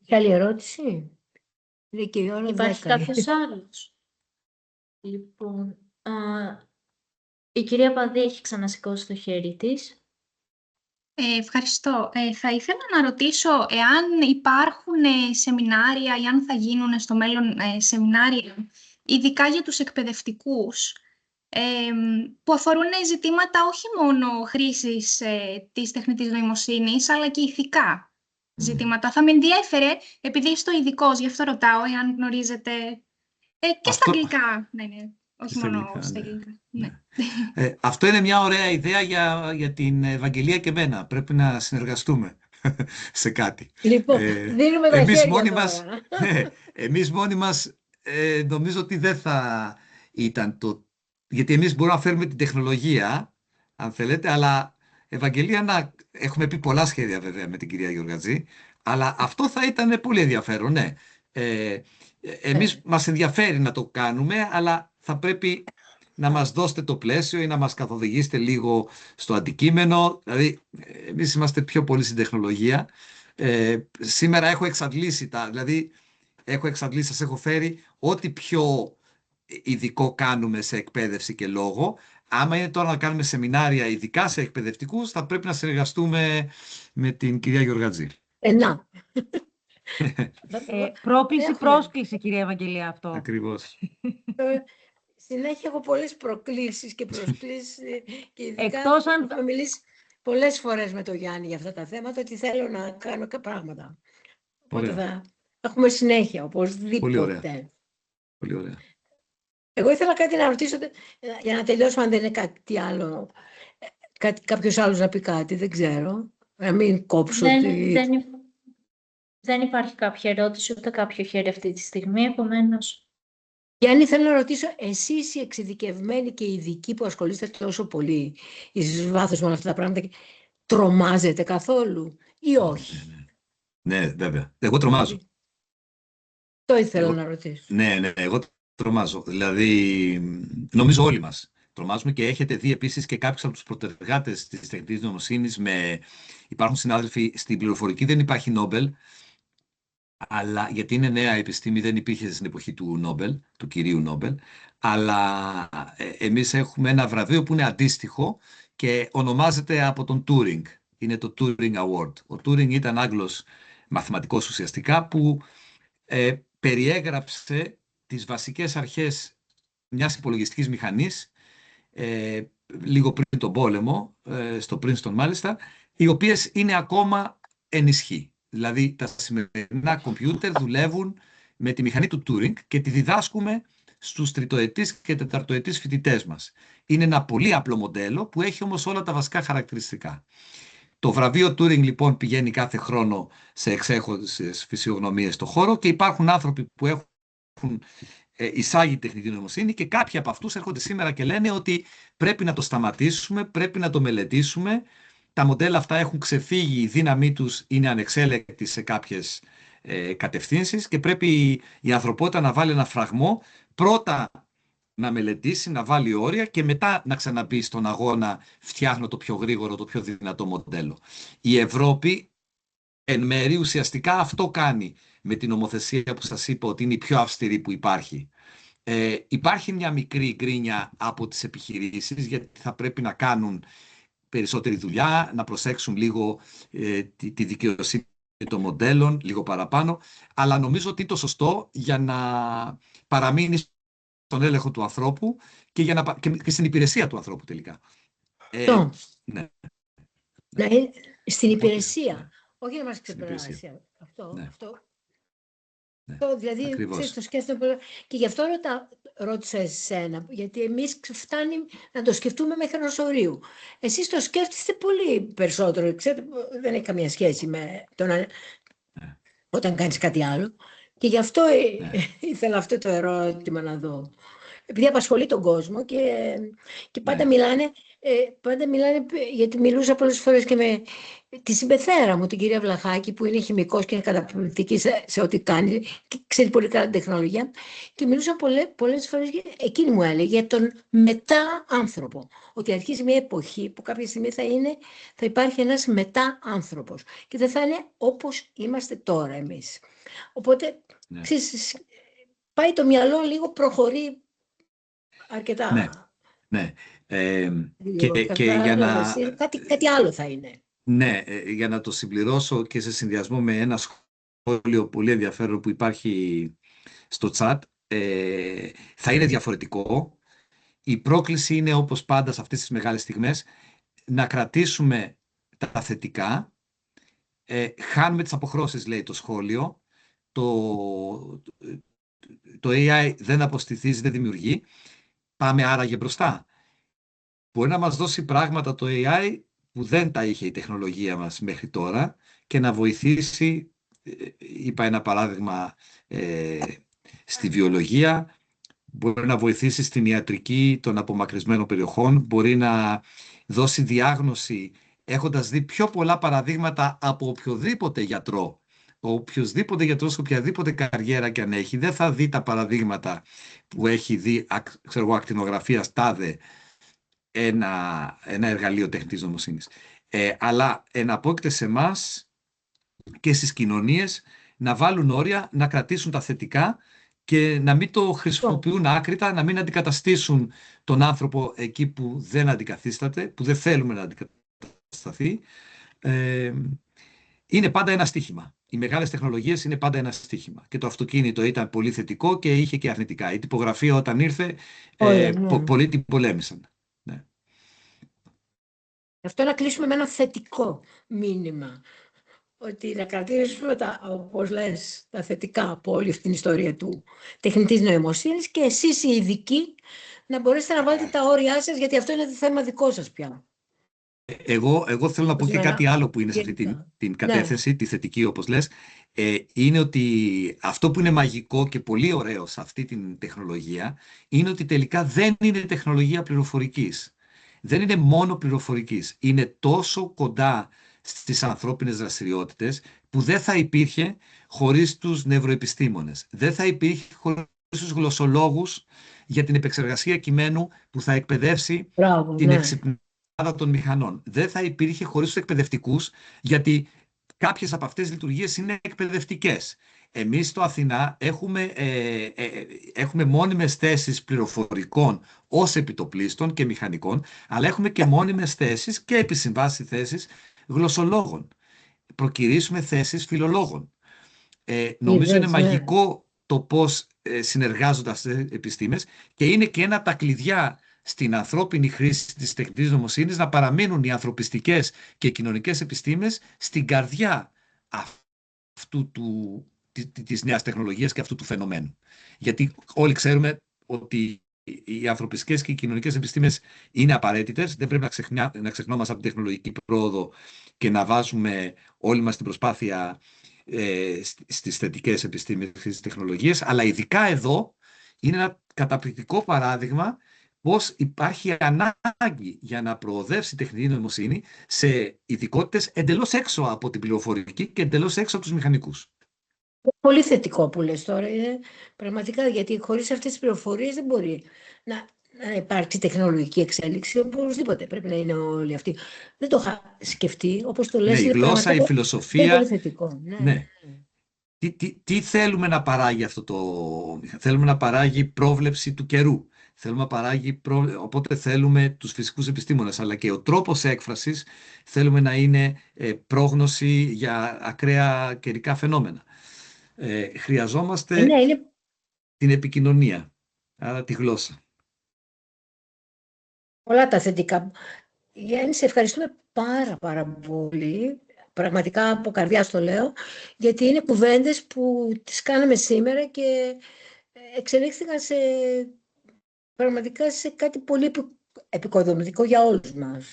Έχει άλλη ερώτηση? Υπάρχει κάποιος άλλος? Λοιπόν, η κυρία Παδί έχει ξανασηκώσει το χέρι της. Ευχαριστώ. Θα ήθελα να ρωτήσω εάν υπάρχουν σεμινάρια ή αν θα γίνουν στο μέλλον σεμινάρια, ειδικά για τους εκπαιδευτικούς, που αφορούν ζητήματα όχι μόνο χρήσης της τεχνητής νοημοσύνης, αλλά και ηθικά ζητήματα. Θα με ενδιέφερε, επειδή είστε ειδικός, γι' αυτό ρωτάω, εάν γνωρίζετε και στα αγγλικά. Ναι. Όχι μόνο στα αγγλικά. Ναι. Αυτό είναι μια ωραία ιδέα για την Ευαγγελία και εμένα. Πρέπει να συνεργαστούμε σε κάτι. Λοιπόν, δίνουμε τα χέρια μόνοι τώρα. μας, εμείς μόνοι μας νομίζω ότι δεν θα ήταν το... Γιατί εμείς μπορούμε να φέρουμε την τεχνολογία, αν θέλετε, αλλά Ευαγγελία έχουμε πει πολλά σχέδια βέβαια με την κυρία Γεωργατζή, αλλά αυτό θα ήταν πολύ ενδιαφέρον, ναι. Εμείς μας ενδιαφέρει να το κάνουμε, αλλά θα πρέπει να μας δώσετε το πλαίσιο ή να μας καθοδηγήσετε λίγο στο αντικείμενο. Δηλαδή, εμείς είμαστε πιο πολύ στην τεχνολογία. Σήμερα έχω εξαντλήσει σας έχω φέρει ό,τι πιο ειδικό κάνουμε σε εκπαίδευση και λόγο. Άμα είναι τώρα να κάνουμε σεμινάρια ειδικά σε εκπαιδευτικούς, θα πρέπει να συνεργαστούμε με την κυρία Γεωργατζή. Πρόσκληση, κυρία Ευαγγελία, αυτό. Ακριβώς. Συνέχεια έχω πολλές προκλήσεις και προσκλήσεις και ειδικά Εκτός αν... έχω μιλήσει πολλές φορές με τον Γιάννη για αυτά τα θέματα, ότι θέλω να κάνω κάποια πράγματα. Οπότε θα έχουμε συνέχεια, οπωσδήποτε. Πολύ ωραία. Πολύ ωραία. Εγώ ήθελα κάτι να ρωτήσω, για να τελειώσουμε, αν δεν είναι κάτι άλλο, κάποιος άλλος να πει κάτι, δεν ξέρω. Να μην κόψω. Δεν υπάρχει κάποια ερώτηση, ούτε κάποιο χέρι αυτή τη στιγμή, επομένως Γιάννη, θέλω να ρωτήσω, εσείς οι εξειδικευμένοι και οι ειδικοί που ασχολείστε τόσο πολύ εις βάθος με όλα αυτά τα πράγματα, τρομάζετε καθόλου ή όχι? Ναι, βέβαια. Εγώ τρομάζω. Το ήθελα να ρωτήσω. Ναι, εγώ τρομάζω. Δηλαδή, νομίζω όλοι μας τρομάζουμε και έχετε δει επίσης και κάποιους από τους πρωτεργάτες της τεχνητής νοημοσύνης. Υπάρχουν συνάδελφοι, στην πληροφορική δεν υπάρχει Νόμπελ, αλλά γιατί είναι νέα επιστήμη, δεν υπήρχε στην εποχή του Νόμπελ, του κυρίου Νόμπελ, αλλά εμείς έχουμε ένα βραβείο που είναι αντίστοιχο και ονομάζεται από τον Τούρινγκ. Είναι το Turing Award. Ο Τούρινγκ ήταν Άγγλος μαθηματικός ουσιαστικά που περιέγραψε τις βασικές αρχές μιας υπολογιστικής μηχανής λίγο πριν τον πόλεμο, στο Princeton μάλιστα, οι οποίες είναι ακόμα εν ισχύ. Δηλαδή τα σημερινά κομπιούτερ δουλεύουν με τη μηχανή του Turing και τη διδάσκουμε στους τριτοετής και τεταρτοετής φοιτητές μας. Είναι ένα πολύ απλό μοντέλο που έχει όμως όλα τα βασικά χαρακτηριστικά. Το βραβείο Turing λοιπόν πηγαίνει κάθε χρόνο σε εξέχουσες φυσιογνωμίες στο χώρο και υπάρχουν άνθρωποι που έχουν εισάγει τεχνητή νοημοσύνη και κάποιοι από αυτούς έρχονται σήμερα και λένε ότι πρέπει να το σταματήσουμε, πρέπει να το μελετήσουμε. Τα μοντέλα αυτά έχουν ξεφύγει, η δύναμή τους είναι ανεξέλεγκτη σε κάποιες κατευθύνσεις και πρέπει η ανθρωπότητα να βάλει ένα φραγμό, πρώτα να μελετήσει, να βάλει όρια και μετά να ξαναμπεί στον αγώνα φτιάχνω το πιο γρήγορο, το πιο δυνατό μοντέλο. Η Ευρώπη εν μέρει ουσιαστικά αυτό κάνει με την νομοθεσία που σας είπα ότι είναι η πιο αυστηρή που υπάρχει. Υπάρχει μια μικρή γκρίνια από τις επιχειρήσεις γιατί θα πρέπει να κάνουν περισσότερη δουλειά, να προσέξουν λίγο τη δικαιοσύνη των μοντέλων, λίγο παραπάνω, αλλά νομίζω ότι είναι το σωστό για να παραμείνει στον έλεγχο του ανθρώπου και στην υπηρεσία του ανθρώπου τελικά. Ναι. Να είναι στην υπηρεσία, όχι να μας ξεπεράσει. Αυτό δηλαδή, το σκέφτομαι πολύ. Και γι' αυτό ρώτησα εσένα, γιατί εμείς φτάνει να το σκεφτούμε μέχρι ενός ορίου. Εσείς το σκέφτεστε πολύ περισσότερο, ξέρετε, δεν έχει καμία σχέση με όταν κάνεις κάτι άλλο. Και γι' αυτό ήθελα αυτό το ερώτημα να δω. Επειδή απασχολεί τον κόσμο και πάντα μιλάνε, γιατί μιλούσα πολλές φορές και με τη συμπεθέρα μου, την κυρία Βλαχάκη, που είναι χημικός και είναι καταπληκτική σε ό,τι κάνει και ξέρει πολύ καλά την τεχνολογία, και μιλούσα πολλές φορές, εκείνη μου έλεγε για τον μετά άνθρωπο, ότι αρχίζει μια εποχή που κάποια στιγμή θα υπάρχει ένας μετά άνθρωπος και δεν θα είναι όπως είμαστε τώρα εμείς. Οπότε, πάει το μυαλό λίγο, προχωρεί αρκετά. Ναι. Και για να... κάτι άλλο θα είναι. Ναι, για να το συμπληρώσω και σε συνδυασμό με ένα σχόλιο πολύ ενδιαφέρον που υπάρχει στο chat, θα είναι διαφορετικό. Η πρόκληση είναι, όπως πάντα σε αυτές τις μεγάλες στιγμές, να κρατήσουμε τα θετικά. Χάνουμε τις αποχρώσεις, λέει το σχόλιο. Το AI δεν αποστηθίζει, δεν δημιουργεί. Πάμε άραγε μπροστά. Μπορεί να μας δώσει πράγματα το AI που δεν τα είχε η τεχνολογία μας μέχρι τώρα και να βοηθήσει, είπα ένα παράδειγμα, στη βιολογία, μπορεί να βοηθήσει στην ιατρική των απομακρυσμένων περιοχών, μπορεί να δώσει διάγνωση έχοντας δει πιο πολλά παραδείγματα από οποιοδήποτε γιατρό. Οποιοδήποτε γιατρός, οποιαδήποτε καριέρα και αν έχει, δεν θα δει τα παραδείγματα που έχει δει, ακτινογραφίας τάδε ένα εργαλείο τεχνητής νοημοσύνης. Αλλά εναπόκειται σε εμάς και στις κοινωνίες να βάλουν όρια, να κρατήσουν τα θετικά και να μην το χρησιμοποιούν άκρητα, να μην αντικαταστήσουν τον άνθρωπο εκεί που δεν αντικαθίσταται, που δεν θέλουμε να αντικατασταθεί. Είναι πάντα ένα στοίχημα. Οι μεγάλες τεχνολογίες είναι πάντα ένα στοίχημα. Και το αυτοκίνητο ήταν πολύ θετικό και είχε και αρνητικά. Η τυπογραφία όταν ήρθε, πολλοί την πολέμησαν. Ναι. Αυτό να κλείσουμε με ένα θετικό μήνυμα. Ότι να κρατήσουμε, όπως λες, τα θετικά από όλη αυτή την ιστορία του τεχνητής νοημοσύνης και εσείς οι ειδικοί να μπορέσετε να βάλετε τα όρια σας, γιατί αυτό είναι το θέμα δικό σας πια. Εγώ θέλω να πω και κάτι άλλο που είναι σε αυτή την κατεύθυνση, τη θετική όπως λες, είναι ότι αυτό που είναι μαγικό και πολύ ωραίο σε αυτή την τεχνολογία είναι ότι τελικά δεν είναι τεχνολογία πληροφορικής. Δεν είναι μόνο πληροφορικής. Είναι τόσο κοντά στις ανθρώπινες δραστηριότητες που δεν θα υπήρχε χωρίς τους νευροεπιστήμονες. Δεν θα υπήρχε χωρίς τους γλωσσολόγους για την επεξεργασία κειμένου που θα εκπαιδεύσει την εξυπνάδα των μηχανών. Δεν θα υπήρχε χωρίς τους εκπαιδευτικούς, γιατί κάποιες από αυτές τις λειτουργίες είναι εκπαιδευτικές. Εμείς στο Αθηνά έχουμε μόνιμες θέσεις πληροφορικών ως επιτοπλίστων και μηχανικών, αλλά έχουμε και μόνιμες θέσεις και επί συμβάση θέσεις γλωσσολόγων. Προκυρήσουμε θέσεις φιλολόγων. Νομίζω είναι μαγικό το πώς συνεργάζονται αυτές τις επιστήμες και είναι και ένα από τα κλειδιά στην ανθρώπινη χρήση της τεχνητής νοημοσύνης να παραμείνουν οι ανθρωπιστικές και κοινωνικές επιστήμες στην καρδιά της νέας τεχνολογίας και αυτού του φαινομένου. Γιατί όλοι ξέρουμε ότι οι ανθρωπιστικές και οι κοινωνικές επιστήμες είναι απαραίτητες. Δεν πρέπει να ξεχνόμαστε από την τεχνολογική πρόοδο και να βάζουμε όλη μας την προσπάθεια στις θετικές επιστήμες και στις τεχνολογίες, αλλά ειδικά εδώ είναι ένα καταπληκτικό παράδειγμα πώς υπάρχει ανάγκη για να προοδεύσει η τεχνητή νοημοσύνη σε ειδικότητες εντελώς έξω από την πληροφορική και εντελώς έξω από τους μηχανικούς. Πολύ θετικό που λες τώρα, είναι πραγματικά, γιατί χωρίς αυτές τις πληροφορίες δεν μπορεί να υπάρξει τεχνολογική εξέλιξη, οπωσδήποτε πρέπει να είναι όλοι αυτοί. Δεν το είχα σκεφτεί, όπως το λες. Ναι, η γλώσσα, η φιλοσοφία. Είναι πολύ θετικό. Ναι. Τι θέλουμε να παράγει αυτό το... Θέλουμε να παράγει πρόβλεψη του καιρού. Θέλουμε να παράγει οπότε θέλουμε τους φυσικούς επιστήμονες, αλλά και ο τρόπος έκφρασης θέλουμε να είναι πρόγνωση για ακραία καιρικά φαινόμενα. Χρειαζόμαστε την επικοινωνία, άρα τη γλώσσα. Πολλά τα θετικά. Γιάννη, σε ευχαριστούμε πάρα πολύ. Πραγματικά από καρδιάς το λέω, γιατί είναι κουβέντες που τις κάναμε σήμερα και εξελίχθηκαν πραγματικά σε κάτι πολύ επικοδομητικό για όλους μας.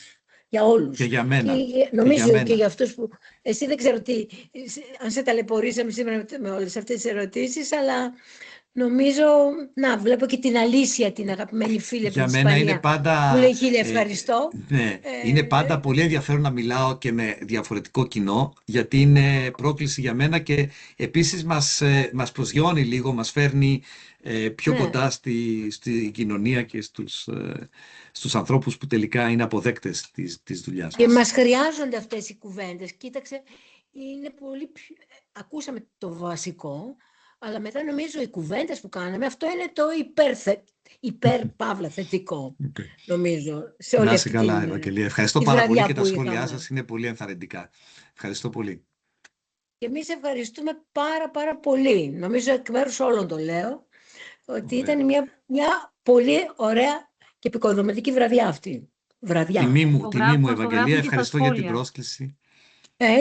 Για όλους. Και για μένα. Νομίζω και για αυτούς που... Εσύ δεν ξέρω αν σε ταλαιπωρήσαμε σήμερα με όλες αυτές τις ερωτήσεις, αλλά νομίζω, βλέπω και την Αλήσια, την αγαπημένη φίλη από την Ισπανία. Για μένα είναι πάντα... Μου λέει χίλια ευχαριστώ. Ναι, είναι πάντα πολύ ενδιαφέρον να μιλάω και με διαφορετικό κοινό, γιατί είναι πρόκληση για μένα και επίσης μας προσγειώνει λίγο, μας φέρνει πιο κοντά στη κοινωνία και στους ανθρώπους που τελικά είναι αποδέκτες της δουλειάς μας. Και μας χρειάζονται αυτές οι κουβέντες. Κοίταξε, είναι πολύ ακούσαμε το βασικό, αλλά μετά νομίζω οι κουβέντες που κάναμε, αυτό είναι το υπερ-παύλα θετικό, νομίζω, σε όλη αυτή την... Να είσαι καλά, Ευαγγελία. Ευχαριστώ πάρα πολύ και τα σχόλιά σας είναι πολύ ενθαρρυντικά. Ευχαριστώ πολύ. Και εμείς ευχαριστούμε πάρα πολύ. Νομίζω εκ μέρους όλων το λέω, ότι ήταν μια πολύ ωραία και επικοδομητική βραδιά αυτή. Τιμή μου, Ευαγγελία. Ευχαριστώ για την πρόσκληση.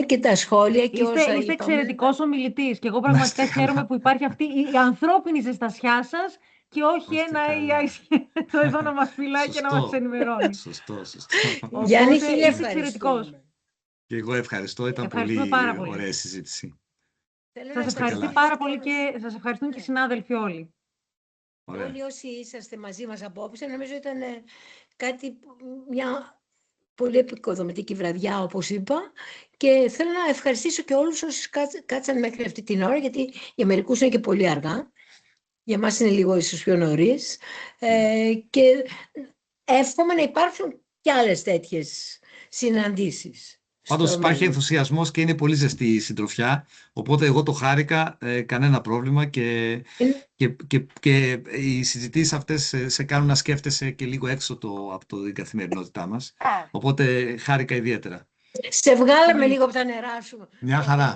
Και τα σχόλια και όσα είπαμε. Είστε εξαιρετικός ομιλητής και εγώ πραγματικά χαίρομαι που υπάρχει αυτή η ανθρώπινη ζεστασιά σας και όχι ένα AI εδώ να μας φυλάει και να μας ενημερώνει. Σωστό. Γιάννη, χίλια ευχαριστώ. Και εγώ ευχαριστώ, ήταν πολύ ωραία συζήτηση. Σας ευχαριστώ πάρα πολύ και σας ευχαριστούν και οι συνάδελφοι όλοι. Όλοι όσοι είσαστε μαζί μας απόψε, νομίζω ήταν μια πολύ επικοδομητική βραδιά, όπως είπα, και θέλω να ευχαριστήσω και όλους όσοι κάτσαν μέχρι αυτή την ώρα, γιατί για μερικούς είναι και πολύ αργά, για μας είναι λίγο ίσως πιο νωρίς, και εύχομαι να υπάρχουν και άλλες τέτοιες συναντήσεις. Πάντως υπάρχει ενθουσιασμός και είναι πολύ ζεστή η συντροφιά, οπότε εγώ το χάρηκα, κανένα πρόβλημα και οι συζητήσεις αυτές σε κάνουν να σκέφτεσαι και λίγο έξω από την καθημερινότητά μας, οπότε χάρηκα ιδιαίτερα. Σε βγάλαμε λίγο από τα νερά σου. Μια χαρά.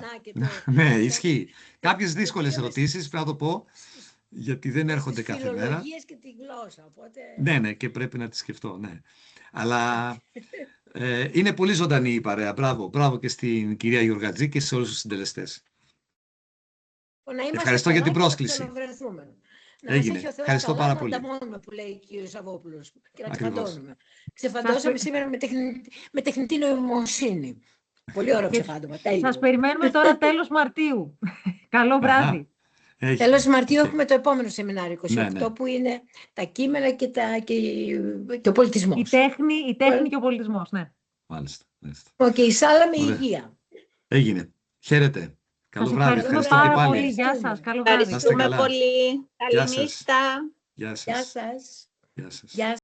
Ναι, ισχύει. Κάποιες δύσκολες ερωτήσεις, πρέπει να το πω, γιατί δεν έρχονται κάθε μέρα. Φιλολογίες και τη γλώσσα, οπότε... Ναι, και πρέπει να τις σκεφτώ, ναι. Αλλά είναι πολύ ζωντανή η παρέα. Μπράβο και στην κυρία Γιωργατζή και σε όλους τους συντελεστές. Ευχαριστώ για την πρόσκληση. Να μας Έγινε. έχει ο Θεός Ευχαριστώ καλά, πάρα να πολύ. ανταμώνουμε που λέει ο κ. Σαββόπουλος και να Ακριβώς. ξεφαντώνουμε. Ξεφαντώσαμε σήμερα με τεχνητή νοημοσύνη. Πολύ ωραίο ξεφάντωμα. Σας Τέλειο. περιμένουμε τώρα τέλος Μαρτίου. Καλό βράδυ. Έχει. Τέλος Μαρτίου Οκ. έχουμε το επόμενο σεμινάριο, 28, Ναι, ναι. που είναι τα κείμενα και ο πολιτισμός. Η τέχνη και ο πολιτισμός, ναι. Μάλιστα. Μάλιστα. Και η σάλα με Ωραία. υγεία. Έγινε. Χαίρετε. Καλό Σας βράδυ. ευχαριστούμε Ευχαριστώ και πάρα πάλι. πολύ. Γεια σας. Καλό βράδυ. Να είστε Ευχαριστούμε καλά. πολύ. Γεια σας. Καληνύχτα. Γεια Γεια σας. σας. Γεια σας. Γεια